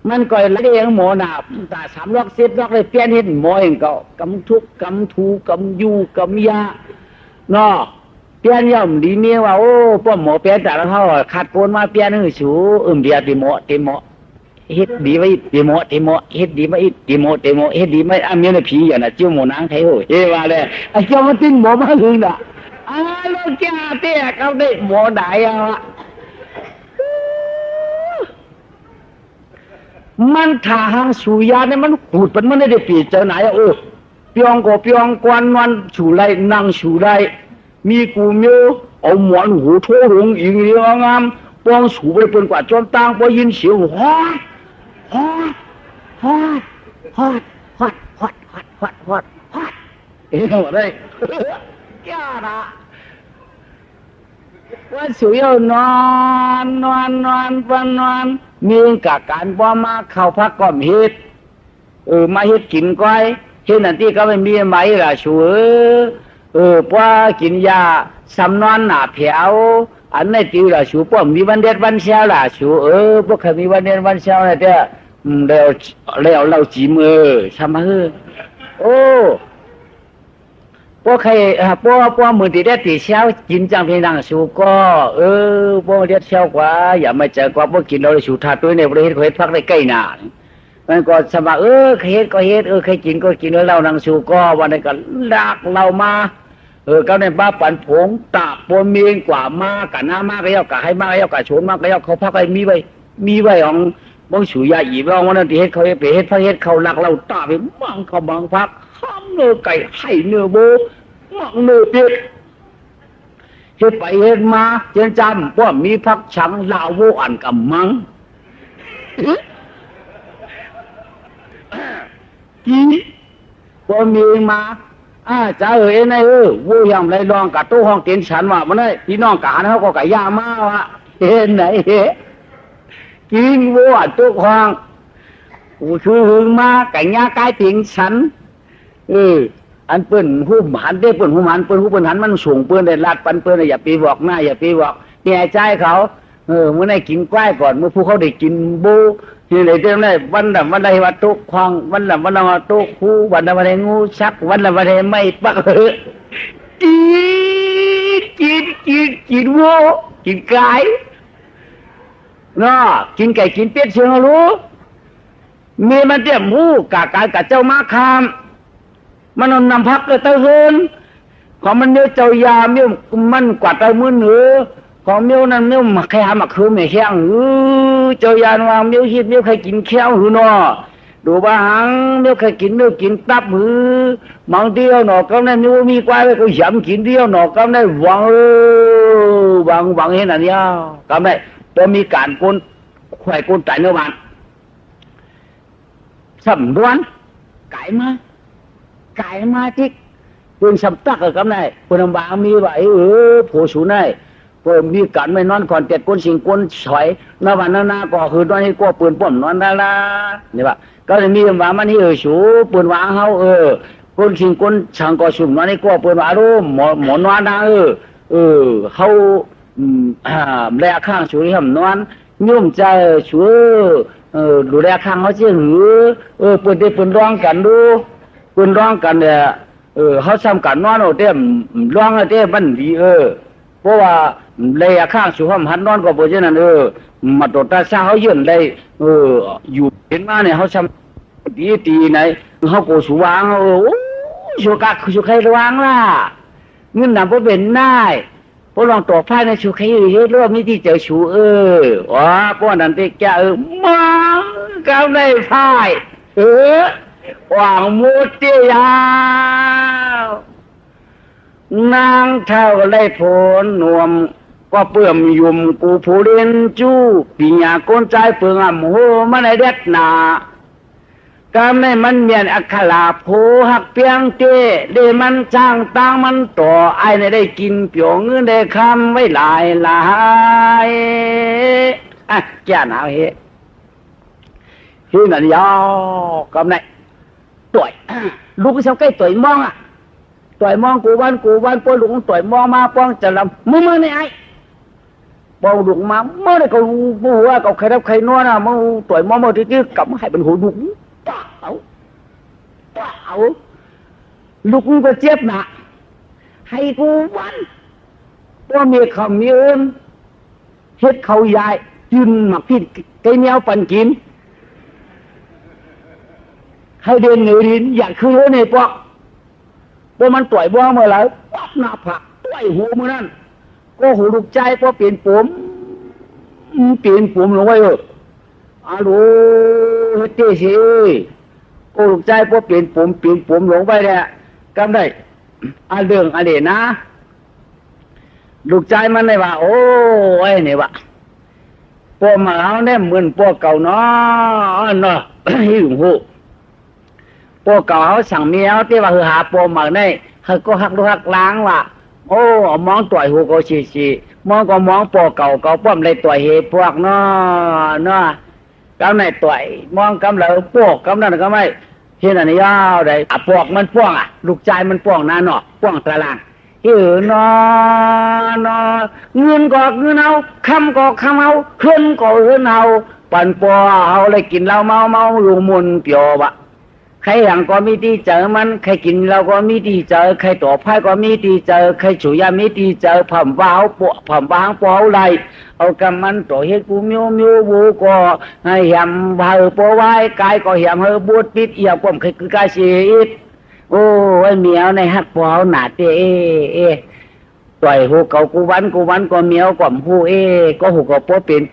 มันก็ละเองหมอน่ะแต่3 ล็อก10 ล็อกเลยเปลี่ยนเห็นหมอเองก็กำทุกกำทูกำยูกำยาเนาะเปลี่ยนย่อมดีเมียว่าป้อหมอเปลี่ยนแต่ละเขาขาดโกนมาเปลี่ยนให้สูเดียติหมอเฮ็ดดีไว้ติโมเฮ็ดดีไว้ติโมเฮ็ดดีไว้เมียน่ะผีอย่างน่ะจิ้วหมอนางไทโหว่าเลยไอ้เจ้ามันติ้งหมอมาหึงน่ะแล้วแกเตะเขาได้หมอได้อ่ะ มันถ้าหางสุยาเนี่ยมันขูดมันไม่ได้ปีเจอไหนเปียงก็เปียงกวนนอนสู่ไรนั่งสู่ไรมีกูเมียวเอาหมอนหูโถหงอิงเรียงงามปองสู่ไปเป็นกว่าจนตังพอยินเสียงฮอดฮอดฮอดฮอดฮอดฮอดฮอดฮอดฮอดฮอดว่าได้แก่ละว่าสุยนอนนอนนอนวันนอนมีกับการบ่มาเข้าพักก่อมเฮ็ดมาเฮ็ดกินก้อยเฮ็ดนั่นที่ก็ไม่มีไหมล่ะชัวป้ากินยาสำนอนหนาแผวอันนี้ตีล่ะชัวป้ามีวันเด็ดวันเช้าล่ะชัวพวกเขามีวันเด็ดวันเช้าเนี่ยเด้อแล้วเราจีมือทำมาโอ้พวกใครพวกมือตีได้ตีเช้ากินจังเพียงดังชัวก็พวกเด็ดเช้ากว่าอย่ามาเจอกว่าพวกกินเราเลยชัวทัดด้วยในประเทศเขาเฮ็ดพักได้ใกล้หนามันก็สมัครเคยเฮ็ดก็เฮ็ดเคยกินก็กินแล้วเรานางชูก็วันนี้ก็ลากเรามาก็ในบ้าปั่นผงตาปนเมียงกว่ามากันหน้ามาก็ยอกกะให้มาก็ยอกกะโฉนมาก็ยอกเขาพักไปมีไว้ของบางสุยาอีบเราวันนั้นที่เฮ็ดเขาเฮ็ดไปเฮ็ดพักเฮ็ดเขาลักเราตาไปมั่งเขาบางพักข้ามเนื้อไก่ให้เนื้อโบมั่งเนื้อเป็ดเฮ็ดไปเฮ็ดมาเจนจำว่ามีพักชังลาวโวอันกับมังกี่พอมีมาจ้าไงวูยำไรลองกับตู้ห้องเตียนฉันว่ามันเลยพี่น้องกาเขาก็กะยามาวะเห็นไหนกินวัวตู้ห้องคือหึงมากะยากายติงฉันอันเปิ้นหูหันได้เปิ้นหูหันเปิ้นหูเปิ้นหันมันสูงเปิ้นได้ลาดปันเปิ้นอย่าปีบอกหน้าอย่าปีบอกเนี่ยใจเขาเมื่อไหร่กินกล้วยก่อนเมื่อผู้เขาได้กินบูที่ไหนเรื่องไหนวันละวันใดวัดตุกควางวันละวันละวัดตุกคู่วันละวันใดงูชักวันละวันใดไม่ปักกินวัวกินไก่เนาะกินไก่กินเป็ดเชียงรู้มีมันเตี้ยหมูกากายกับเจ้ามาคามมันนำพักเลยเต้าเฮินของมันเนื้อเจ้ายาเมี้ยมันกวาดเต้ามือเหนือของเมี้ยนั่นเมี้ยหมักแค่หมักคือไม่แข็งเจ้ายานวางเมี้ยฮิตเมี้ยเคยกินแข้วหือเนาะดูบ้าหังเมี้ยเคยกินเมี้ยกินตับหือบางเดียวหนอกก็ได้เมี้ยมีกว่าก็ยำกินเดียวหนอกก็ได้หวังเห็นอันนี้ก็ได้พอมีการก้นควายก้นไก่เนื้อมันสำนวนไก่มาที่ปืนสำตักกับนายปืนบางมีไว้ผู้สูนายปืนมีการไม่นอนก่อนเจ็ดก้นสิงก้นฉอยนวันนาก็คือตอนนี้ก็ปืนป้อมนอนได้ละนี่ปะก็จะมีว่ามันนี่สูปืนวางเขาก้นสิงก้นช่างก็สุ่มนอนนี่ก็ปืนว่ารู้หมอนอนนะเขาแลข้างสูที่ทำนอนยุ่มใจสูดูแลข้างเขาเชื่อหือปืนที่ปืนร้องกันดูปืนร้องกันเนี่ยเขาทำกันนอนโอเต็มร้องเต็มบันดีเพราะว่าเลยข้างสุขภาพหันนอนก็เพราะฉะนั้นมาตรวจตาซาเขายืนได้อยู่เห็นมาเนี่ยเขาทำดีไหนเขาโกสุวางสุกักสุขใครระวังล่ะเงินหนักเพราะเป็นนายเพราะลองต่อไพ่ในสุขใครเยอะรอบนี้ที่เจอชูเพราะนั้นที่แกมังก้าวในไพ่หวังมุดเตียวนางเท่าไรผลนวมก็เปื่อมยุ่มกูผู้เรียนจู้ปีญาก้นใจเปื่อมโหมันไอเด็ดหนาการในมันเมียนอัคราโพหักเปียงเตเดมันจ้างตังมันต่อไอในได้กินเปียวเงินได้คำไว้หลายแก่หนาวเฮ้นั่นยอกำไนต่อยลูกเสาใกล้ต่อยมองต่อยมองกูวันป้อนลูกต่อยมองมาป้องจะลำมึงมาในไอ้ป้องลูกมาเมื่อไรก็รู้ว่าเขาใครรับใครนวดมึงต่อยมองมาที่กลับมาให้เป็นหูลูกเปล่าลูกก็เจ็บหนักให้กูวันป้อนมีคำมีเฮ็ดเขาใหญ่ยืนหมักพี่ไก่เนี้ยปั่นกินให้เดินเหนื่อยดินอยากคือเยอะในปอกพอมันต่อยบ้องเมื่อไรปั๊บหน้าผากต่อยหูมือนั่นก็หูลูกใจพอเปลี่ยนผมลงไว้อาลู เจ๊สิโอ้ลูกใจพวกเปลี่ยนผมหลงไปเนี่ยกำได้เรื่องอะไรนะลูกใจมันเลยว่าโอ้ไอ้เนี่ยว่าพวกมาเอาเนี่ยเหมือนพวกเก่าเนาะเนาะหิวหูพวกเก่าเขาสั่งเมียเขาที่ว่าหาพวกมาเนี่ยเขาก็หักดูหักล้างว่าโอ้มองตัวหูก็ชีมองก็มองพวกเก่าป้อมเลยตัวเหพวกเนาะกำในตัวมองกำเลยพวกกำนั่นก็ไม่เห็นอันนี้ยาวได้พวกมันป้องลูกใจมันป้องนะเนาะป้องตารางนอนเงินก็เงินเอาคำก็คำเอาเฮือนก็เฮือนเอาปั่นปัวเอาเลยกินเหล้าเมาอยู่มุนเปียวบะใครอย่างก็มีที่เจอมันใครกินเราก็มีที่เจอใครต่อไพ่ก็มีที่เจอใครฉุยามีที่เจอผ่ำว้าวปวผ่ำว้างปวเอาไรเอากำมันต่อเฮ็ดกูมิวบูก็ให้ยำเฮอปวไว้กายก็ยำเฮอบูดปิดเอี่ยมใครคือกายชีอิดโอ้ไอ้เมียวในฮักปวเอาหนาเตต่อยหูเก่ากูวันก็เมียวก่อมหูก็หูก็ป้อเปลี่ยน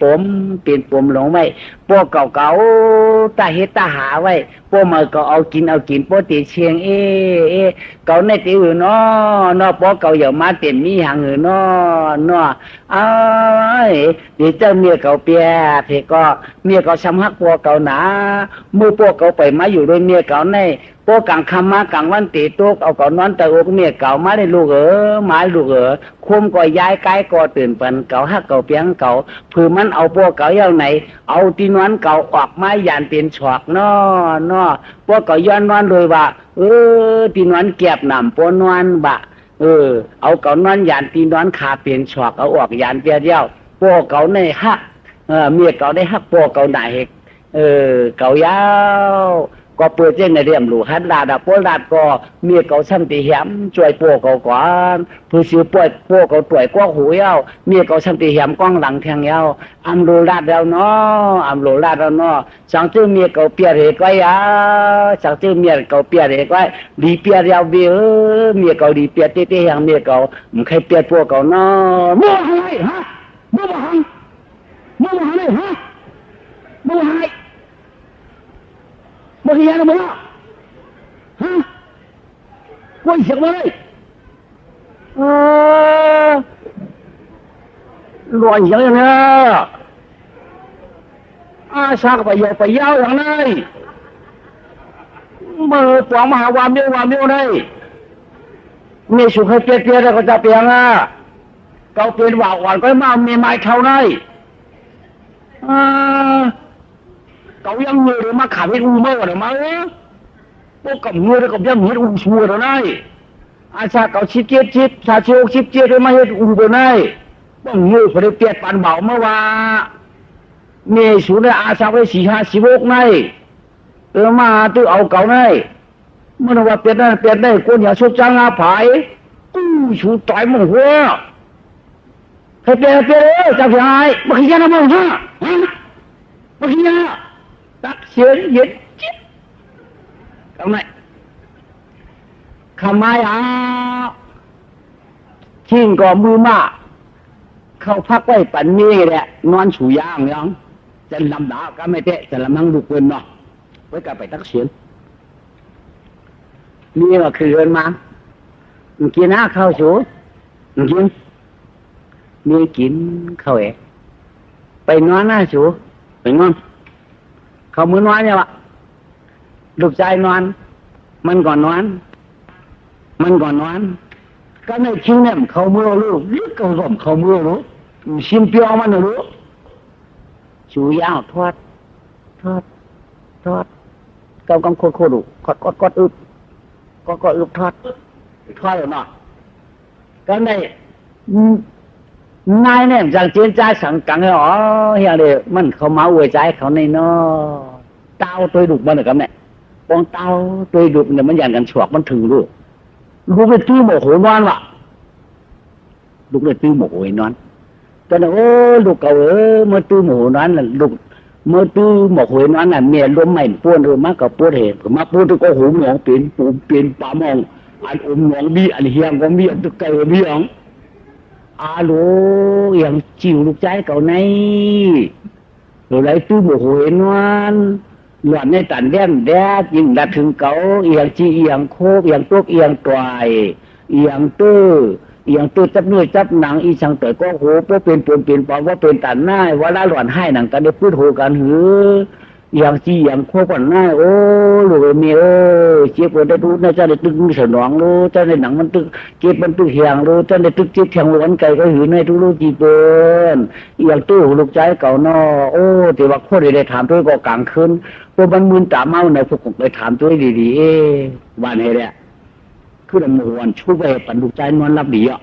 ผมหลงไม่ป้อเก่าตาเฮ็ดตาหาไว้ป้อมาก็เอากินป้อตีเชียงเก่าในตีอื่นเนาะป้อเก่าอย่ามาเต็มมีหางอื่นเนาะเอ้ยเดี๋ยวเจ้าเมียเก่าเปียเพก็เมียเก่าช้ำฮักป้อเก่าหนามือป้อเก่าไปมาอยู่ด้วยเมียเก่าในป้อกลางคำมากลางวันตีตุกเอาเก่านอนแต่อกเมียเก่ามาได้ลูกมาลูกคุมก็ย้ายกายก็ตื่นเปิ่นเก่าฮักเก่าเปียงเก่าผือมันเอาป้อเก่าเย้าไหนเอาตีนวนเก่าออกมาหยานเป็นฉอกเนาะป้อเก่าย้อนนอนเลยว่าตีนวนเก็บหนำป้อนวนบะเอาเก่านอนหยานตีนวนขาเปลี่ยนฉอกเอาออกหยานเปียเย้าป้อเก่าในฮักเมียเก่าได้ฮักป้อเก่าไหนเก่ายาวก็เปิดเจ้ในเรียมหลูฮันลาดาโปลาดก็เมียเก่าชั้นตีแหมช่วยปัวเก่าก่อนผู้ซื้อปัวเก่าต่วยกว้างหูยาวเมียเก่าชั้นตีแหมกว้างหลังแทงยาวอัมโลลาดแล้วเนาะอัมโลลาดแล้วเนาะสังชื่อเมียเก่าเปียเรก้อยสังชื่อเมียเก่าเปียเรก้อยดีเปียยาวเบี้ยเมียเก่าดีเปียเต้ๆอย่างเมียเก่ามันใครเปียปัวเก่าเนาะมั่วอะไรฮะมั่วอะไรฮะมั่วอะไรบ่เฮียนะมึงฮะกูเสียงมาเลยรวยอย่างนี้อาชากไปยาวอย่างนี้มือปองมหาวามิวนี่มีสุขเปียแล้วก็จะเปียงเกาเปลี่ยนว่าหวานก็มามีไม้เท่านี้เก่ายังเงยมาขาดไม่รู้เมื่อไหร่มาพวกกับเงยกับยังเห็นอุ้งชัวร์แล้วนี่อาชาเก่าชิดชาเชียวชิดเจี๊ยบมาเห็นอุ้งตัวนี่ต้องเงยพอได้เปียดปันเบาเมื่อว่ามีสูงได้อาชาไป4-5-16นี่มาตื้อเอาเก่านี่เมื่อว่าเปียดได้คนอย่าชุบจ้างอาภายชูต่อยมึงหัวให้เปียดจับยังไงไม่ขี้ยานะมึงฮะไม่ขี้ยาตักเสียงเย็นจิ๊บทำไมขมายทิ้งก่อมือมาเข้าพักไว้ปันนี้แหละนอนฉูย่างยังจะลำดาก็ไม่เตะจะลำนั่งดูเกินเนาะไว้กับไปตักเสียงนี่ก็คือเดินมากินหน้าข้าวสูกินมีกินข้าวไปนอนหน้าสูไปนอนเขามือนอนเนี่ยวะลูกชายนอนมันก่อนนอนก็ในชิ้นเนี่ยเขามือรู้ลึกเขาร่มเขามือรู้ชิมเปียวมันรู้ชูยาวทอดกำโคดูกดอึบทอดเลยเนาะก็ในนายเนี่ยจากเจียนใจสังกังอ๋อเฮียเลยมันเขามาอวยใจเขาในนอเต้าตัวดุมันเหรอครับเนี่ยปองเต้าตัวดุเนี่ยมันอย่างกันฉวกมันถึงรู้ไปตื้อหมกหัวนอนวะลูกเลยตื้อหมกหัวนอนตอนนั้นโอ้ลูกเก่าเมื่อตื้อหมกหัวนอนน่ะลูกเมื่อตื้อหมกหัวนอนน่ะเมียล้มใหม่ป้วนมากกับป้วนเหตุมาป้วนตัวก็หูหนองเปลี่ยนปูเปลี่ยนปลามองอันหนองบีอันเฮียงก็มีอันตะไคร้บีอ๋องลูอย่างจิ๋วลูกใจเก่าในเราไหลตื้อหมกหัวนอน หลวนในตันแดนแดดยิ่งดัดถึงเก่าเอียงจีเอียงโคบเอียงตุกเอียงตวายเอียงตื้อเอียงตื้อจับเนื้อจับหนังอีช่างต่อยก็โหเพราะเป็นปูนเป็นปอว่าเป็นตันหน้าว่าละหลวนให้หนังกันได้พูดโหกันหืออย่างจีอย่างโคก่อนหน้าโอ้ลูกเมียเจ็บปวดได้รู้นะจะได้ตึกสนองรู้จะได้หนังมันตึกเจ็บมันตึกเหี่ยงรู้จะได้ตึกเจ็บเหี่ยงหลวนไก่ก็หือในทุรู้จีเปิ้นอย่างตู้ลูกใจเก่านอโอ้แต่ว่าโคได้ถามตัวก็กลางคืนพวกมันมึนตาเมาในพวกผมไปถามตัวดีๆวันนี้เนี่ยคือละมวนชูไปปันลูกใจนอนรับดีอ่ะ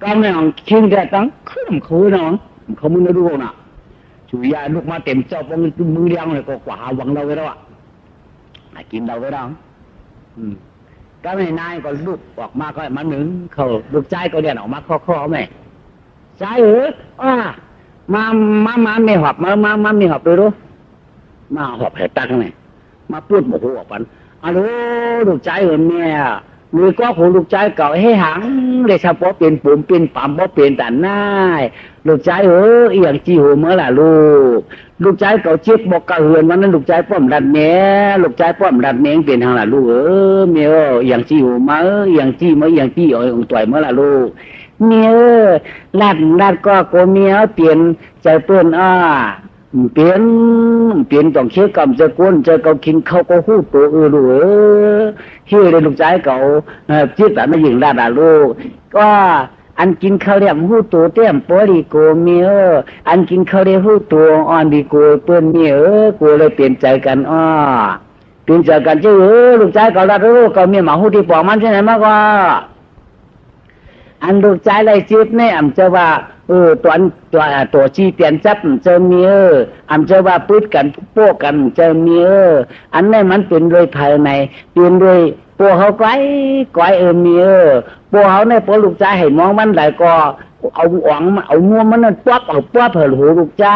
กางเนี่ยคิงแต่ตั้งคือมันคือน้องเขามึงไม่รู้น่ะช่วยยาลูกมาเต็มเจ้าพวกมือเลี้ยงเลยก็กว่าหวังเราไว้แล้วอ่ะกินเราไว้แล้วก็ไม่นายก็ลูกออกมาก็มาหนึ่งเขาลูกใจก็เดินออกมาข้อๆไหมใจมาไม่หอบมาไม่หอบเลยรู้มาหอบแผลตั้งไงมาพูดโมโหออกกันอ๋อลูกใจเหรอแม่มือก็หูลูกใจเก่าให้หังเลยเฉพาะเป็นปุ่มเป็นปั๊มเพราะเป็นแต่หน้าลูกใจเอียงจีหัวเมื่อล่ะลูกใจเก่าเจ็บบอกกระเฮือนวันนั้นลูกใจป้อมดันเนี้ยลูกใจป้อมดันเนี้ยเป็นทางล่ะลูกเมียเอียงจีหัวมาเอียงจีมาเอียงจีองต่อยเมื่อล่ะลูกเมียลาดก็โกเมียเปลี่ยนใจเปิ้นเปลี่ยนต้องเชื่อกรรมจะก้นจะเกากินเขาก็หู้ตัวรู้เฮ้ยเลยลูกใจเก่าจิตแต่ไม่ยิงได้ลูกก็อันกินข้าวเรียมหู้ตัวเตี้ยมปอดีโกเมียอันกินข้าวเรียหู้ตัวอ่อนดีโกเปิ้นเมียกูเลยเปลี่ยนใจกันเปลี่ยนใจกันชื่อลูกใจเก่าละลูกเก่าเมียหมาหู้ที่ปอกมันใช่ไหมมากกว่าอันลูกใจไรจิตเนี่ยอันจะว่าตัวชีเปลี่ยนจับเจอเมียอันจะว่าปืดกันโป๊กกันเจอเมียอันนี้มันเป็นโดยภายในเป็นโดยปัวเขาไกลเมียปัวเขาเนี่ยปัวลูกใจให้มองมันหลายก็เอาอ่องเอางวมมันป๊อบเอาป๊อบเผลหูลูกใจ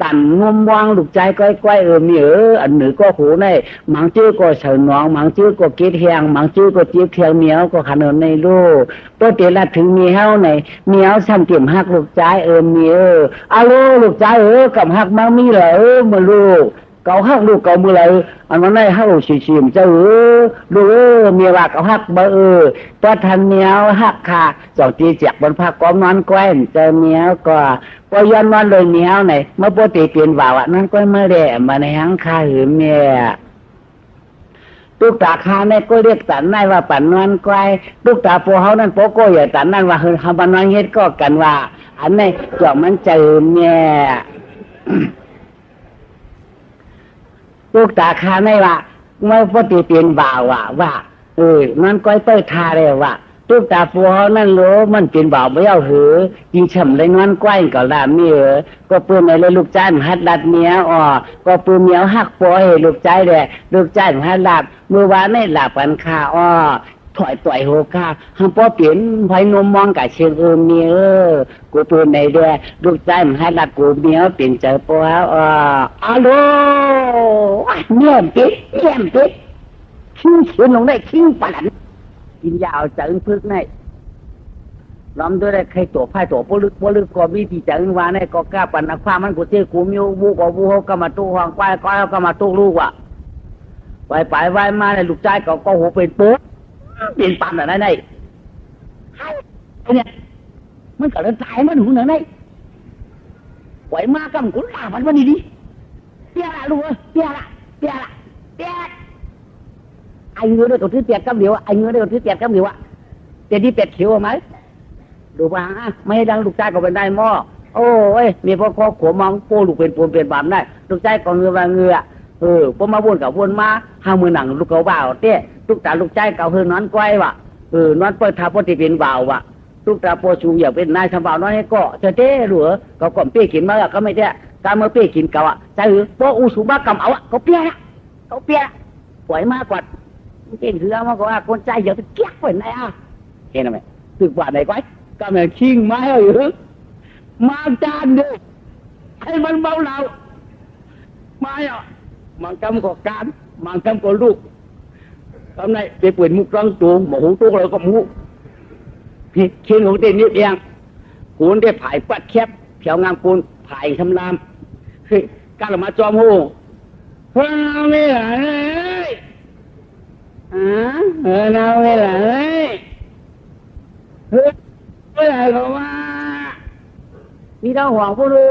ตันงวมวางลูกใจใกล้เมียอันหนึ่งก็หูในมังชื่อก็เฉินน้องมังชื่อก็เกลียดแหงมังชื่อก็เจี๊ยบเทียงเมียวก็ขนมในลูกตัวเตลัดถึงเมียวในเมียวซ้ำเตี่ยมหักลูกใจเมียลูกใจกับหักมามีเหรอมาลูกเกาหักลูกเกามือไรอันนั้นได้หักชิมเจ้าลูกเมียว่าเกาหักเบอตัวทันเมียวหักขาสองตีเจ็บบนผ้าก้อมนอนแกล้งเจอเมียวก็ย้อนนอนเลยเมียวไหนเมื่อปกติเปลี่ยนว่านั่นก็ไม่ได้มาในหังคาหือเมียลูกตาคาเนี่ยก็เรียกตันนายว่าปันนอนไกลลูกตาโปเขานั่นโปโก้อย่าตันนั่นว่าเฮาปันนอนเฮ็ดก็กันว่าอันนี้จอกมันเจอเมียลูกตาคาไม่ว่าเมื่อปกติเปลี่ยนบ่าวว่านั่นก้อยเต้ยทาเลยว่าลูกตาปัวนั่นรู้มันเป็นบ่าวไม่เอาหือยิงฉ่ำเลยนั่นก้อยก็ลาเมียก็ปืนในเลยลูกจ้านหัดลัดเมียก็ปืนเมียวหักปัวให้ลูกใจเลยลูกจ้านหัดลัดเมื่อวานไม่หลับกันคาถอยต่อยหัวข้าห้ามป้อเปลี่ยนไฟนมมองกับเชียงเมียกูปืนในเด้อลูกใจมันให้ลัดกูเมียเปลี่ยนใจปัวฮัลโหลเมียปิ๊กคิ้งเขียนลงได้คิ้งปั่นกินยาเอาจังพึกในล้อมด้วยได้ใครตัวไพ่ตัวปลึกก็มีที่จังว่าในก็กล้าปั่นนักฟ้ามันกูเจ้กูมีวูก็วูเขาก็มาตู้ห้องก้อยก็มาตู้ลูกไปมาในลูกใจก็หัวเป็นปุ๊บเปลี่ยนปั่นอะไรได้เนี่ยมันก็เลยตายมันหูหนังได้ไหวมากกับกูด่ามันวันนี้ดิเปี้ยละลูกเปี้ยไอ้เงือได้ตัวที่เปียกกับเดียวไอ้เงือได้ตัวที่เปียกกับเดียวแต่ที่เปียกเขียวไหมดูว่าไม่ให้ดังลูกใจก็เป็นได้หม้อโอ้ยมีพ่อข้อขวมองโป้ลูกเป็นปูนเป็นบามได้ลูกใจก็เงือพอมาวนกับวนมาห้ามือหนังลูกเขาบ่าวเตี้ยลูกตาลูกใจเก่าเฮือนอนก้อยว่ะนอนเปิดทาปฏิเป็นบ่าวว่ะลูกตาโปชูอยากเป็นนายทำบ่าวน้อยให้ก็เจ๊หลัวเขาก่อมเปี้ยกินมาก็ไม่ได้การเมื่อเปี้ยกินเก่าใจโปอูสุบ้ากำเอาเขาเปี้ยปล่อยมากกว่าเก่งคือมากกว่าคนใจอยากจะเกี้ยกเป็นไงเห็นไหมตึกว่าไหนก้อยก็แม่ชิงไม้เอาอยู่มาจานดิให้มันเบาเราไม้มันกำกับการมันกำกับลูกทำไงไปเปิดมุกรังตัวหมูตัวเราก็มุกพี่เขียนของเต้นนิดเองคูณได้ผายปัดแคบแถวงามคูณผายทำลามการมาจอมหู พระนาไม่หลานเลยนาไม่หลานเลยไม่หลานเขาว่ามีทั้งห่วงผู้รู้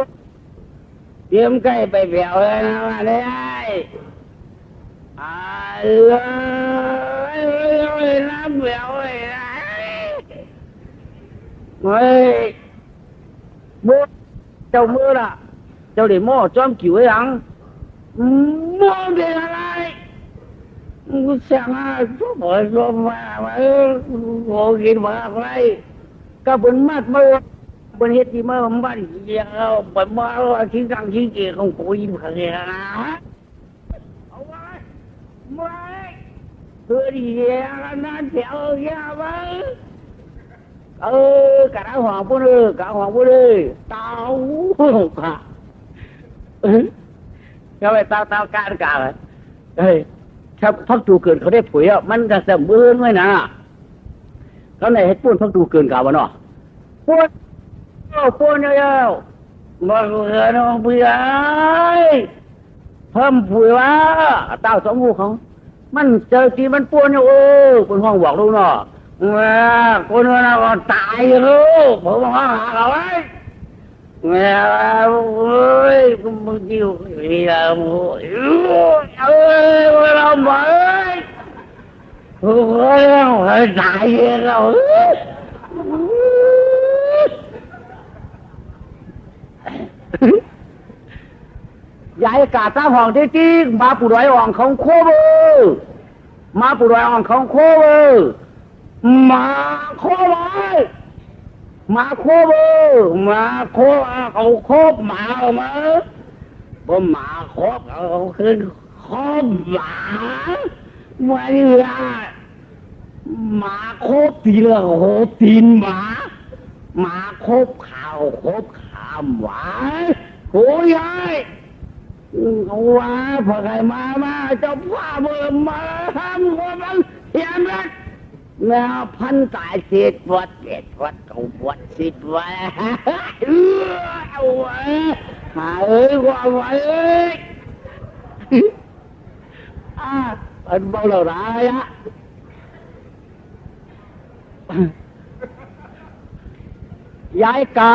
เตรียมใกล้ไปเบี่ยวเลยนะว่าได้เลยน้ำเบี่ยวเลยเฮ้ยมือเจ้ามือล่ะเจ้าเดี๋ยวโม่จอมกิ่วยังโม่เป็นอะไรกูสั่งทุกคนลงมาโง่กินมาอะไรก็เป็นมัดมือเป็นเหตุที่มาบ้านเกี่ยวเป็นมาทิ้งกังทิ้งเกี่ยวของกูยิ่งขังเลยนะเอาไว้ไม่เพื่อที่จะนั่นเสียวแย่ไปcả hoàng bố ơi cả hoàng bố ơi tao cả cái này tao can cả rồi đâyถ้าพักตูเกินเขาได้ผุยอ่ะมันจะเสมอเมื่อน่ะเขาไหนให้ป้วนพักตูเกินกล่าวเนาะป้วนเยอะมาเบื่อน้องเบื่อเพิ่มผุยว่าเต้าสองหูเขามันเจอทีมันป้วนอยู่ป้วนห้องบอกลูกเนาะคนนั้นก็ตายรู้ผมว่าเขาไอ้เฮ้ยมึงอยู่นี่ละมึงเราไม่เราตายเรายายกาตาห้องที่จริงมาปู่ดอยอ่องของโคบมาปู่ดอยอ่องของโคบมาโคบมาโคบมาโคเอาโคบมามาบ่มาโคบเอาขึ้นโคบหมาไม่ได้มาโคบตีละโคบตีนหมามาโคบข่าวโคบขามหวานโอ้ยเอาว่าพอใครมาเจ้าพ่อเบิ่มมาทำคนมันเฮียนรักแล้วพันตายสิทธิ์วัดเด็ดวัดเขาวัดสิทธิ์ไว้เอาไว้หาว่าไว้อันเบาเหล่าไรย้ายกา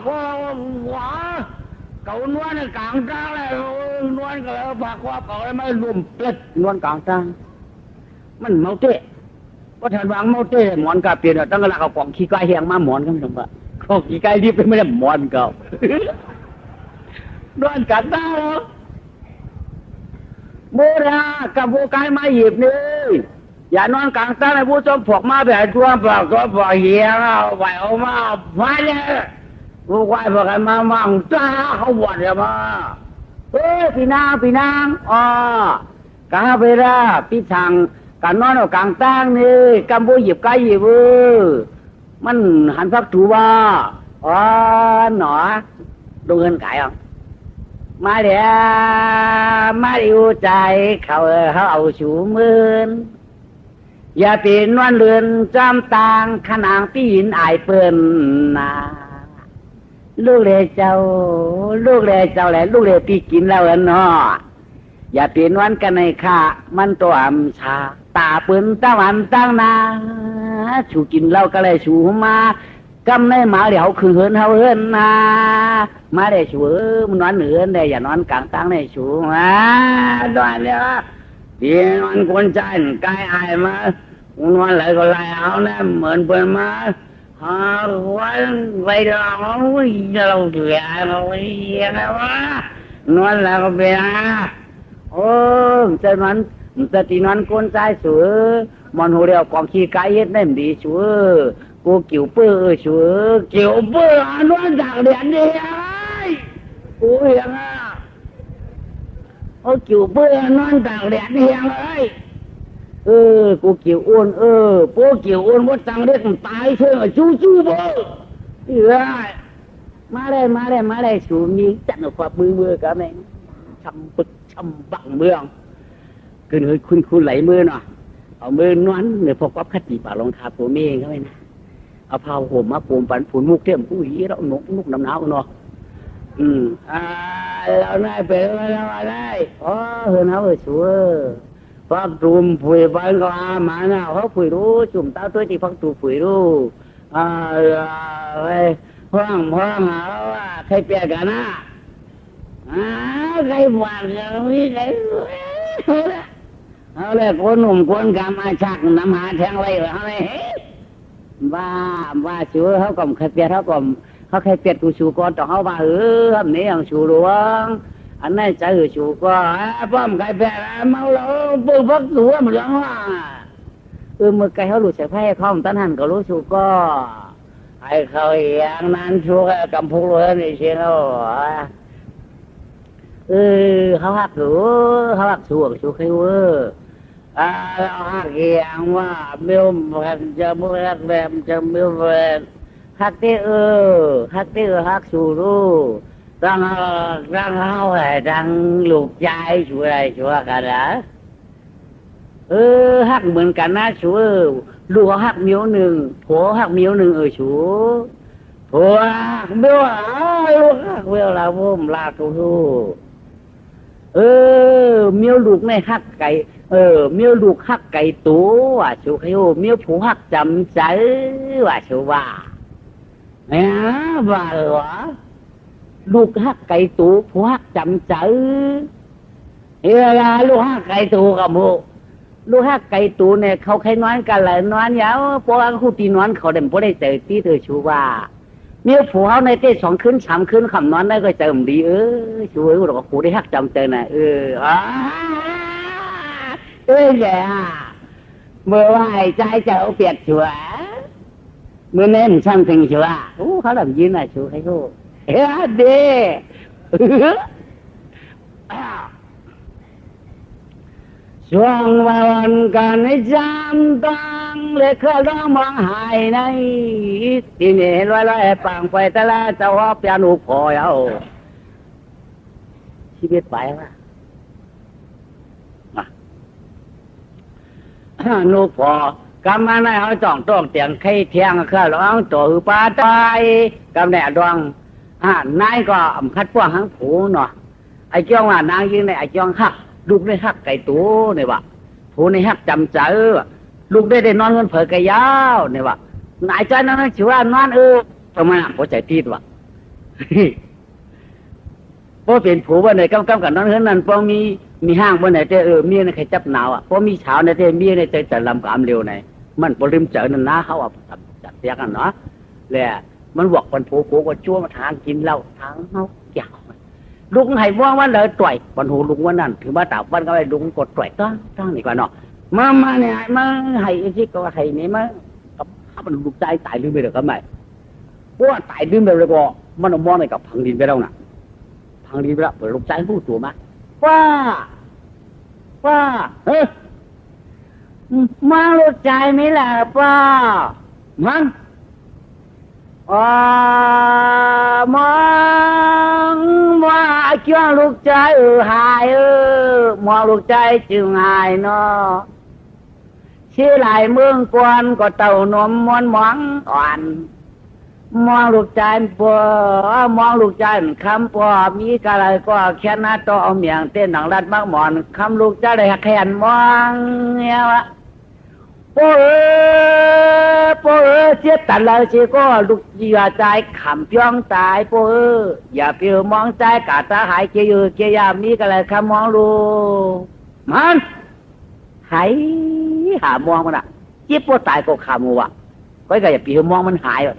หัวเก่านวลกลางจ้างเลยนวลก็แล้วผักว่าเก่าเลยไม่รวมเปิดนวลกลางจ้างมันเมาเตะว่าแทนวางเมาเตะหมอนกาเปลี่ยนตั้งกระลักเอากล่องขี้ไก่แห้งมาหมอนกันทั้งหมดของขี้ไก่รีบไปไม่ได้หมอนเก่านวลกลางจ้างโมรากับโบกายมาหยิบนี่อย่านอนกลางจ้างเลยผู้ชมพวกมาแบบทั่วปากตัวปล่อยเหี้ยไหวออกมาฟ้าเนี่ยผู้ควายพวกใครมามั่งจ้าเขาบวชมาพี่นางอ๋อกาเวลาพี่ทางการนอนเอากลางตั้งนี่กัมพูหยิบไก่หยิบมันหันพักถูว่าอ๋อหนอดูเงินไก่อ่ะมาเดี๋ยวมาดูใจเขาเอาชูมืออย่าเป็นนวลเรือนจำตางขนางปีนอายเปิ้นนาลูกเลเจ้าแหละลูกเลพี่กินแล้วเนาะอย่าเปลี่ยนวันกันในข้ามันตัวอำชาตาปืนตะวันตั้งนาชูกินเหล้าก็เลยชูมากำในหมาเดี๋ยวคือเฮินเฮาเฮินนามาได้ชูมันนอนเหนือได้อย่านอนกลางตั้งได้ชูมาดอนเนี่ยเดี๋ยวนอนคนใจกายอายมานอนอะไรก็ไรเอาเนี่ยเหมือนเปิดมาวันไปเราเถื่อนเราอย่างไรวะนอนแล้วก็ไปโอ้จะนอนจะตีนอนคนใจสวยมันหัวเดียวความขี้กายเย็ดได้ดีสวยกูเกี่ยวเปื้อสวยเกี่ยวเปื้อนอนจากเดือนเดียวกูอย่างอ่ะเกี่ยวเปื้อนอนจากเดือนเดียวเลยกูเกี่ยวอ้วนพวกเกี่ยวอ้วนว่าจังเด็กตายเชื่อจู้บ่มาได้สูงนี้จัดหนุความมือกันเองชำปึกชำบังเมืองเกินเลยคุณไหลมือเนาะเอามือนวลเนี่ยพอกับคติป่าลงคาตัวเมงเข้าไปนะเอาผ้าห่มมาปูมปันผุนมุกเทียมผู้หญิงแล้วนุกน้ำหนาวเนาะ อืมเราได้เป็นแล้วได้อ๋อเฮือนเขาชัวฟักตูมผุยบ้านก็อามาน่ะเขาผุยรู้จุ่มเต้าตัวที่ฟักตูผุยรู้อ่าไอ้ห้องหาว่าใครเปียกันนะใครหวานกันนี่ใครเอาเลยคนหนุ่มคนกามาชักน้ำหาแทงไว้เอาเลยว่าชัวเขาก็ใครเปียเขาก็เขาใครเปียกูชูก่อนต่อเขาว่าทำนี้อย่างชูหลวงอันนั้นใจชูก็ป้อมใครเปียเมาแล้วปุ๊บพักตัวมันร้องว่ามือไก่เขาหลุดจากไพ่ข้อมตั้นหันก็รู้ชูก็ไอ้เขาอย่างนั้นชูกำพูเลยนี่เชียวเขาหักหรือเขาหักชูชูใครเวอเราหักอย่างว่าเมื่อมันจะเมื่อแบบจะเมื่อแบบหักที่หักที่หักชูรู้รังเขาให้รังลูกใจช่วยกันนะหักเหมือนกันนะชูลูกหักเมียวหนึ่งผัวหักเมียวหนึ่งชูผัวหักเมียวลูกหักเมียวเราพุ่มลาทูเมียวลูกในหักไก่เมียวลูกหักไก่ตัวว่าชูเขาเมียวผัวหักจำใจว่าชูว่าว่าเหรอลูกหักไก่ตูผัวหักจำใจลูกหักไก่ตูกับโมลูกหักไก่ตูเนี่ยเขาใครนอนกันเลยนอนยาวพวกคู่ตีนอนเขาเด่นพวกได้เจอที่เธอชูว่าเมียผัวเขาในเต้2 คืน 3 คืนคำนอนได้ก็เจอมดีชูเราก็คู่ได้หักจำใจนะแย่เมื่อว่าใจเจ้าเปียกชัวเมื่อเน้นช่างถึงชัวเขาทำยืนน่ะชูให้เขาเด้ช่วงวันกันในจำตังเลยเคยร้องมองหายในที่นี่ลอยปังไปแต่ละเจ้าว่าเปียนุพอยเอาชีวิตไปว่ะนุพอกำมาในเขาจ้องต้องเตียงไข่เทียงเคยร้องตัวปลาตายกำแหน่ดวงนายก็คัดพวกหังผูเนาะไอ้จ้องว่านางยิงในไอ้จ้องหักลูกได้หักไก่ตัวเนี่ยวะผูในหักจำใจลูกได้นอนเงินเผยไก่ยาวเนี่ยวะนายใจนั้นชื่อว่านอนทำไมอ่ะพอใจตีดวะพอเป็นผูวันไหนกำกับนอนเงินนั้นพอมีห้างวันไหนเจเมียในใครจับหนาวอ่ะพอมีเช้าในเจเมียในใจจะลำกามเร็วไหนมันปริมเจอนั่นนะเขาอ่ะจัดเสียกันเนาะแหละมันบอกคนผูก็ชั่วมาทางกินเหล้าทางเมาเกี่ยวลุงให้ว่างว่าเลยต่อยวันหูลุงวันนั้นถือมาตากวันก็ไปลุงกดต่อยตั้งนี่กว่าเนาะมาเนี่ยมาให้ที่ก็ให้นี่มากับข้ามันลุกใจตายลืมไปเลยก็ไม่เพราะว่าตายลืมไปเลยก็มันมองในกับพังดินไปแล้วน่ะพังดินไปแล้วเปิดลุกใจพูดตัวมาว่ามาลุกใจไม่ล่ะป้ามันมองว่าจ้วงลูกใจหายมองลูกใจจึงหายเนาะชื่อหลายเมืองกวนก็เต่านมมอนหมองอ่อนมองลูกใจปัวมองลูกใจคำปัวมีอะไรก็แค่หน้าต่อเอาเมียงเต้นหนังรัดมากหมอนคำลูกใจได้แขนมองเนี่ยวะโป้เสียตันเลยเสียก็ลูกอย่าใจขำย่องตายโป้อย่าเปลี่ยวมองใจกาตาหายเกียมีกันเลยคำมองลูมันหายหามองมันอ่ะเจี๊ยบโป้ตายก็ขำมัวก็อย่าเปลี่ยวมองมันหายอ่ะ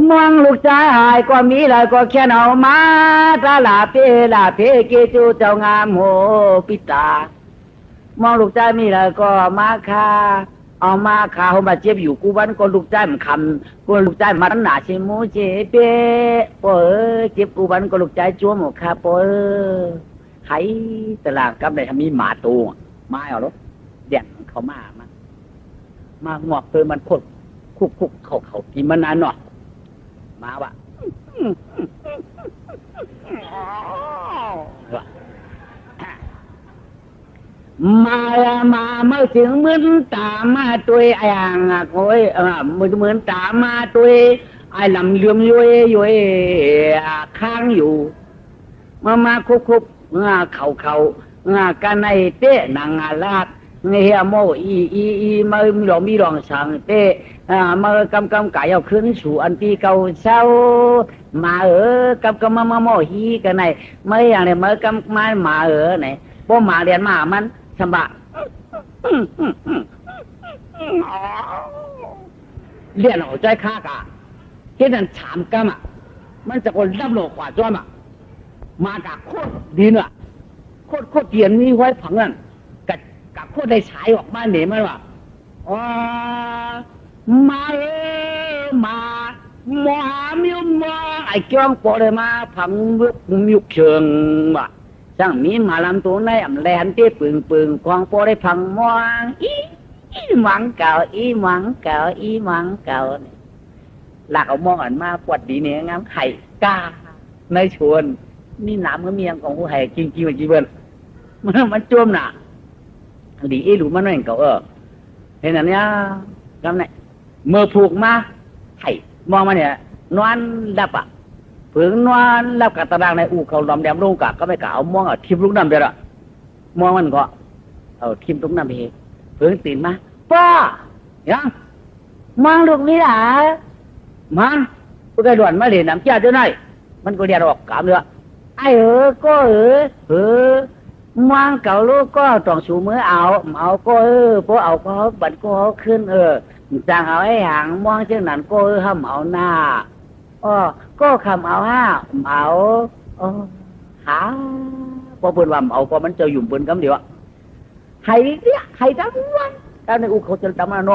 มองลูกใจหายก็มีเลยก็แค่เอามาตาลาเพเกจูเจ้างามโหปิตามองลูกใจมีอะไรก็มาคาเอามาคาเขามาเจ็บอยู่กูวันก็ลูกใจมันคำกูลูกใจมันหนาเชมูเจเป้ปอเจ็บกูวันก็ลูกใจจ้วหมกคาปอไห้ตลาดกับไหนมีหมาตัวมาเอาหรอเด็กเขามางอกเตือนมันคุกเขากินมันนานหน่อยมาวะมาเมื่อถึงเหมือนตามาตัวอย่างโอ้ยเหมือนตามาตัว ไอ้ลำเลื่อมย้อยค้างอยู่มาคุบเขากันในเตะนางอาลาดเฮียโมอีมามีรองสั่งเตะมากำไก่เอาขึ้นสู่อันที่เก่าเศร้ามากำมาโมฮีกันไหนไม่อย่างไรมากำมาไหนพวกมาเรียนมามันสบะเรียนเอาใจข้ากะเฮ็ดนั่นถามกำมันจะคนรับโลกกว่าจ้อมมากะโคตรดีเนอะโคตรเกียนนี่ไว้ผังนั่นกับโคตรได้ฉายออกมาเนี่ยมันว่ามามิวมาไอ้เจ้าปอเลยมาผังมิวเชิงว่ะช่างมีมาลำตัวในแลนเต้ปึงควงปอได้ผังมองอีหมังเก่าหลักเอามองอันมาปวดดีเนี่ยงามไข่กาในชวนนี่น้ำก็เมียงของผู้ไห่จริงๆจริงๆมันจ้วมน่ะดีหรือมันนั่นเก่าเห็นอันเนี้ยกำไหนเมื่อผูกมาไห่มองมาเนี่ยนอนดับเผืองนอนรับกับตารางในอู่เขาลำแดมลงกะก็ไม่กะเอามองทิมลูกน้ำเดียวมองมันก็ทิมลูกน้ำเองเผืองตื่นมาป้ายังมองลูกนี้ล่ะมันก็ได้ด่วนมาเรียนน้ำจ้าเจ้าหน่อยมันก็เรียนออกกามเนื้อไอ้ก็มองเก่าลูกก็ต้องสูมือเอาก็พอเอาก็บัดก็ขึ้นจางเอาไอ้หางมองเช่นนั้นก็ห้ามเอาหน้าก็คำเอาหาพอเปิดว่าเอาก็มันจะหยุ่มเปินกำเดียวให้ทั้งวันการในอุเขาจะทำอะไร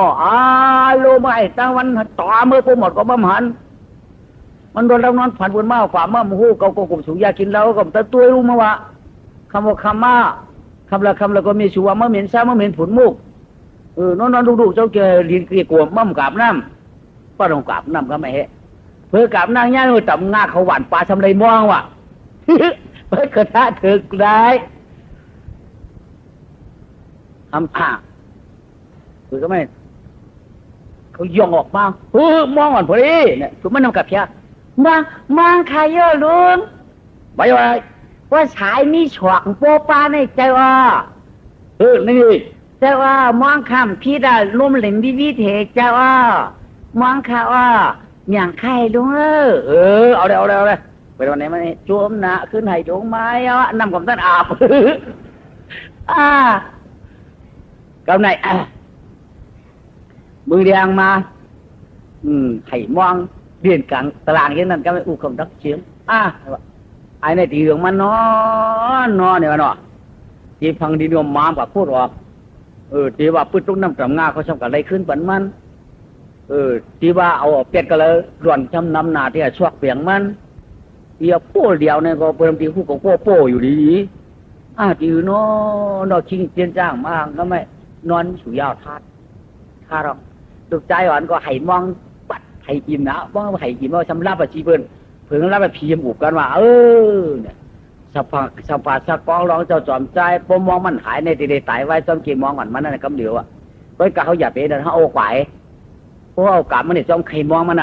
โลไม่ตั้งวันต่อเมื่อพวกหมดก็บ่หันมันโดนเรานอนฝันบนมาฝ่ามาหูเกากลุ่มสูงยากินแล้วก็แต่ตัวรู้มาว่าคำว่าคำมาคำละก็มีชัวมาเหม็นซ้ำมาเหม็นผุนมุกนอนดูเจ้าเกลียนเกลียกลัวมั่มกาบน้ำป้าต้องกาบน้ำก็ไม่เฮ้เพื่อกาบนางย่างเลยจับงาเขาหวานปลาทำไรม่วงว่ะเพื่อกระทะเถือกได้ทำคือก็ไม่เขาย่องออกมามองก่อนพอดีเนี่ยคือมันนำกับเพียมังใครเยอะลุงไปว่าฉายมีฉวกโปปาในใจว่านี่ใจว่ามองคำพี่ได้ร่วมเล่นวิเทใจว่ามองข่าวว่าอย่างใครลุงเอาเลยไปวันไหนมาเนี่ยจมหนาขึ้นให้จงไม้นำกับท่านอาบกับไหนมือแดงมาไข่มองเรียนกลางตารางอย่างนั้นก็ไม่อู้คำดักเชียงไอ้ในตีของมันนอนเนี่ยมันเนาะที่พังดีนวมมาแบบพูดออกที่ว่าปื้ดตุ้งน้ำจำงาเขาชอบกับอะไรขึ้นปันมันที่ว่าเอาเป็ดก็เลยร่วนช้ำน้ำหนาที่ชวกเปียงมันเดียวโป้เดียวเนี่ยก็เป็นที่คู่กับโป้อยู่ดีที่นอนชิงเจียนจ้างมากก็ไม่นอนสุยาวทาหรอกตุกใจอ่อนก็ไห่มองปัดไห่อิ่มนะมองไห่อิ่มว่าชำระประชีเปิ้นเพิ่งรับไปพีมอุบกันว่าเนี่ยสภาสกองร้องเจ้าจอมใจพอมองมันหายในตีเดตายไว้จอมกี่มองก่อนมันนั่นกำเดียวเฮ้ยกะเขาอย่าไปเดินเขาโอ้ไหวเพราะเอากาบมันเนี่ยจอมใครมองมัน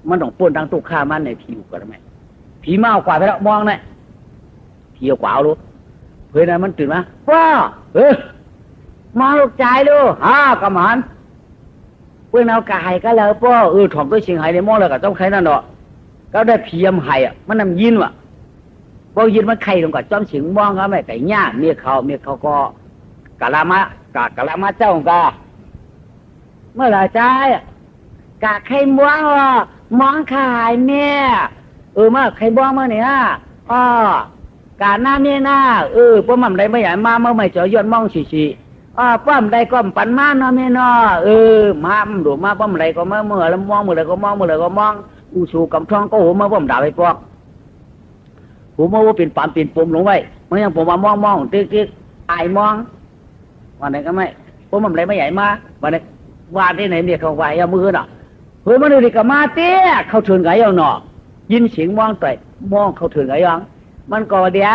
มันต้องป้นทางตุกข้ามันในผีอุบกันทำไมผีเมากว่าไปแล้วมองเนี่ยผีเอากว่าเอาลูกเพื่อนนั้นมันตื่นมาว้ามองลูกใจดูกำมันเพื่อนเอากายก็แล้วป้อถ่อมด้วยเชียงไฮ้ในมองเลยกับเจ้าใครนั่นเนาะก็ได้เพียมไห้มันนำยินว่ะพอยินมันไข่ลงกับจ้อมเฉียงมองก็ไม่ไก่ย่าเมียเขาก็กะลามะเจ้ากะเมื่อไรใจกะไข่ม่วงมองขายเมียเมื่อไข่ม่วงเมื่อเนี่ยกะหน้าเมียหน้าป้อมมันได้ไม่ใหญ่มาเมื่อไม่เจาะยอดมองฉีป้อมได้ก็ปั่นมาเนาะเมียเนาะมาดูมาป้อมไรก็เมื่อแล้วมองเมื่อไรก็มองอูสูกำท้องก็หัวมาบ่มด่าไปพวกหัวมาว่าเป็นปามเป็นปมลงไว้มันยังผมมามองติ๊กไอมองวันไหนก็ไม่ผมมันอะไรไม่ใหญ่มาวันไหนว่าที่ไหนเนี่ยเขาไหวเอามือน่ะเฮ้ยมันดูดิกับมาเตี้ยเขาเถินไงเอาหน่อยินเสียงมองต่อยมองเขาเถินไงยังมันก็เดีย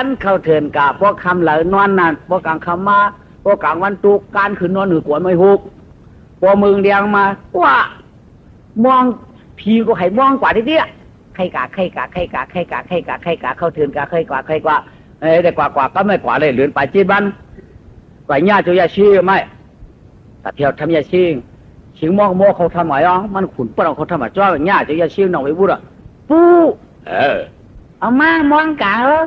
นเขาเถินกับพวกคำเหล่านอนนั่นพวกกลางคำมาพวกกลางวันตุกการขึ้นนอนหนือกวนไม่หุบพวกมึงเดียงมาว่า มองผีก็ให้มองกว่าทีเดียวใครกะเข้าเถือนกะใครกว่าแต่กว่าก็ไม่กว่าเลยเหลือนไปจีบันกว่าญาติยาชีไม่แต่เที่ยวทำยาชีชิงมองโมเขาทำหมายอ๋อมันขุนปนเขาทำหมายจ้าญาติยาชีน้องไว้บุระปูเอามามองกะเหรอ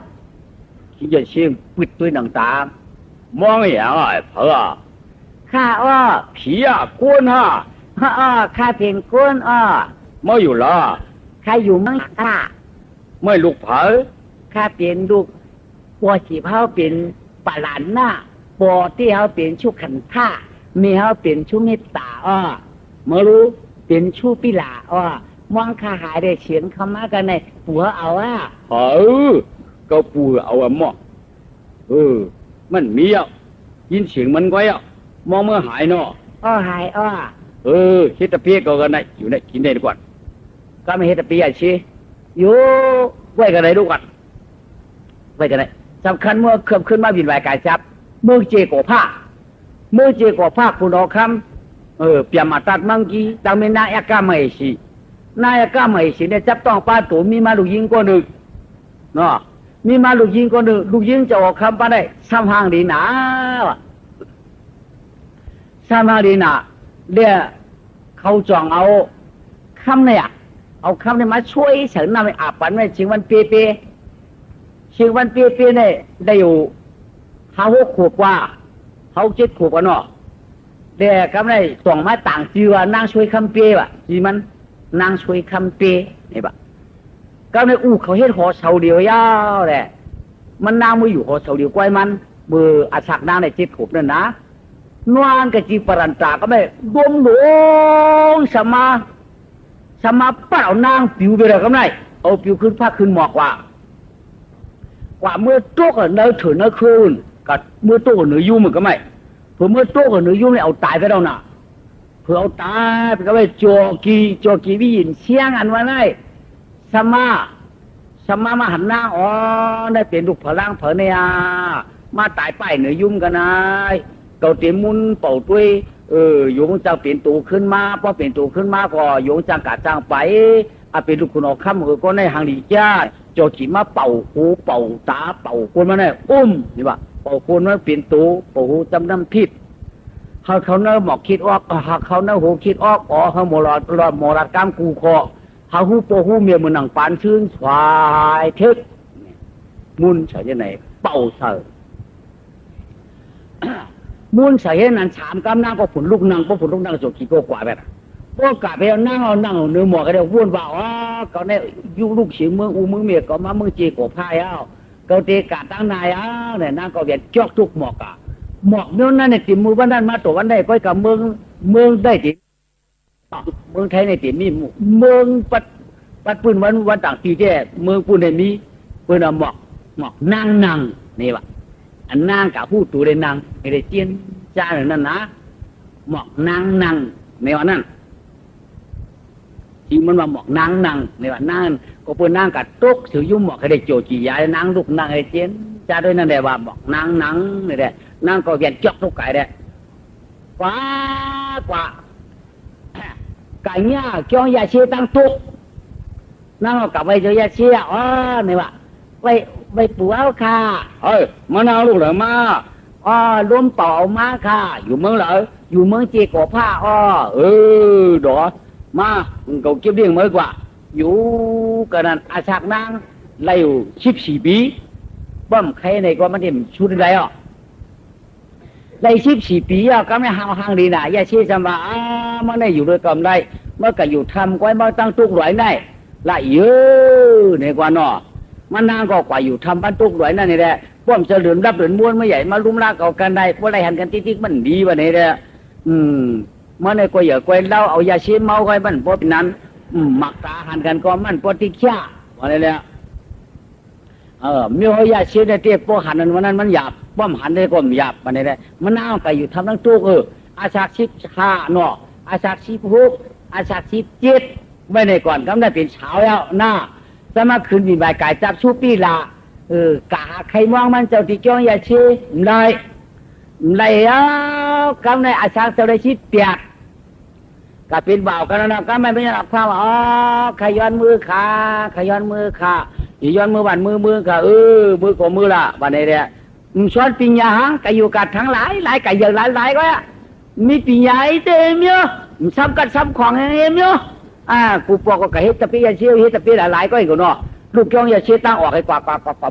ที่ยาชีปิดด้วยหนังตามองอย่างไรเพื่อข้าอ้อผีอ่ะก้นฮะข้าเพียงก้นไม่อยู่ละข้าอยู่มั่งข้าไม่ลูกเผอข้าเปลี่ยนลูกปอจีเขาเป็นปลาหลานหน้าปอที่เขาเป็นชุขันท่ามีเขาเป็นชุเมตตาไม่รู้เป็นชุปิลามองข้าหายได้เฉียนเข้ามากันในปัวเอาก็ปัวเอาหมอมันมียินเสียงมันก็มองเมื่อหายเนาะหายเฮตเปียก็กันได้อยู่ในกินได้ดีกว่าก็ไม่เฮตเปียชีอยู่ไว้กันได้ดูกันไว้กันได้สำคัญเมื่อเคลื่อนขึ้นมาบินไหวกายจับเมื่อเจโกผ้าคุณออกคำเปียมาตัดมังกีตังเมนายกาไม่ชีนายกาไม่ชีเนี่ยจับต้องป้าตัวมีมาลูกยิงก็หนึ่งเนาะมีมาลูกยิงก็หนึ่งลูกยิงจะออกคำป้าได้ซ้ำห่างดีหนาซ้ำห่างดีหนาเดี๋ยวเขาจองเอาคำเนี่ยเอาคำเนี่ยมาช่วยเสริมนำไปอาบปันไว้ชิงวันเปียชิงวันเปียเนี่ยได้อยู่6 ขวบว่าเขา7 ขวบกันเนาะเดี๋ยวคำเนี่ยส่งมาต่างจีว่านั่งช่วยคำเปียว่ะจีมันนั่งช่วยคำเปียนี่ปะก็ในเขาเฮ็ดหอเสาเดียวยาวแหละมันนั่งมืออยู่หอเสาเดียวกล้วยมันเบอร์อาชักนั่งใน7 ขวบนั่นนะนวลกับจีปรันตาก็ไม่ดมหลงสมาเปล่านางผิวไปเลยก็ไม่เอาผิวขึ้นผ้าขึ้นหมอกกว่าเมื่อโต๊ะเนื้อถือเนื้อคืนกับเมื่อโต๊ะเนื้อยุ่มมันก็ไม่เผื่อเมื่อโต๊ะเนื้อยุ่มเนี่ยเอาตายไปแล้วนะเผื่อเอาตายไปก็ไม่โจกีวิญเสียงอันว่าไงสมามาหันหน้าได้เป็นลูกพลังเผอเนี่ยมาตายไปเนื้อยุ่มกันนายเกาเตียมุนเป่าด้วยโยงจะเปลี่ยนตัวขึ้นมาพอเปลี่ยนตัวขึ้นมาพอโยงจะกะจางไปเป็นลูกคุณออกคำก็ในหางดีจ้าจอขีมาเป่าหูเป่าตาเป่าคนมาเนี่ยนี่ว่าเป่าคนมาเปลี่ยนตัวเป่าหูจำน้ำพิษเขาเนื้อหมอกคิดออกเขาเนื้อหูคิดออกเขาโมรดกรรมกูคอเขาหูโปหูเมียมันหนังปานชื่นสวายเท็กมุนใส่ยังไงเป่าเสือมุนใส่ให้นัน3 กำนั่งก็ผุนลูกนั่งก็ผุนลูกนั่งจบกี่โกกว่าแบบพวกกะไปนั่งเนื้อหมอกก็ได้วุ่นวายก็เนี่ยยุลูกเสียงเมืองเมืองเมียก็มาเมืองจีโกพายก็เตะกะตั้งนายเนี่ยนั่งก็เวียนจอกทุกหมอกหมอกเมื่อนั้นเนี่ยติมือวันนั้นมาตัววันได้ก็กับเมืองได้ติเมืองไทยในติมีเมืองปัดปืนวันต่างตีแก่เมืองปืนในนี้ปืนหมอกนั่งนี่วะอันนางกับผู้ตัวได้นางไม่ได้เจียนจ้าหรือนั่นนะหมอกนางในวันนั้นที่มันว่าหมอกนางในวันนั้นก็เปิดนางกับตุกสือยุ่มหมอกให้ได้โจจียายนางลูกนางให้เจียนจ้าด้วยนั่นแหละว่าหมอกนางนี่แหละนางก็เวียนจอกทุกไก่ได้กว่าไก่เนี่ยจ้องยาเชี่ยตั้งตุกนั่งเอากลับไปเจอยาเชี่ยนี่ว่าไปปูเอาค่ะมานาวลูกเหรอมาล้มเป่ามาค่ะอยู่เมืองเหรออยู่เมืองเจโกผ้าดอมาเขาเก็บเลี้ยงเมื่อกว่าอยู่กันนั้นอาชากนางไล่อยู่14 ปีบ้อมใครในก็มันเห็นชุดอะไรไล่14 ปีก็ไม่ห่างดีนะอย่าเชื่อจำว่ามันได้อยู่ด้วยกันได้เมื่อก็อยู่ทำก้อยมาตั้งตุกหลายได้ละเยอะในกว่าเนาะมันนางก็กว่าอยู่ทำบ้านตุกหลายนั่นนี่แหละป้อมเฉลิมรับเหรียญม้วนไม่ใหญ่มาลุ่มลากเอากันได้เพราะอะไรหันกันติ๊กมันดีวะนี่แหละมันในก็อย่าก้อยเล่าเอายาเชี่ยเมาก้อยมันเพราะนั้นหมักตาหันกันก็มันเพราะที่ขี้วะนี่แหละมีหอยาเชี่ยในเตี้ยพวกหันนั้นวันนั้นมันหยาบป้อมหันได้ก็หยาบวะนี่แหละมันนางก็อยู่ทำทั้งตุกอาชา15เนาะอาชา16อาชา17ไม่ในก่อนก็ได้เป็นเช้าแล้วหน้าสมาคืนมีใบกายจับชูปีละกะใครมองมันเจ้าที่จ้องอย่าเชื่อไรกำในอาชาเจ้าได้ชิดเปียก ก็เป็นบ่าวกันนะก็ไม่เป็นหลักความอ๋อขย้อนมือขาขย้อนมือขาอีย้อนมือบันมือขามือของมือละวันนี้เนี่ยชวนปิญญาหังก็อยู่กับทั้งหลายก็เยอะหลายก็มีปิญญาเต็มเยอะซ้ำกันซ้ำของเอ็มเยอะกูปอกก็เฮ็ดตะปียาเชี่ยวเฮ็ดตะปีหลายก็อีกเนาะลูกจ้องยาเชี่ยตั้งออกให้กว่า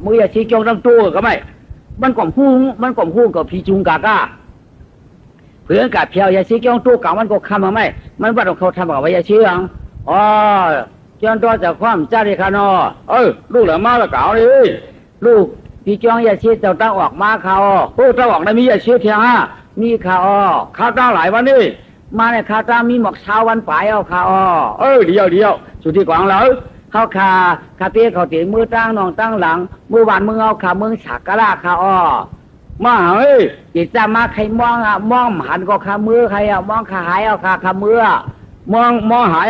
มือยาเชี่ยจ้องตั้งตัวก็ไม่มันก่อมหูกับพี่จุงกากาเพื่อนกับเพียวยาเชี่ยจ้องตัวเก่ามันก็คำมาไม่มันว่าเขาทำกับยาเชี่ยงอ๋อจ้องตัวจากความจ้าดีคานอลูกเหลือมาแล้วเก่าเลยลูกพี่จ้องยาเชี่ยเจ้าตั้งออกมาเขาตั้งออกได้มียาเชี่ยเพียงมีข่าวตั้งหลายวันนี่มาเนี่ยข่าวตั้งมีหมอกเช้าวันป่ายข่าวเดียวสุดที่กวางแล้วเขาขาเปี้ยเขาตีมือตั้งนองตั้งหลังมือหวานมือเอาขามือฉักกะลาข่าวมาเฮ้ยจิตจะมาใครมองมองหันก็ขามือใครมองขาหายขามือมองหาย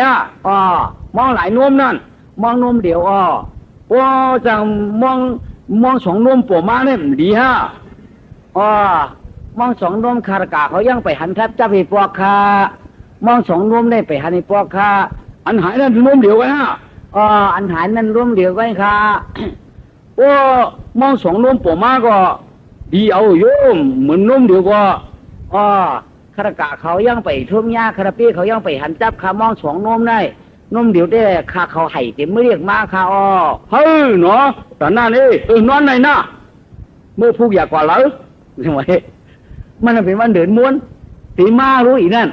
มองหลายนุ่มนั่นมองนุ่มเดียวจังมองสองนุ่มปวดมาเนี่ยดีฮะมองสองนุ่มคารกาเขายังไปหันทับจะไปปอกคามองสองนุ่มได้ไปหันในปอกคาอันหายนั่นนุ่มเดียวไว้ฮะอันหายนั่นนุ่มเดียวไว้ค่ะมองสองนุ่มปวดมาก็ดีเอาโยมเหมือนนุ่มเดียวก็คารกาเขายังไปทุ่มหญ้าคาราเป้เขายังไปหันจับขามองสองนุ่มได้นุ่มเดียวได้ข้าเขาไห่เต็มไม่เรียกมาค่ะเฮ้ยเนาะตอนนั้นนี่นอนไหนนะเมื่อพูกอยากกว่าแล้วใช่ไหมมันเป็นวันเดินม้วนตีมารู้อีนั่น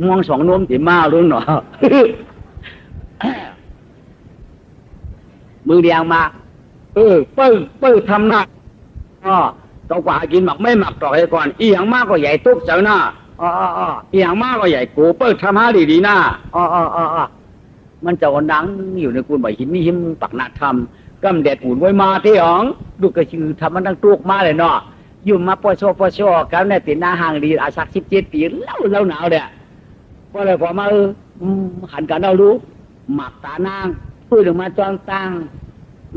มองสองนมตีมารู้หนอ มือเดียงมาเปิ้ลทำหน้าต้องกว่ากินหมักไม่หมักต่อให้ก่อนอีหยังมากก็ใหญ่ตุ๊กเจ้าหน้าอีหยังมากก็ใหญ่กูเปิ้ลทำหาดีหน้ามันจะวันดังอยู่ในกุลบ่หินมีหิมปักนาทำกำเด็ดอุ่นไว้มาที่อ๋องดูกระชือทำมันตั้งตุกมาเลยเนาะอยู่มาปอชกันเนี่ยติดหน้าห่างดีอาศัก17 ปีแล้วหนาวเนี่ยพอเลยพอมาหันกันเรารู้หมักตานางพูดถึงมาจองตัง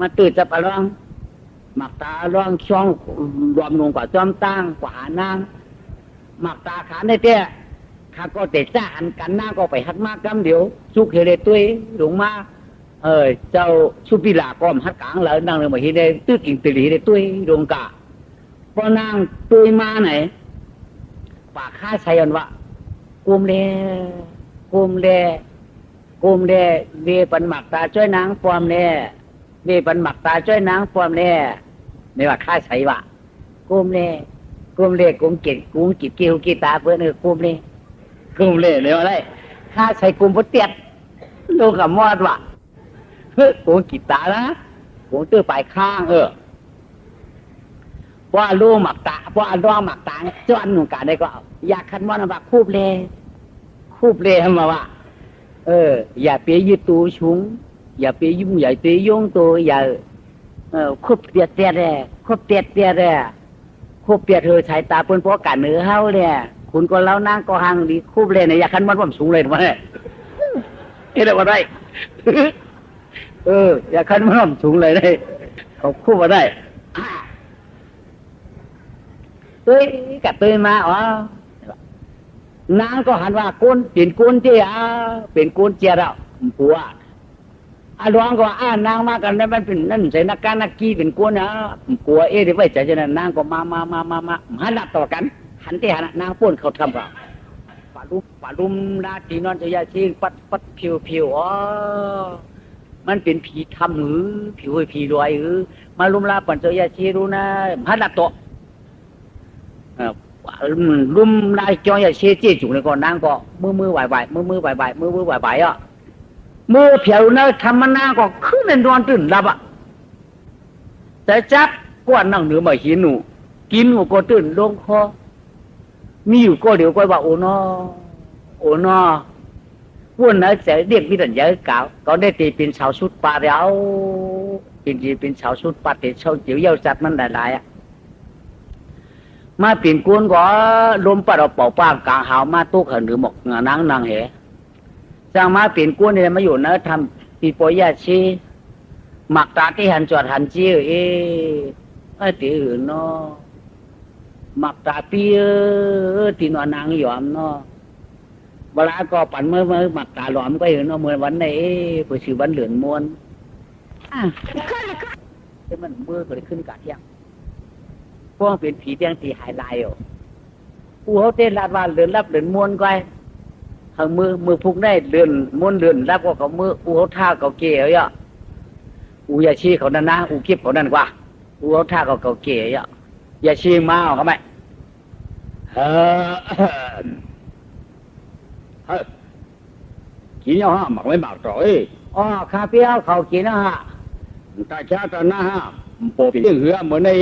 มาตื่นจะปะร้องหมักตาร้องช่องรวมลงกว่าจอมตังกว่านางหมักตาขาในเตี้ยข้าก็เตะจ้าอันกันหน้าก็ไปหัดมากกำเดี๋ยวสุกเฮเลตุยหลงมาเจ้าสุปิลาก็หัดกลางแล้วนั่งเลยมาเห็นได้ตื้อกิ่งตีได้ตุยลงกะพอนางตุยมาไหนปากข้าใช้ยันวะกุมเลเวปันหมักตาจ้อยนางปอมเล่เวปันหมักตาจ้อยนางปอมเล่ไม่ว่าข้าใช้วะกุมเล่กุมกิดเกี่ยวกีตาเพื่อนกุมเล่เนี่ยอะไรข้าใช้กุมพุทเตียดลูกกับมอดวะกุมกีตานะกุมตื้อปลายข้างว่าลูกหมักตาว่าร้องหมักตาจ้อนหนุ่มกาได้ก็อยากคันมอดว่าคูบเล่มาว่าอย่าเปียยืดตูชุงอย่าเปียยุ่งใหญ่เปียยุ่งตัวอย่าคุบเปียดคุบเปียดคุบเปียดเธอสายตาเปิ้นเพราะกันเนื้อเฮาเนี่ยคุณก็เล่านั่งก็หังดีคุบเลยเนี่ยอยากคันมันผมสูงเลยมาเนี่ยเฮ็ดว่าได้อยากคันมันผมสูงเลยได้เขาคุบว่าได้กับเตยมานางก็หันว่าก้นเป็นก้นเจ้าเป็นก้นเจ้าเราผัวร้องก็นางมากันนั่นมันเป็นนั่นใส่นักการนักกี้เป็นก้นนะผัวได้ไว้ใจจะนั่นนางก็มาหันหน้าต่อกันหันที่หันนางป้วนเขาทำเราป่าลุ่มนาตีนอนจะยาชีปัดผิวมันเป็นผีทำหรือผิวผีรวยมาลุ่มลาปั่นจะยาชีรู้นะหันหน้าต่อลุ่มนายจอยเชี่ยจุกเลยก่อนนางก็มือไหวมือไหวมือเผียวนะทำมันนางก็ขึ้นในนอนตื่นหลับแต่จับก้อนนั่งเหนือมาหินหนูกินหัวก็ตื่นลงคอมีอยู่ก็เดี๋ยวก็ว่าโอนอวันนั้นจะเรียกวิญญาณเก่าก็ได้ตีเป็นชาวชุดปลาเดียวเป็นชาวชุดปลาเตะชาวเจียวเย้าจัดมันหลายมาเปลี่ยนกวนก็ลมปัดเอาเป่าป้างกลางหาวมาตุกหันหรือหมกนางเหสร้างมาเปลี่ยนกวนเนี่ยมาอยู่นะทำปีโปยาชีหมักตาที่หันจอดหันจี้ตีอื่นเนาะหมักตาปีตีนอนนางยอมเนาะ เวลาก็ปั่นเมื่อหมักตาหลอมก็เห็นว่าเมื่อวันไหนเปิดชื่อวันเหลือนมวนแต่มันเมื่อก็เลยขึ้นกาเที่ยงพวกเป็นผีเตียงตีหายลายอ่ะผู้เขาเต้นลาดว่าเดือนรับเดือนมวนก็ทางมือพุกได้เดือนมวนเดือนรับก็เขามือผู้เขาท่าเขาเกยอ่ะอูยาชีเขานั่นนะอูคลิปเขานั่นกว่าอูเขาท่าเขาเกยอ่ะยาชีมาเขาไหมchỉ nhau ha mặc mấy bảo rồi อ๋อคาเปียวเขากินนะฮะ ta cha ta na ha bộ phim hứa mới này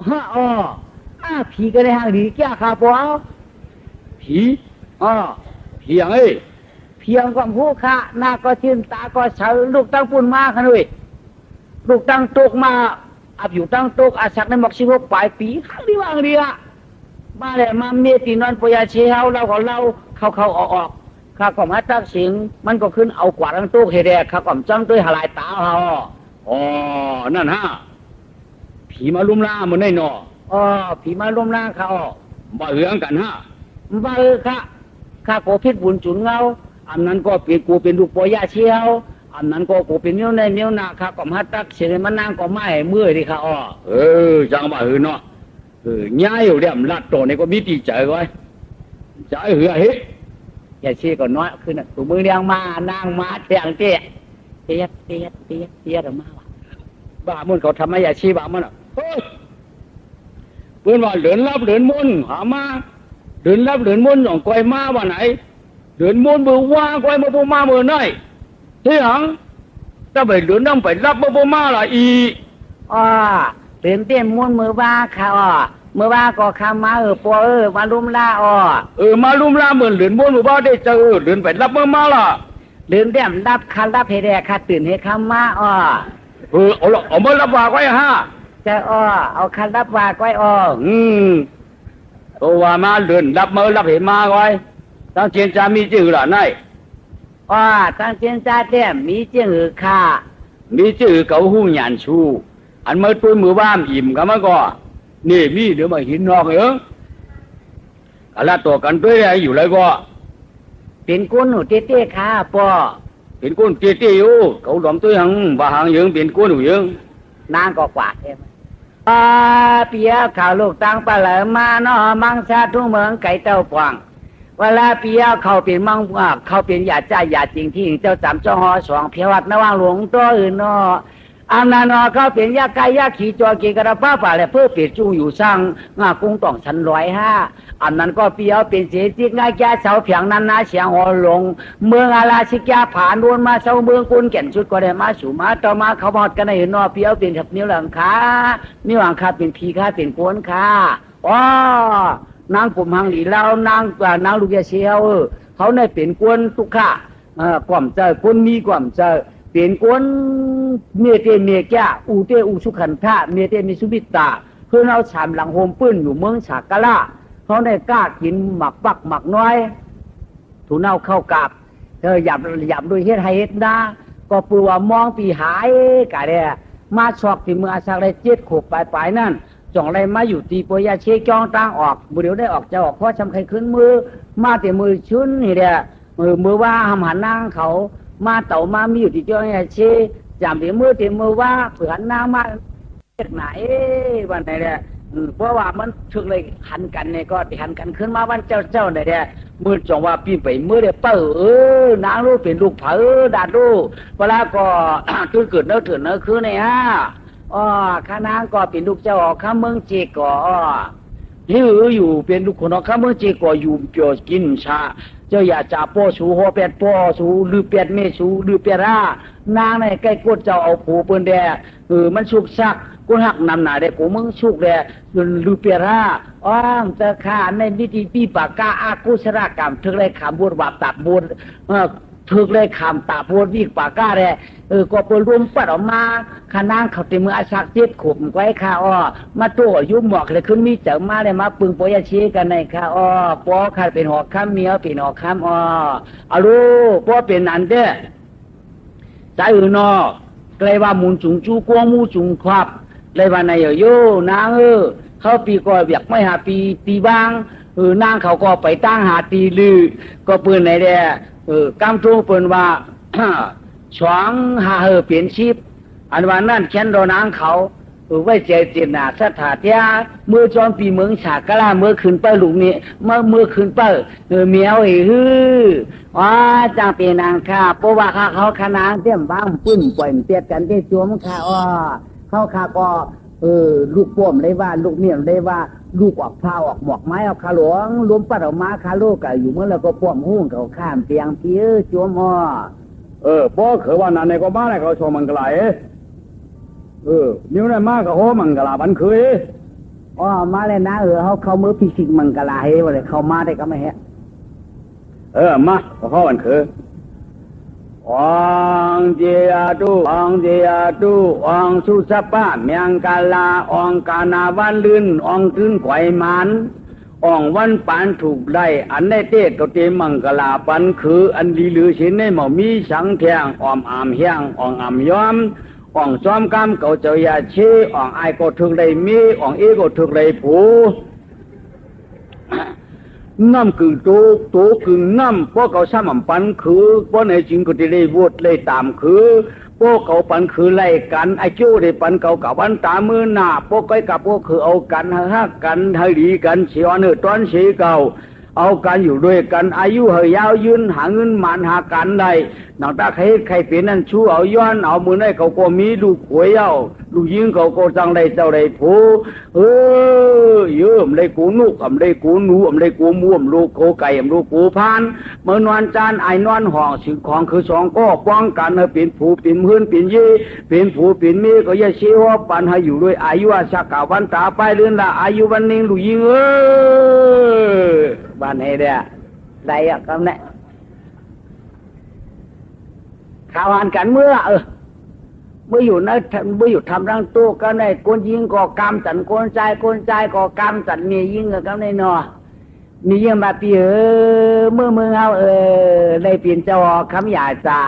ฮะอ๋อผีก็ได้ห่างดีแก่คาปอ ผีผีอย่าง เพียงความผู้ค่ะหน้าก็ชื่นตาก็เฉาลูกตั้งปุ่นมาขนุยลูกตั้งตกมาอับอยู่ตั้งตกอาศักในหมอก16ปลายปีข้างดีว่างดีอะมาเลยมาเมียตีนอนปยาเชเฮาเราของเราเข้าออกข้าก็มาตักสิงมันก็ขึ้นเอากวาดตั้งตกเฮเดข้าก็จ้องด้วยหลายตาเฮา อ๋อนั่นฮะผีมาลุ่มล่ามันได้หนอ ผีมาล้มล้างเขา บ่เหืองกันฮะ บ้าข้าโกพิษบุญจุนเงา อันนั้นก็เป็นกูเป็นลูกปอยาเชียว อันนั้นก็กูเป็นเนี้ยในเนี้ยหน้าข้าก็มาตักเสด็จมานั่งก็ไม่เมื่อยดิข้าจังบ่หือเนาะย้ายอยู่เดี๋ยวลัดโตนี่ก็มีตีใจไว้ใจเหือเฮ็ด อย่าชี้ก็น้อยขึ้นน่ะตัวมือเลี้ยงมานั่งมาเถียงเตี้ยเตี้ยออกมาว่ะ บ้ามันเขาทำให้อย่าชี้บ้ามันอ่ะเฮ้ยเพื่อนว่าเดินรับเดินมนหามาเดินรับเดินมนของก้อยมาว่าไหนเดินมนมือว่าก้อยมาปูมามือไหนที่หลังถ้าไปเดินต้องไปรับมาปูมาละอี เต้นเต้นม้วนมือว่าข้ามือว่าก็ข้ามาปอมาลุ่มล่ามาลุ่มล่าเหมือนเดินมนมือว่าได้เจอเดินไปรับมาละเดินเต้นรับคันรับเฮเดข้าตื่นให้ข้ามาเอาละเอามารับว่าก้อยฮะจะเอาคันรับว่าก้อยตัวว่ามาเดินรับมือรับเหมาก้อยตั้งเชียนจามีจื่อละนายตั้งเชียนจาเต้มมีจื่อข้ามีจื่อเก่าหู้หยานชูอันเมื่อตัวมือบ้ามอิ่มกันมาก็นี่มีเดี๋ยวมาหินนอกเหรอกะละตัวกันด้วยอะไรอยู่เลยก็เป็นก้นหนูเต้ข้าปอเป็นก้นเตี้ยอยู่เขาหลอมตัวหังบ่หังยังเป็นก้นหนูยังนางก็กว่าเองเปียข่าวลูกตังปลาเหลมาเนาะมังชาทุ่งเมืองไก่เต้าปวงเวลาเปียเขาเป็นมังเขาเป็นยาจ้ายาจริงที่เจ้าจำเจ้าหอสองเพียวัดนว่างหลวงตัวอื่นเนาะอันนั้นเนาะเขาเป็นยาไก่ยาขี่จอกีกระป้าป่าและเพื่อเปียจูอยู่สร้างกุ้งต้องชั้น105อันนั้นก็เปียเป็นเสียจิกง่ายแก่เสาเพียงนั้นนะเสียงหอหลงเมืองอาลาชิกาผ่านนวลมาเสาเมืองกุนแก่นชุดก็ได้มาสู่มาต่อมาเขาบอกกันให้เนาะเปียเป็นทับนิ้วหลังขานิ้วหลังขาเป็นพีขาเป็นก้นขานางกลุ่มหังหลีเล่านางลูกยาเชียวเขาเนี่ยเป็นก้นทุกข้าความเจอก้นมีความเจอเป็นก้นเมียเตเมียแก่อูเตอูสุขันธะเมียเตมีสุบิตาเพื่อนเอาฉามหลังโฮมปื้นอยู่เมืองฉากกะละเขาได้กล้ากินหมักปักหมักน้อยถูเน่าเข้ากับหยับด้วยเฮ็ดให้เฮ็ดนะก็ปลัวมองปีหายกะเดมาชอกที่เมืองอาศักได้7 ขวบปลายนั่นจ่องไรมาอยู่ตีปยาเชจองตั้งออกบุเดียวได้ออกจะออกเพราะชำใครขึ้นมือมาแต่มือชื้นนี่แหละมือว่าหำหันนางเขามาเต่ามามีอยู่ที่เจ้าเนี่ยเชจำเดี๋ยวมือว่าเผื่อนนางมาไหนวันไหนเนี่ยเพราะว่ามันถึงเลยหันกันเนี่ยก็หันกันขึ้นมาวันเจ้าเนี่ยมือจงว่าปีไปมือเดียวเปิดนางรู้เป็นลูกเผอดาดูเวลาก็จุดเกิดเนื้อถือเนื้อคือเนี่ยข้านางก็เป็นลูกเจ้าออกข้าเมืองเจก่อที่อยู่เป็นลูกคนออกข้าเมืองเจก่ออยู่เกี่ยวกินชาเจ้าอย่าจ่าป้อสูหัวเป็ดป้อสูหรือเป็ดเมสูหรือเป็ดนางในใกล้กดเจ้าเอาผูเปิ้นแดมันสุกซักกูหักนำหนาได้กูมึงสุกแดหรือเป็ดแต่ข้าในวิธีปีปากกาอากุศลกรรมถึงเลยขามบวชบาปตัดบวชถึกเลยขามตาโพดวิกปากก้าแร่ก็เปิดรวมปัดออกมาขานางเขาเต็มมืออาศัก7 ขวบไว้ข้ามาตัวยุ่มหมอกเลยขึ้นมีเจ๋อมาเลยมาปึงปอยาชีกันในข้าปอข้าเป็นหอกข้ามเมียเป็นหอกข้ามอาลูปอเป็นอันเด้อใจนอไกลว่ามุนจุงจูกวงมูจุงครับเลยว่าในโยนางเขาปีก่อเบียกไม่หาปีตีบาง นางเขาก็ไปตั้งหาตีลือก็ปืนไหนแด่กำทูปืนว่า ช่องหาเปลี่ยนชีพอันวันนั้นเช่นโดนางเขาไว้เจจินาสถาเทียเมื่อจอมปีเมืองฉากกะลาเมื่อคืนเปิ้ลลูกนี้เมื่อคืนเปิ้ลเมียวฮือว่าจังเป็นนางข้าเพราะว่าเขาขนางเตี้ยมบ้างปื้นปล่อยเตี้ยกันที่จวมข้าเขาข้าก็ลูกป้อมได้ว่าลูกเมียได้ว่าลูกออกพาออกหมอกไม้ออกขาหลวงล้มปัดออกมาขาโลกอยู่เมื่อแล้วก็ป้อมหุ้งเขาข้ามเตียงเพี้ยจวมบ่เคยว่านั่นในก็บ้านในเขาชมมังกลายนิ้วในมากก็โหมังกลาบันเคยมาเลยนะเขามือพิชิตมังกลาเฮ้ยว่าเลยเขามาได้ก็ไม่เฮ้มาเขาบันเคยองเจียตุองเจียตุองสุสปะเมียงกาลาองกานาวันลื่นองตื้นไขว่มันองวันปานถูกได้อันได้เตะตัวเตมังกลาปันคืออันดีหรือชินในหมอมีสังแทงออมอามเฮียงออมอามย้อมอ่องซ้อมกำเก่าเจ้ายาชีอ่องไอก็ถึกเลยมีอ่องเอก็ถึกเลยผูน้ำกึ่งตัวกึ่งน้ำพวกเขาซ้ำปันคือพวกในจริงก็จะได้วดเลยตามคือพวกเขาปันคือไล่กันไอโจ้ได้ปันเก่ากับวันตามือหน้าพวกก้อยกับพวกคือเอากันฮักกันให้ดีกันเชียวเนื้อตอนเสียเก่าเอากันอยู่ด้วยกันอายุเฮยาวยืนหาเงินหมันหากันได้นอกจากใครเป็นนั่นชู้เอาย้อนเอามือได้เขาก็มีลูกหวยเอาลูกยิงเขาก็จังได้เจ้าได้ผู้เยอะมได้กูนุกได้กูหนูได้กูม่วมลูกโคไก่ลูกกูพานเมื่อนอนจานไอนอนห่องสิ่งของคือสองก็ป้องกันให้เป็นผู้เป็นเพื่อนเป็นยี่เป็นผู้เป็นมีก็อย่าเชี่ยวปันให้อยู่ด้วยอายุสักกาวันตาไปเรื่อนละอายุวันนึงลูกยิงบ้านให้ได้ได้คำนี้ข่าวอ่านกันเมื่ออยู่นะเมื่ออยู่ทำรังตู้ก็ในคนยิงก่อกรรมสันคนใจก่อกรรมสันมียิงก็ในนอมียิงมาปีเมื่อมือเฮาได้เปลี่ยนเจ้าคำหยาจ่า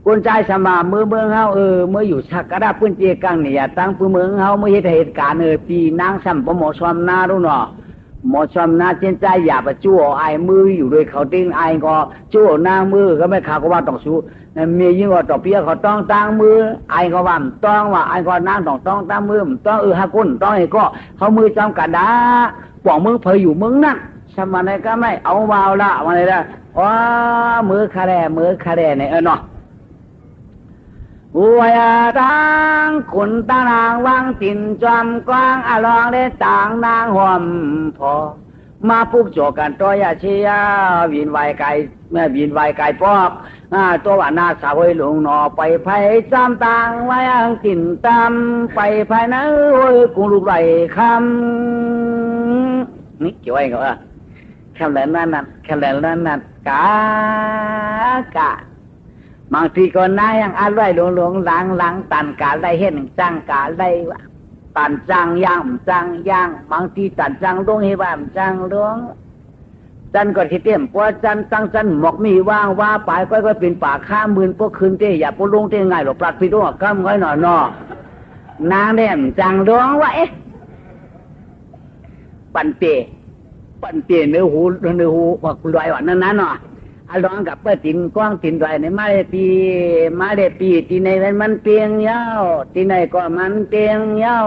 คนใจสมาเมื่อเฮาเมื่ออยู่ชักกระดาพื้นเจียกังเนี่ยตั้งเมืองเฮาเมื่อเหตุการณ์ปีนางสัมปโมชมนารู้เนาะหมอชมนาเจนใจอย่าไปจู่ไอมืออยู่ด้วยเขาติ้งไอก็จู่นางมือก็ไม่ขาก็ว่าต้องสู้มียิ่งกว่าต่อเปียเขาต้องตั้งมือไอก็ว่าต้องว่าไอก็นางต้องตั้งมือต้องฮักกุ้นต้องไอก็เขามือจำกันดาปองมือเพยอยู่มึงนั่นสมัยไหนก็ไม่เอาวาวละมาเลยละมือคาแร่เนี่ยเนาะวยตังขุนตานางวังตินจอมกวางอลองได้ต่างนางห่มพอมาพุกโจกันตัวยาเชียวินไวไก่เมื่อวินไวไก่ปอกตัวว่านาสาวหลงหนอไปไผ่จำต่างไว้อังตินตามไปไผ่นะโอ้ยกูลูกไหลคำนี่เกี่ยวไอ้เขาแค่แหลนั่นกะบางทีก็น่ายังอร่อยหลงหลังตันกาได้เห็นจังกาได้ตันจังย่างบางทีตันจังลงให้ว่าจังลงจันก็ที่เต็มเพราะจันหมอกมีว่างว่าปลายก็เป็นป่าข้ามมืนพวกคืนเตะอย่าพวกลงเตะง่ายหรอกปลัดพี่ตัวข้ามง่อยหน่อนอนางเด่มจังลงว่าปั่นเตะเนื้อหูว่าคุณลอยว่านั่นเนาะร้องกับเปิดตินกว้างตินด้วยในมาเลปีที่ในมันเตียงเย้าที่ในก็มันเตียงเย้า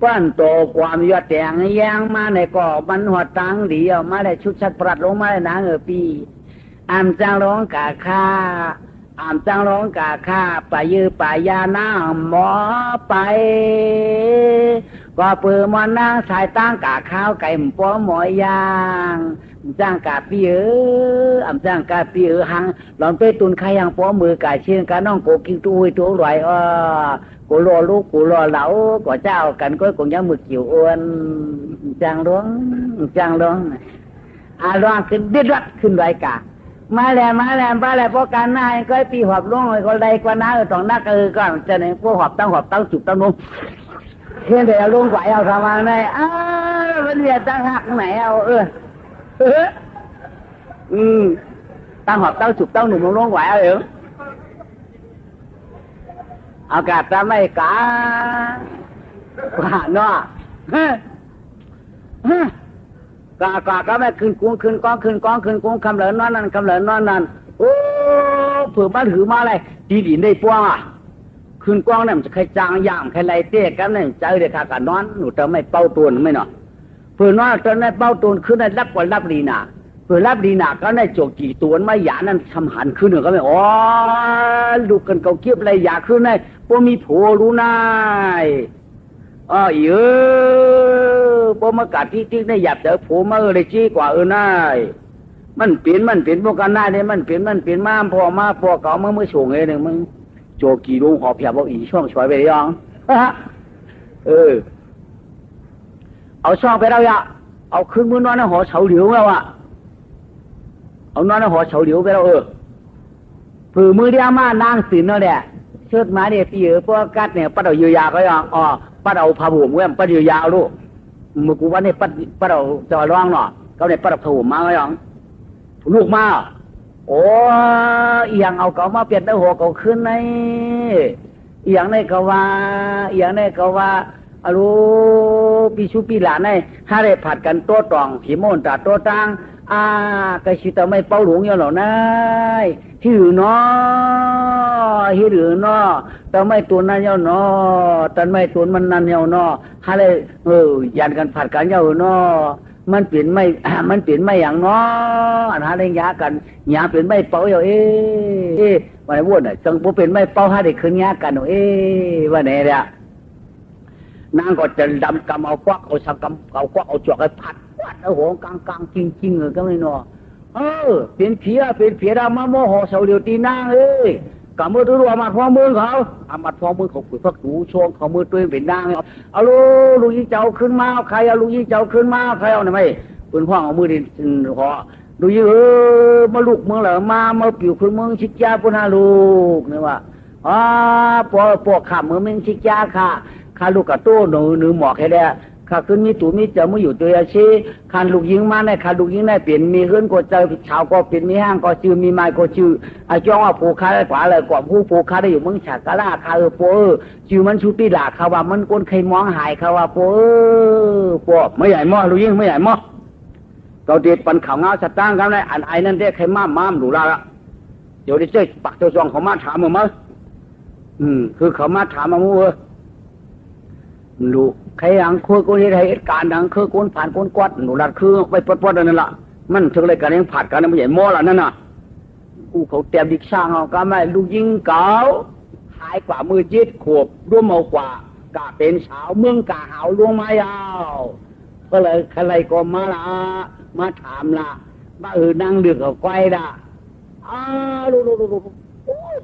ป้อนโตความยอดแตงแยงมาในก็มันหัวตังเดียวมาได้ชุดชัดปรัดลงมาได้นางปีอามจังร้องกาค่าป่ายือป่ายาหน้าหมอไปก็เปื่อมันนางสายตั้งกาข้าวไก่หม้อหมอยางจ้างกาปีจ้างกาปีหังหลอนไปตุนใครยังป้อมือกาเชียงกาน้องโกกิ้งตู้ตัวรวยกูรอลูกกูรอเหลาก็เจ้ากันก็คงยังมือกิ่วอ้วนจ้างร้องร้องขึ้นเด็ดรัดขึ้นรายกามาแล้วเพราะการนายก็ปีหอบล่วงก็ได้กว่าน้าต้องนักก็จะในพวกหอบตั้งจุดตั้งนุ่มเพียงแต่ลุงไหวเอาทำมาในมันเรียนตั้งหักไหนเอาตั้งหอบตั้งจุดตั้งหนุ่มลุงไหวเอาเหรออากาศจะไม่กาว่าเนาะ กาก็ไม่ขึ้นกุ้งขึ้นกองขึ้นกองขึ้นกุ้งคำเหลินนอนนั่นคำเหลินนอนนั่นโอ้เผื่อมาถือมาอะไรดีดินได้ป้วงอ่ะขึ้นกองเนี่ยมันจะใครจางย่ามใครไรเตี้ยกันเนี่ยใจเด็กขากันนอนหนูจะไม่เป้าตัวไม่เนาะเผื่อนอนตอนนั้นเป้าตัวขึ้นได้รับกว่ารับดีน่ะเผื่อรับดีน่ะก็ได้โจกกี่ตัวไม่หยานั่นทำหันขึ้นหนึ่งก็ไม่อ๋อดูกันเกาเกียบอะไรอยากขึ้นได้พวกมีผัวรู้นายอ๋อพวกมากัดที่ได้หยับแต่ผัวมาเลยจี้กว่านายมันเปลี่ยนพวกกันได้เนี่ยมันเปลี่ยนมาพอมาพอเก่าเมื่อช่วงเองหนึ่งมึงโจกี่ลุงหอบหยาบเอาอีช่องช่วยไปได้ยังเอาช่องไปแล้วyaเอาขึ้นมือนอนในหอเฉาเหลียวแล้วเอานอนในหอเฉาเหลียวไปแล้วผือมือเดียวมานางสินนั่นแหละเชิดมาเนี่ยตีพวกกัดเนี่ยปัดเอาเยียวยาก็ยังปัดเอาผ้าห่มเว้ยปัดเยียวยาลูกมือกูว่าเนี่ยปัดเอาจะร้องเนาะเขาเนี่ยปัดเอาผ้าห่มมาก็ยังลูกมาโอ้อย่างเอาเก่ามาเปลี่ยนได้หัวเก่าขึ้นในอย่างในก็ว่าอารูปีชูปีหลานในถ้าได้ผัดกันโต้ตองผีโมนตาโต้ตังก็ชิตาไม่เป้าหลวงอย่างเหล่านั้นที่หรือเนาะที่หรือเนาะแต่ไม่ตัวนั้นเยาเนาะแต่ไม่ตัวมันนั้นเยาเนาะถ้าได้ยันกันผัดกันเยาเนาะมันเปลี่ยนไม่อย่างเนาะอันหาได้ยากันยาเปลี่ยนไม่เป้าเยาวันไหนวุ่นอ่ะจังพอเป็นไม่เป้าหาได้คืนยากันวันไหนเนี่ยนางก็จะดำกำเอาควักเอาสักกำเอาควักเอาจวกให้ผัดวัดเอาหัวกลางจริงเลยก็ไม่นอเป็นเพียรามาโมโหเสาเดียวตีนางกับมือตัวมาพอมือเขามาพอมือเขาขุดพักหูช่วงเขามือตัวเป็นนางเอาลูกยิ่งเจ้าขึ้นมาใครเอาลูกยิ่งเจ้าขึ้นมาใครเอาไหนไม่ปืนพ่อเอามือดินขอดูยิ่งมาลูกเมืองเหรอมาปิวขึ้นเมืองชิกยาปุณาลูกนี่ว่าปวกขามือเมืองชิกยาค่ะข้าลูกกับตู้หนูหมอกให้ได้ข้าขึ้นมีตู่มีเจ้ามืออยู่ตัวอาชีข้าลูกยิงมาเนี่ยข้าลูกยิงได้เปลี่ยนมีขึ้นก็เจอชาวก็เปลี่ยนมีห้างก็ชื่อมีไม้ก็ชื่อจ้องว่าผูกค้าได้กว่าเลยกว่าผูกค้าได้อยู่เมืองฉากกะลาข้าชื่อมันชูปีหลาข้าว่ามันก้นใครมองหายข้าว่าไม่ใหญ่มอลูกยิงไม่ใหญ่มอเราเด็ดปันข่าวเงาสตางค์กันเลยอันไอ้นั่นได้ใครม้ามดูละเดี๋ยวได้เจอปักเจ้าจองเขามาถามมั้งคือเขามาถามมามั่วลูกใครอย่างคุยคนที่เหตุการณ์ดังคือคนผ่านคนกวาดหนูรัดคือไปปดนั่นแหละมันถึงอะไรกันยังผ่านกันไม่ใหญ่มอละนั่นน่ะเขาเตรียมดิกช่างเอาก็ไม่ลูกยิงเก่าหายกว่ามือจิตขวบร่วมเอากว่ากะเป็นสาวเมืองกะหาวลวงมายาวก็เลยใครก็มาถามละว่านั่งเดือดกับไกวละลู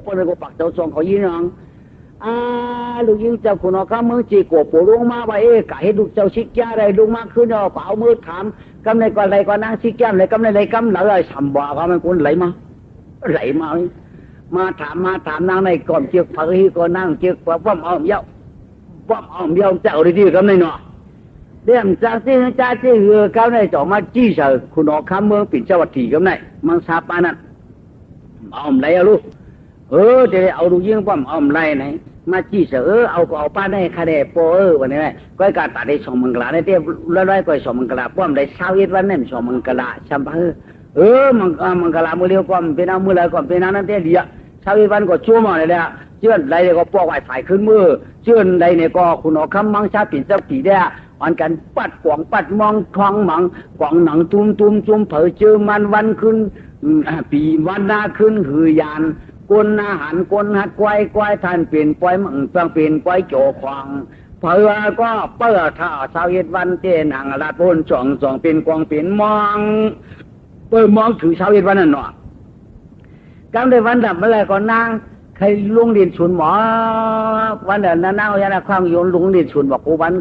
ปนก็ปักเจ้าทรงเขายิงน้องลูกยิงเจ้าคุณเอาข้ามือจีกบปูลงมาว่ากะให้ลูกเจ้าชิกแก่อะไรลูกมาขึ้นเอาเปล่ามือถามกำในก่อนอะไรก่อนนั่งชิกแก่อะไรกำในอะไรกำอะไรสำบ่าเขามันคนไหลมาถามนั่งในก่อนเจียกฝักที่ก่อนนั่งเจียกฝักป้อมอ้อมเย้าเจ้าดีๆกำในเนาะเดี๋ยวจากที่กำในจ่อมาจี้เสือคุณเอาข้าเมืองปิ่นเจ้าวัดถี่กำในมังสาปานั่นอ้อมไรอะลูกจะได้เอาลูกยิงป้อมอ้อมไรไหนมาจี้เสือเอาป้าได้คาเดโปวันนี้ก็การตัดได้2 มังกรได้เทียบร้อยก็2 มังกรป้อมได้21 วันนั่น2 มังกรชัมพมังกรมือเดียวก็เป็นเอามือเลยก็เป็นนั้นเดียว21 วันก็ชั่วโมงเลยแหละเชื่อใดก็ปอกไว้ฝ่ายขึ้นมือเชื่อใดเนี่ยก็คุณเอาคำมังชาปิ่นเจ้าปีได้อันกันปัดกวางปัดมองทองมังกวางหนังตุ้มจุ่มเผยเจอมันวันขึ้นปีวันหน้าขึ้นหือยานกนอาหารกนหัดควายท่านเปลี่ยนปล่อยมังต้องเปลี่ยนปล่อยโจควางเผื่อก็เปิดท่า21 วันเจนหังลาดบนจ่องเป็นกวางเป็นมองมองถือ21 วันนั่นเนาะกำได้วันดับเมื่อไรก็นั่งใครลุงเรียนชุนหมอวันเดินนั่งเอาอย่างนั้นความโยนลุงเรียนชุนบอกกูวัน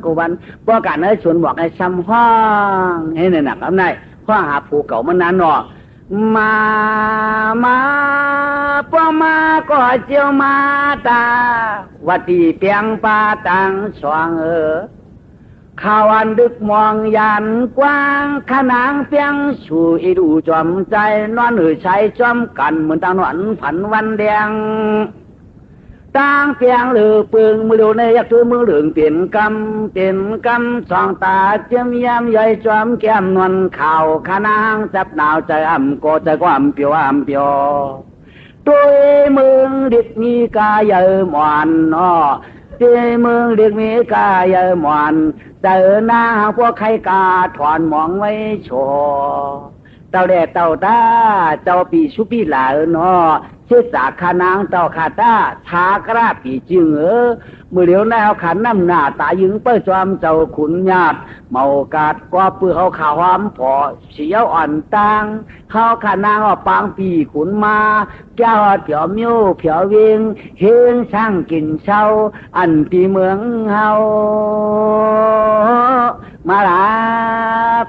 เพราะการนั้นชุนบอกให้ซ้ำห้องให้หนักๆได้ข้อหาผูกเก่ามันนานเนาะมาป้อมาก็เจียวมาตาวัดที่เปียงปาตังสว่างข่าวอันดึกมองยันกว้างขนางเปียงชูอีดูจอมใจนอนใช้จอมกันเหมือนตาหนวนผันวันแดง ตั้งเปียงหรือปึงมือเดียวในยักษ์ตัวมือเหลืองเปลี่ยนกำสองตาเจียมยามใหญ่จอมแก้มนวลข่าวขนางจับหนาวใจอ่ำโกใจความเปียวตัวเมืองเด็กมีกายเยอะหมอนตัวเมืองเด็กมีกายเยอะหมอนเจอหน้าพวกใครกาถอนมองไว้โชเต่าแดดเต่าตาเจ้าปีชุปีหลาเชื่อสาขานางเต่าขาตาชากระปีจึงมือเดียวแนวขันน้ำหน้าตายึงเปิ้ลจอมเจ้าขุนญาติเมากาดก็เปื้อเขาขาวหอมพอเสียวอ่อนตังเขาขานางปางปีขุนมาแก้วเผียวมิ้วเผียวเวงเฮงช่างกินเช้าอันปีเมืองเฮามาลา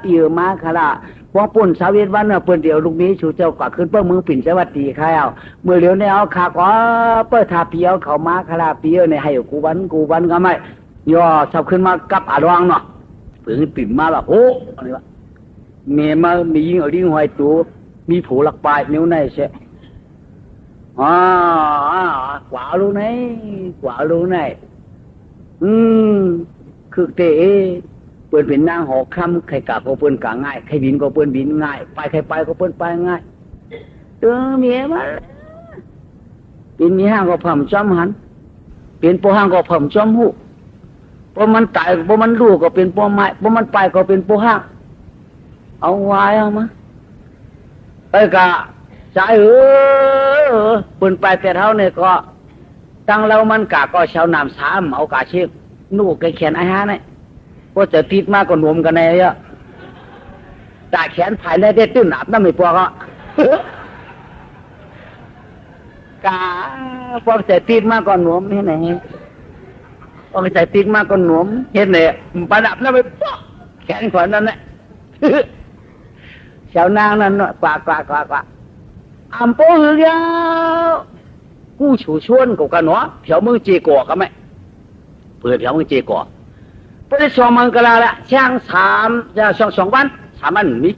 ปีมาขละพวงปุ่นสาวิตวันเปิดเดียวลูกนี้ชูเจ้ากว่าขึ้นเปิ้ลมือปิ่นสวัสดีข้าวเมื่อเดี๋ยวเนี่ยเอาขาก็เปิ้ลทาเปียวเขามาคลาเปียวเนี่ยให้กูวันก็ไม่ย่อชอบขึ้นมากับอาดวงเนาะฝืนปิ่นมาแบบโอ้อะไรวะเมียมามียิงเอาดิ้งหอยตัวมีผูหลักปลายนิ้วในเช่กว่ารู้ไหนคือเตะเปิ้นเป็นนางหอกคำใครกะก็เปิ้นกะง่ายใครบินก็เปิ้นบินง่ายไปใครไปก็เปิ้นไปง่ายเมียมาเป็นมีห้างก็เพิ่มจอมหันเป็นโปห้างก็เพิ่มจอมหูเพราะมันตายเพราะมันรู้ก็เป็นโปไม้เพราะมันไปก็เป็นโปห้างเอาไว้เอามากะใจเปิ้นไปแต่เท่าเนี่ยก็ตั้งเรามันกะก็ชาวนำสามเอากะเชือกนู่นแขนไอ้ฮะเนี่ยก็จะติดมากกว่านวมกันแน่เยอะตาแขนภายในได้ตื้นอาบน้ำไม่พอก็กาพอจะติดมากกว่านวมเห็นไหมพอจะติดมากกว่านวมเห็นไหมประดับน้ำไม่พอแขนขวานั่นแหละชาวนางนั่นกว่าอัมโป้เฮียกู้ชูชวนกูกันเนาะเผียวมึงเจก่อกันไหมเผื่อเผียวมึงเจก่อพอได้สองมังกรละช่างสองวัน3 วันนี้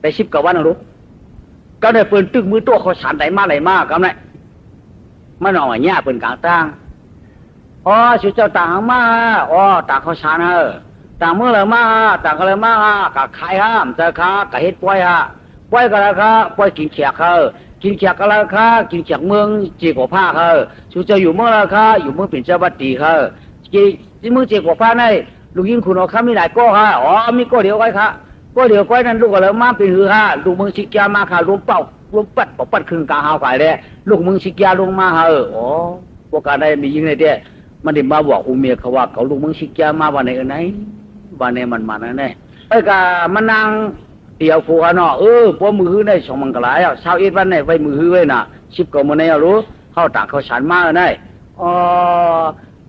ไป10 กว่าวันรู้ก็ได้เปิดตึกมือตัวเขาสารไหนมากันไหนมันออกอย่างเงี้ยเปิดกลางตั้งสุเจ้าต่างมาต่างเขาสารต่างเมื่อไรมาต่างอะไรมากับใครจะค้ากับเฮ็ดป่วยกันแล้วป่วยกินเขียกกินเขียกกันแล้วกินเขียกเมืองจีกว่าผ้าสุเจ้าอยู่เมื่อไรอยู่เมื่อเป็นเจ้าบัดดีที่มึงเจ็บกว่าผ้าในลูกยิงคุณเอาข้ามีหลายก้อมีก้อเดียวไว้ก้อเดียวไว้นั่นลูกก็เลยมาเป็นหือลูกมึงชิกยามารวมปัดครึ่งกลางหาวฝ่ายเลยลูกมึงชิกยาลงมาพวกการได้มียิงในเดียมันได้มาบอกอุเมียเขาว่าเขาลูกมึงชิกยามาวันไหนวันไหนมันมานั่นแน่กะมันนางเดี่ยวผัวเนาะพวกมือหื้อได้2 มังกราย21 วันไหนไว้มือหื้อไว้น่ะ10 กว่ามื้อไหนรู้เข้าต่างเขาฉันมาได้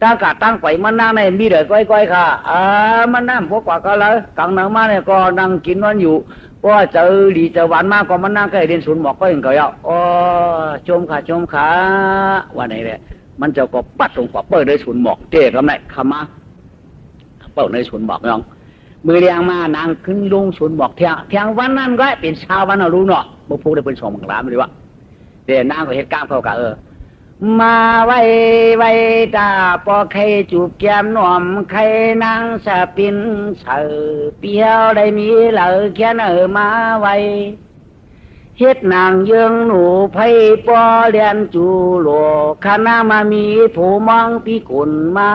ตั้งกะตั้งไปมันนั่งในมีเด็กก้อยค่ะมันนั่งพวกกว่าก็แล้วกลางหนังมาเนี่ยก็นั่งกินวันอยู่ว่าเจอดีเจอหวานมากก็มันนั่งใกล้เรียนศูนย์หมอกก็เห็นเขาชมขาวันไหนเนี่ยมันจะก็ปัดตรงกว่าเปิดในศูนย์หมอกเจ๊ทำไรขมาเปิดในศูนย์หมอกน้องมือเรียงมานางขึ้นลงศูนย์หมอกเที่ยงวันนั้นก็เป็นชาววันเรารู้เนาะบุพูได้เป็น2 มังกรไม่รู้ว่าเดี๋ยวนางก็เหตุการณ์เขากะมาไว้ตาปอไข่จูบแก้มหน่อมไข่นางสะปินเสือเปียวได้มีเหล่าแค่นมาไว้เฮ็ดนางยืงหนูไผ่ปอเลียนจูโลคณะมามีผู้มองปีกุนมา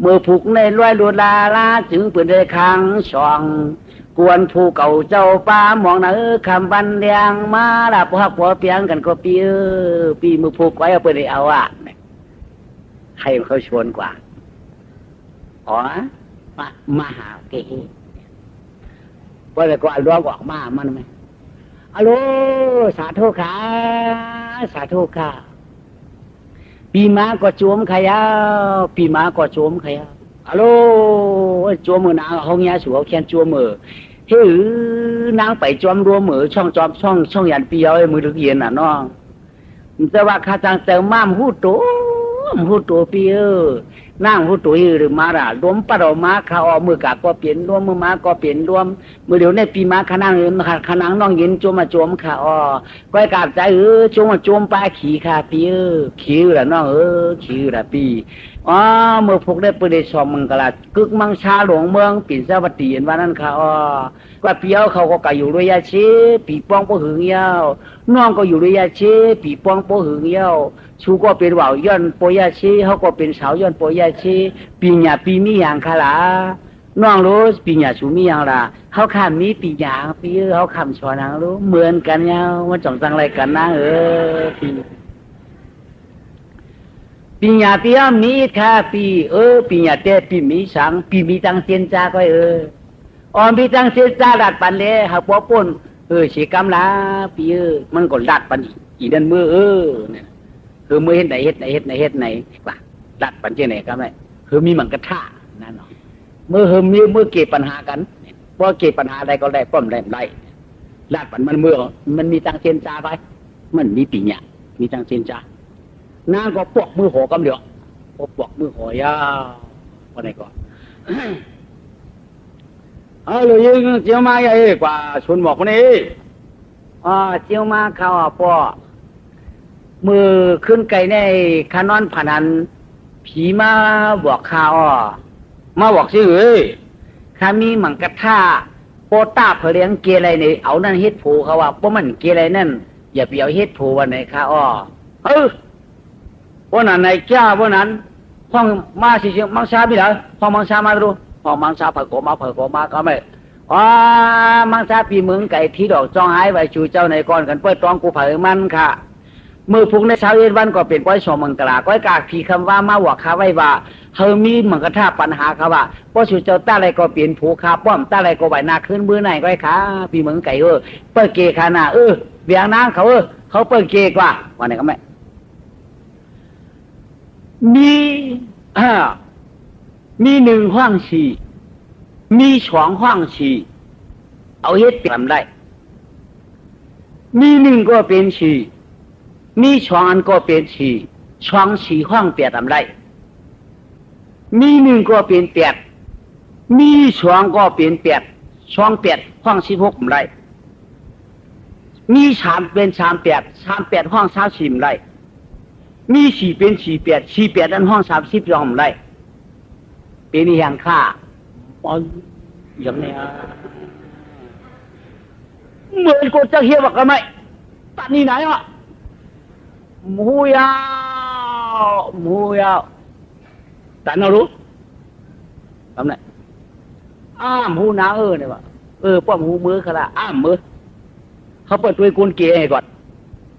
เมื่อผูกในรวยดูลาจึงเปิดได้ค้างช่องกวนผู้เก่าเจ้าป้ามองคำบันเลียงมาละพวกผัวเปียงกันก็ปีมือผูกไว้เอาไปได้เอาใครเขาชวนกว่ามาหาเก๋พอแต่ก็ร้องออกมามันไหมฮัลโหลสาธุค่ะปีมาก็โจมขยาฮัลโหลโจมมือนางเขาเงี้ยสูงเขาแค้นโจมมือเฮ้ยนางไปจอมรวมมือช่องยันปีเอามือถึงเย็นน้องแต่ว่าข้าจังเติมม้ามหูโตปี นั่งผู้ตุยหรือมาด่ารวมปะเรามาข้าอมือกะก็เปลี่ยนรวมมือมาก็เปลี่ยนรวมมือเดี๋ยวในปีมาขนังขนังน้องยินโจมมาโจมข้าก้อยกาบใจโจมมาโจมปลาขี่ข้าปีขี่ละน้องขี่ละปีเมื่อพวกได้เปิดได้สอบมังกรกึกมังชาหลวงเมืองปิ่นสวัสดีวันนั้นข้าก็เปียวเขาก็กะอยู่ด้วยยาชีปีป้องโปหึงเย้าน้องก็อยู่ด้วยยาชีปีป้องโปหึงเย้าชูก็เป็นว่าวย้อนโปยาชีเขาก็เป็นสาวย้อนโปยาชีปีหยาปีมีอย่างคาลาน้องรู้ปีหยาชูมีอย่างละเขาขามมีปีหยาปีเขาขามชอนางรู้เหมือนกันเย้ามันจ่องจังไรกันนะปีหยาปีมีค่ะปีปีหยาเตปีมีสังปีมีตังเตียนจาก็ปีตังเตียนจาดัดปันเลยหาปอปนเสียกำละปีมันก็ดัดปันอีเดินมือเนี่ยคือมือเฮ็ดไหนว่าดัดปันเจไหนครับแม่คือมีมันกระท่านั่นเนาะมือเก็บปัญหากันเพราะเก็บปัญหาใดก็ได้ป้อมได้ดัดปันมันมือมันมีตังเตียนจาไปมันมีปีหยามีตังเตียนจานางก็ปวกมือหัวกำเดียวปวกมือหัวยาววันไหนก็เลยยิงเจียวมาใหญ่กว่าชนหมอกคนนี้เจียวมาเขาป่อมือขึ้นไกลในคานอนผนันผีมาบอกข่าวมาบอกสิข้ามีหมังกระท่าโปต้าเพลียงเกอะไรนี่เอานั่นเฮ็ดผูเขาว่าเพราะมันเกอะไรนั่นอย่าไปเอาเฮ็ดผูวันไหนข้าวันนั้นในเจ้าวันนั้นห้องมาสิมังสาพี่เหรอห้องมังสามาดูห้องมังสาเผยโกมาก็ไม่มังสาปีเมืองไก่ที่ดอกจองหายไว้ชูเจ้าในก้อนกันเปิดตองกูเผยมันค่ะมือพุกในเช้าเย็นวันก็เป็นก้อยสมังกลาก้อยกากผีคำว่ามาหัวขาไว้ว่าเฮอมีเหมือนกระท่าปัญหาเขาว่าเพราะชูเจ้าตาอะไรก็เปลี่ยนผูขาป้อมตาอะไรก็ไหวนาขึ้นมือไหนก้อยขาปีเมืองไก่เปิดเกขานาเบียงน้ำเขาเขาเปิดเกกว่าวันไหนก็ไม่มีหนึ่งห้องฉี่มีสองห้องฉี่เอาเฮ็ดทำได้มีหนึ่งก็เป็นฉี่มีสองอันก็เป็นฉี่ช่องฉี่ห้องเปียทำได้มีหนึ่งก็เป็นเปียมีสองก็เป็นเปียช่องเปียห้อง16ทำได้มีสามเป็น3 8ห้อง34ทำได้มี4เป็น4 8อันห้อง30ยอมได้เป็นอย่างค่าอย่างนี้เหมือนกูจะเฮียบอกกันไหมตอนนี้ไหนมูยาวแต่น่ารู้ทำไงหูน้าเนี่ยว่าป้อมหูมือขนาดมือเขาเปิดตัวกุนเกย์ก่อน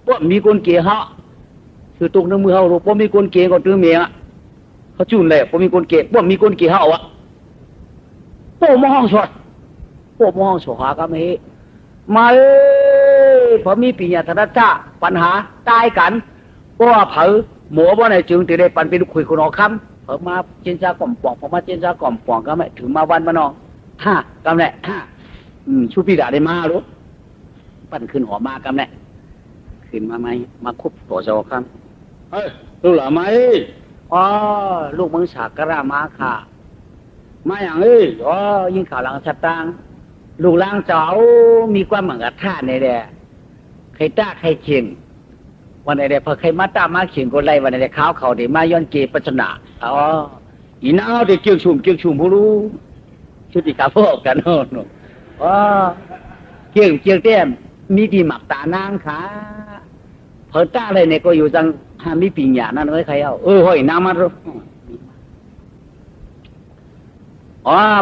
ป้อมมีกุนเกย์เขาคือตุกน้ำมือเขารู้ป้อมมีกุนเกย์ก่อนตื้อเมียเขาจุนเลยป้อมมีกุนเกย์ป้อมมีกุนเกย์เขาป้อมห้องสวดหาก็ไม่มาพอมีปีญาธนาจ้าปัญหาตายกันเพราะว่าเผอหมูว่าในจึงถือได้ปันเป็นคุยคนออกคำเผอมาเจนจากล่อมป่องพอมาเจนจากล่อมป่องก็ไม่ถึงมาวันมานองกำแหน่ชูปีดาได้มารู้ปั่นขึ้นหัวมากำแหน่ขึ้นมาไหมมาคุบตัวเจ้าคำลูกหล่ะไหมลูกมึงฉากกระมาค่ะมาอย่างยิ่งข่าวหลังชัดตังลูกล่างเจ้ามีความเหมือนกับท่าในแดใครต้าใครเขียงวันไหนพอใครมาต้ามาเขียงก็ไล่วันไหนข้าวเขาเดี๋ยวมาย้อนเกย์ปัจจนาอีน้าเดี๋ยวเกี่ยวชุ่มผู้รู้ชุดที่ข้าพวกกันเกี่ยวเต้มมีปีหมักตานางขาเพิ่นต้าอะไรเนี่ยก็อยู่จังมีปีหยานั่นไว้ใครเอาห้อยน้ำมันรู้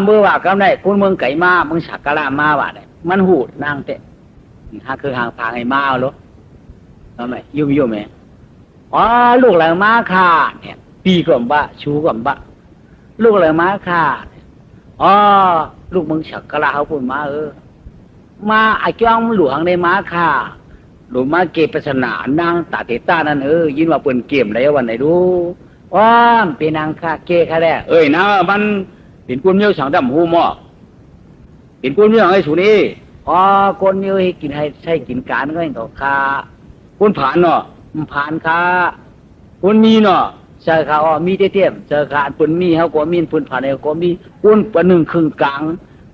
เมื่อว่าก็ได้คุณเมืองไก่มาเมืองสักการะมาว่าได้มันหูดนางเตะคือห่างพางไอ้มาหรอทำไมยุ่มไหมลูกหลังมาค่ะเนี่ยปีก่อนบะชูก่อนบะลูกหลังมาค่ะลูกเมืองสักการะเขาพูดมามาไอ้จ้องหลวงในมาค่ะหลวงมาเก็บปัสนานางตาเตต้านั่นยินว่าเปิ่นเก็บอะไรวันไหนดูเป็นนางค่ะเก้ค่ะแหละนะมันเป็นคนเยี่ยวสังดำหูหม้อเป็นคนเยี่ยวให้สุนี่คนเยี่ยวให้กินให้ใช้กินการก็ให้ต่อคาคนผ่านเนาะผ่านคาคนมีเนาะ เจอเขามีเตี้ยมเจอขาปุ่นมีเขาก็มีปุ่นผ่านเขาก็มีปุ่นประหนึ่งครึ่งกลาง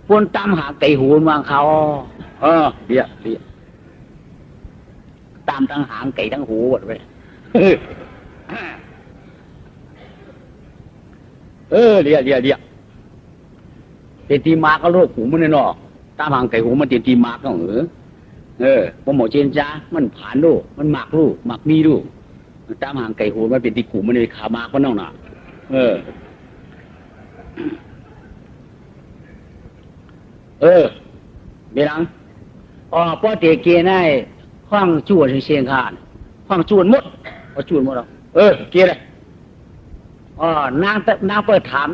ปุ่นตามหาไก่หูวางเขาเดี๋ยวตามทั้งหางไก่ทั้งหูหมดไปเดี๋ยวเตตีมาก็โลกหูมันเนาะตามหางไก่หูมันเตตีมาก็พอหมอเจนจ้ามันผ่านลูกมันหมักลูกหมักมีลูกตามหางไก่หูมันเป็นตีกูมันเลยขามาก็น้องน่ะเดี๋ยวนะป้อเตเกยได้ห้องจวนเชียงคานห้องจวนหมดจวนหมดแล้วเกยเลยนางเปิดถาม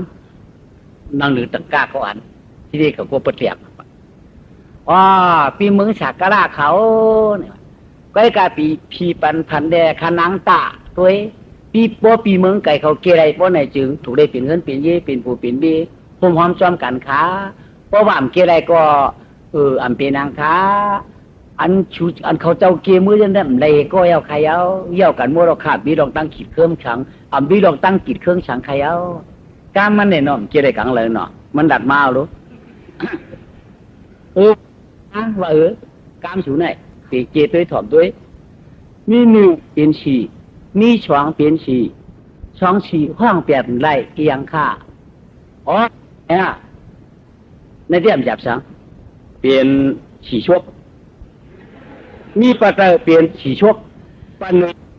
นางหรือตะกร้าเขาอันที่นี่เขาก็เปิดเสียงปีมึงสักการะเขาเนี่ยก็ไอ้กาปีปันพันแดขนังตาตัวปีมึงไก่เขาเกยไรป้อไหนจึงถูกได้เปลี่ยนเงินเปลี่ยนเย่เปลี่ยนผู้เปลี่ยนบีผมหอมจอมกันขาเพราะว่าเกยไรก็อันเป็นนางขาอันเขาเจ้าเกมือยันได้เลยก็เอาใครเอาเยี่ยวกันมั่วเราขาดบีลองตั้งขีดเครื่องฉังบีลองตั้งขีดเครื่องฉังใครเอาการมันเนี่ยเนาะเกยไรกังเลยเนาะมันดัดมาหรือว่าการสูไหนตีเจตัวถอมด้วยมีหนึ่งเป็นฉี่มีช่องเป็นฉี่ช่องฉี่ห้องเปียบไรเอียงค่าเนี่ยในเรื่องจับสังเปลี่ยนฉี่ชกมีปัตตาเปลี่ยนฉี่ชกปัน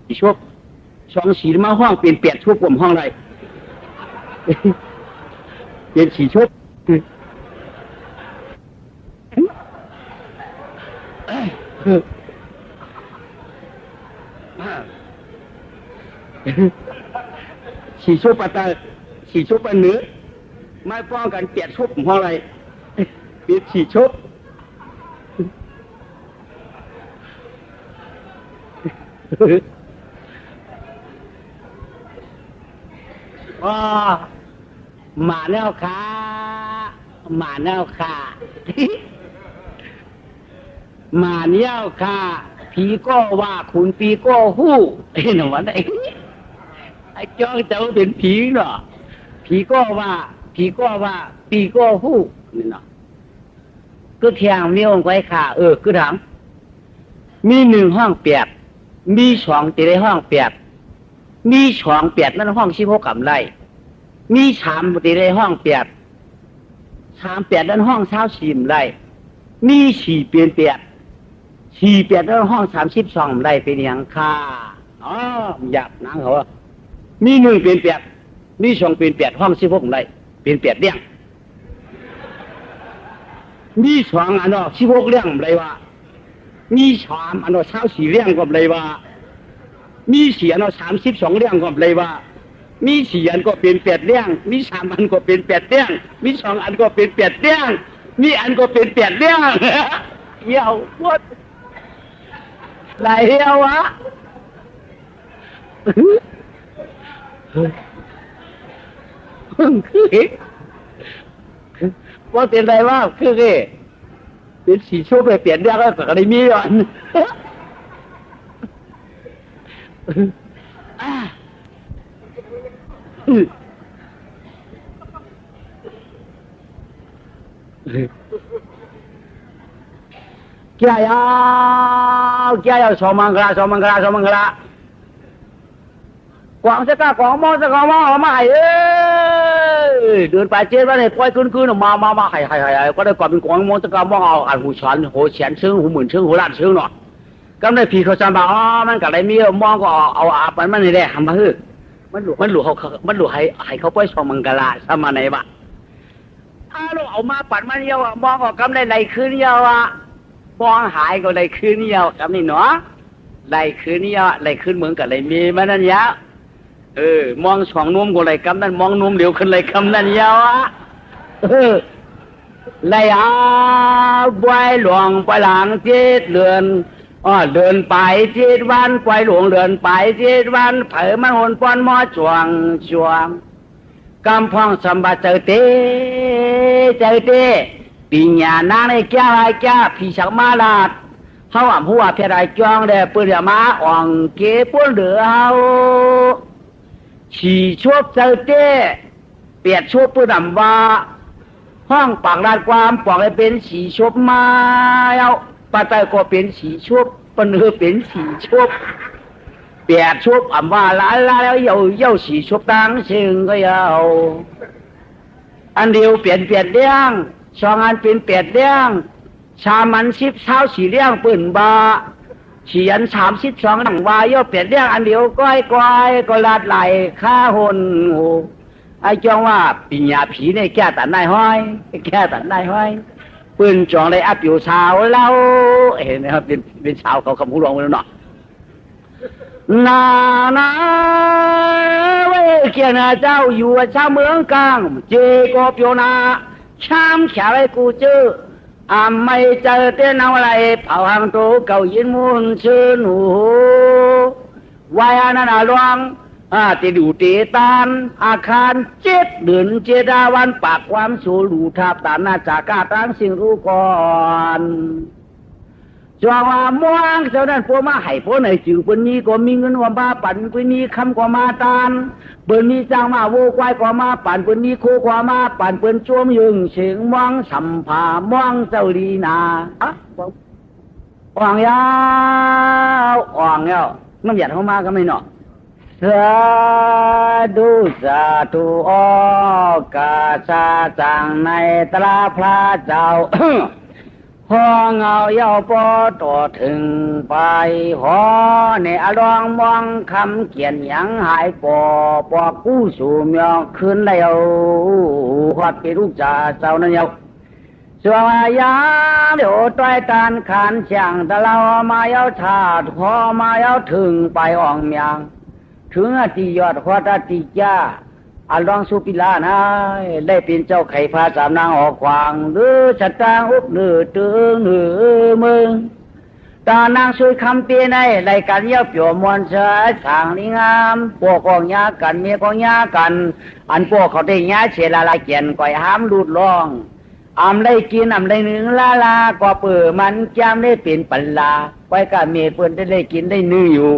ฉี่ชกช่องฉี่มาห้องเปลี่ยนเปียกชกกลมห้องไรเปลี่ยนฉี่ชกฉี่ชกปัตตาฉี่ชกปันเนื้อไม่ป้องกันเปียกชกกลมห้องไรเปลี่ยนฉี่ชกมาแล้วค่ะมาแล้วค่ะมาแล้วค่ะผีก็ว่าคุณผีก็หู้หนูว่าไอ้จ้องเจ้าเป็นผีเนาะผีก็ว่าผีก็หู้นี่เนาะก็เทียงมีองค์ไว้ค่ะคือถามมีหนึ่งห้องเปียกมีสองตีในห้องเปียกมีสองเปียกนั่นห้อง16กำไรมีสามตีในห้องเปียก3เปียกนั่นห้อง24ไรมี4เปลี่ยนเปียก4เปียกนั่นห้อง32ไรเป็นอย่างค่าหยาบนางเขาว่ามีหนึ่งเปลี่ยนเปียกมีสองเปลี่ยนเปียกห้อง16ไรเปลี่ยนเปียกเลี้ยงมีสองอันนั้น16เลี้ยงไรวะมี3อันนั้น24เลี้ยงก็เลยว่ามี4อันนั้น32เลี้ยงก็เลยว่ามี4อันก็เป็น8เลี้ยงมี3อันก็เป็น8เลี้ยงมี2อันก็เป็น8เลี้ยงมีอันก็เป็น8เลี้ยงเหี่ยวหมดหลายเหี่ยวะว่าเป็นไรวะคือเป็นสีชุบไปเปลี่ยนเรื่องแล้วก็ได้มีก่อนแก่ยาวสองมังคลากวางจะกล้ากวางมองจะกวางมองออกมาเดินไปเจ็ดวันเนี่ยปล่อยคืนออกมาให้ก็ได้กวาดเป็นกวางมองจะกวางมองเอาอันหูฉันหูแฉนซึ่งหูหมื่นซึ่งหูล้านซึ่งเนาะก็ได้ผีเขาจำบ่ามันก็ได้มีมองก็เอาอาบมันนี่แหละทำมาคือมันหลุดให้เขาปล่อยสองมังกรสมาไหนวะเราเอามาปัดมันเดียวมองก็กำได้ไหลคืนเดียวมองหายก็ไหลคืนเดียวกำนี่เนาะไหลคืนเดียวไหลคืนเหมือนกับไหลมีมันนั่นยะมองสองนุ่มก็ไหลกำนั่นมองนุ่มเดียวขึ้นไหลกำนั่นยาวไหลบวยหลวงไปหลัง7 เดือนเดินไป7 วันปล่อยหลวงเดินไป7 วันเผยมันหนปอนมอจวงกำพองสมบัติเจอเต้ปีญานาในแก้พี่ชักมาลาดเขาหัวเพียรจองเด้ปืนมาอ่องเก็บปืนเหลือเขา ฉี่ชบเจอเจ้เปียดชบปื้ดำว่าห้องปากลาดความปอกให้เป็นฉี่ชบมาเอาปาไตก็เป็นฉี่ชบปนเนือเป็นฉี่ชบเปียดชบอ่ำว่าลาแล้วเย่าฉี่ชบตังเชิงก็เย่าอันเดียวเปลี่ยนเลี้ยงสองอันเป็นเปลี่ยนเลี้ยงชามัน10 เช้าสีเลี้ยงปืนบาเขียน32หนังวายย่อเปลี่ยนเลี้ยงอันเดียวก้อยก็ลาดไหลข้าหนไอ้จองว่าปีญาผีในแก่ตัดนายห้อยแก่ตัดนายห้อยปืนจองเลยอับอยู่สาวเล่าเห็นไหมครับเป็นสาวเขาคำพูดรองไว้แล้วเนาะนาเว้เกียนาเจ้าอยู่ชาเมืองกลางเจก็เปียวนาชามแขวไอ้กูเจอไม่เจอเต้นเอาอะไรเผาหางโตเก่ายินมุนชื่อหนูวายนานาลวงติดูตีตานอาคาร7 เดือน7 วันปากความสูรูทับตานาจากาตั้งสิ่งรู้ก่อนจวงว่าม่วงเจ้านั้นพวกมาให้พวกไหนจือปืนนี้ก็มีเงินว่ามาปั่นปืนนี้คำกว่ามาตานปืนนี้จ้างมาโวควายกว่ามาปั่นปืนนี้โคกว่ามาปั่นปืนจ้วมยึงเสียงม่วงสัมผาม่วงเจ้าลีนาอ่างยาวอ่างยาวน้ำหยัดเข้ามาก็ไม่เนาะสาธุกาชาจังในตราพระเจ้า พอเงาเย้าปอต่อถึงไปหอในอรองมองคำเขียนยังหายปอกู้สู่เมียขึ้นแล้วฮอดไปลูกจ่าเจ้านั่นเย้าสวายาเดี๋ยวต้อยตานขานช่างตะเรามาเย้าถาดพอมาเย้าถึงไปอ่องเมียงถึงตียอดควาตตีจ้าอันรองสุปิลานะได้เป็นเจ้าไข่พาสามนางออกขวางหรือชัดตางอุบเนื้อตึงเนื้อมึงตานางช่วยคำเตียในรายการเย้าเปี่ยวมวลเสยสางนิงามพวกกองยากันเมียกองยากันอันพวกเขาได้ยาเชลาลาเกียนก่อยห้ามลูดล่องได้กินได้หนึ่งลาก็เปิดมันจำได้เป็นปัลลาไว้ก็มีเพื่อนได้กินได้นึ่งอยู่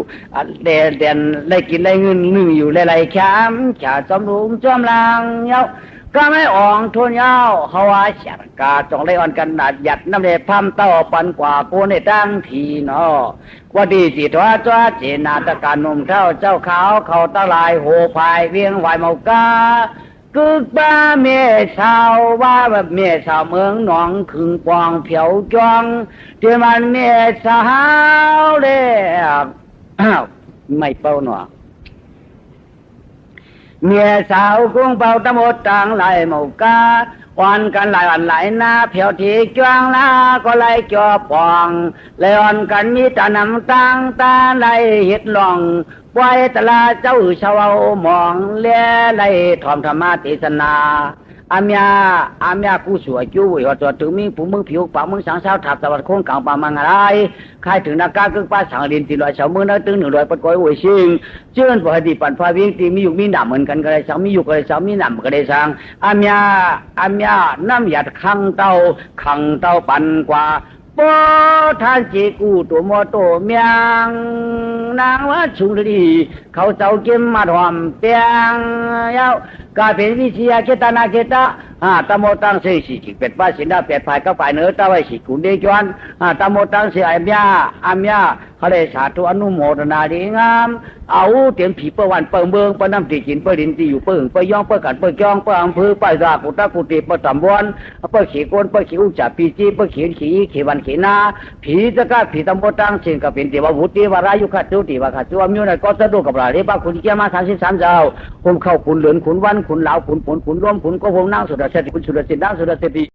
เด่นได้กินได้เงินนึ่งอยู่หลายๆแคมฉาจอมลุงจอมลางเย้าก็ไม่อ่องทุนเย้าเขาว่าฉากกาจงได้อ่อนกันดัดหยัดน้ำเด็ดพัมเต้าปันกว่าโกในตั้งทีเนาะว่าดีจิตว่าจ้าเจนาตะการนุ่มเท่าเจ้าขาวเขาตะลายโหพายเวียงไหวเมากากึกบ้าเมียสาวว่าแบบเมียสาวเมืองหนองขึงปองเผียวจองที่มันเมียสาวเด้ไม่เป้าหนอเมียสาวกุ้งเป่าตะหมดต่างไหลเมากาวันกันหลายวันหลายหน้าเผียวทีจ้วงลาก็ไหลจอปองเลยอ่อนกันมีตาน้ำตังตาไหลเห็ดหลองปล่อยตลาเจ้าชาวมองเลี้ยไหลทอมธรรมเทศนาอาเมียกูสวยจู้หัวตัวถึงมีผู้มึงผิวปากมึงสังสาวถับตะวันโค้งกลางปามังอะไรใครถึงนักการกึ่งป้าสังดินตีลอยเสามือนักตึง100ปัดก้อยอวยชิงเชื่อนพอดีปั่นพาวิ่งตีมีอยู่มีหนามเหมือนกันก็เลยสังมีอยู่ก็เลยสังมีหนามก็เลยสังอาเมียน้ำหยัดขังเต้าปั่นกว่าปอท่านจีกูตัวมอโตเมียงนางว่าชุงดีเขาเจ้าเก็มมาถอมเปียงยาวกาเป็นวิเชียเกตนาเกตาตะโมตังเสสิจิเป็ดป้าสินดาเป็ดภายก็ฝ่ายเนื้อตะไว้สิกุนเดจวนตะโมตังเสอาเมียเขาเลยสาธุอนุโมทนาดีงามเอาเต็มผีเปิ้วันเปิ้งเมืองเปิ้น้ำตีจินเปิ้ดินตีอยู่เปิ้งเปิ้ย่องเปิ้กันเปิ้ย่องเปิ้อำเภอป้ายรากุตะกุติเปิ้ตำบลเปิ้ขี่ก้นเปิ้ขี่อุจจาปีจีเปิ้ขี่วันขี่นาผีจะก้าผีตำบลตังเชิงกับเป็นเทวบุตรีวารายุขัดจุติวาขัดจุอมิวในก็สะดวกกับเราเรียกว่าคุณเกี่ยมา33เจ้าคุมเข้าคุณเหลือนคุณวันคุณเหลาคุณผลคุณร่วมคุณก็คงนั่งสุดาเสด็จคุณสุดาเสด็จนั่งสุดาเสด็จ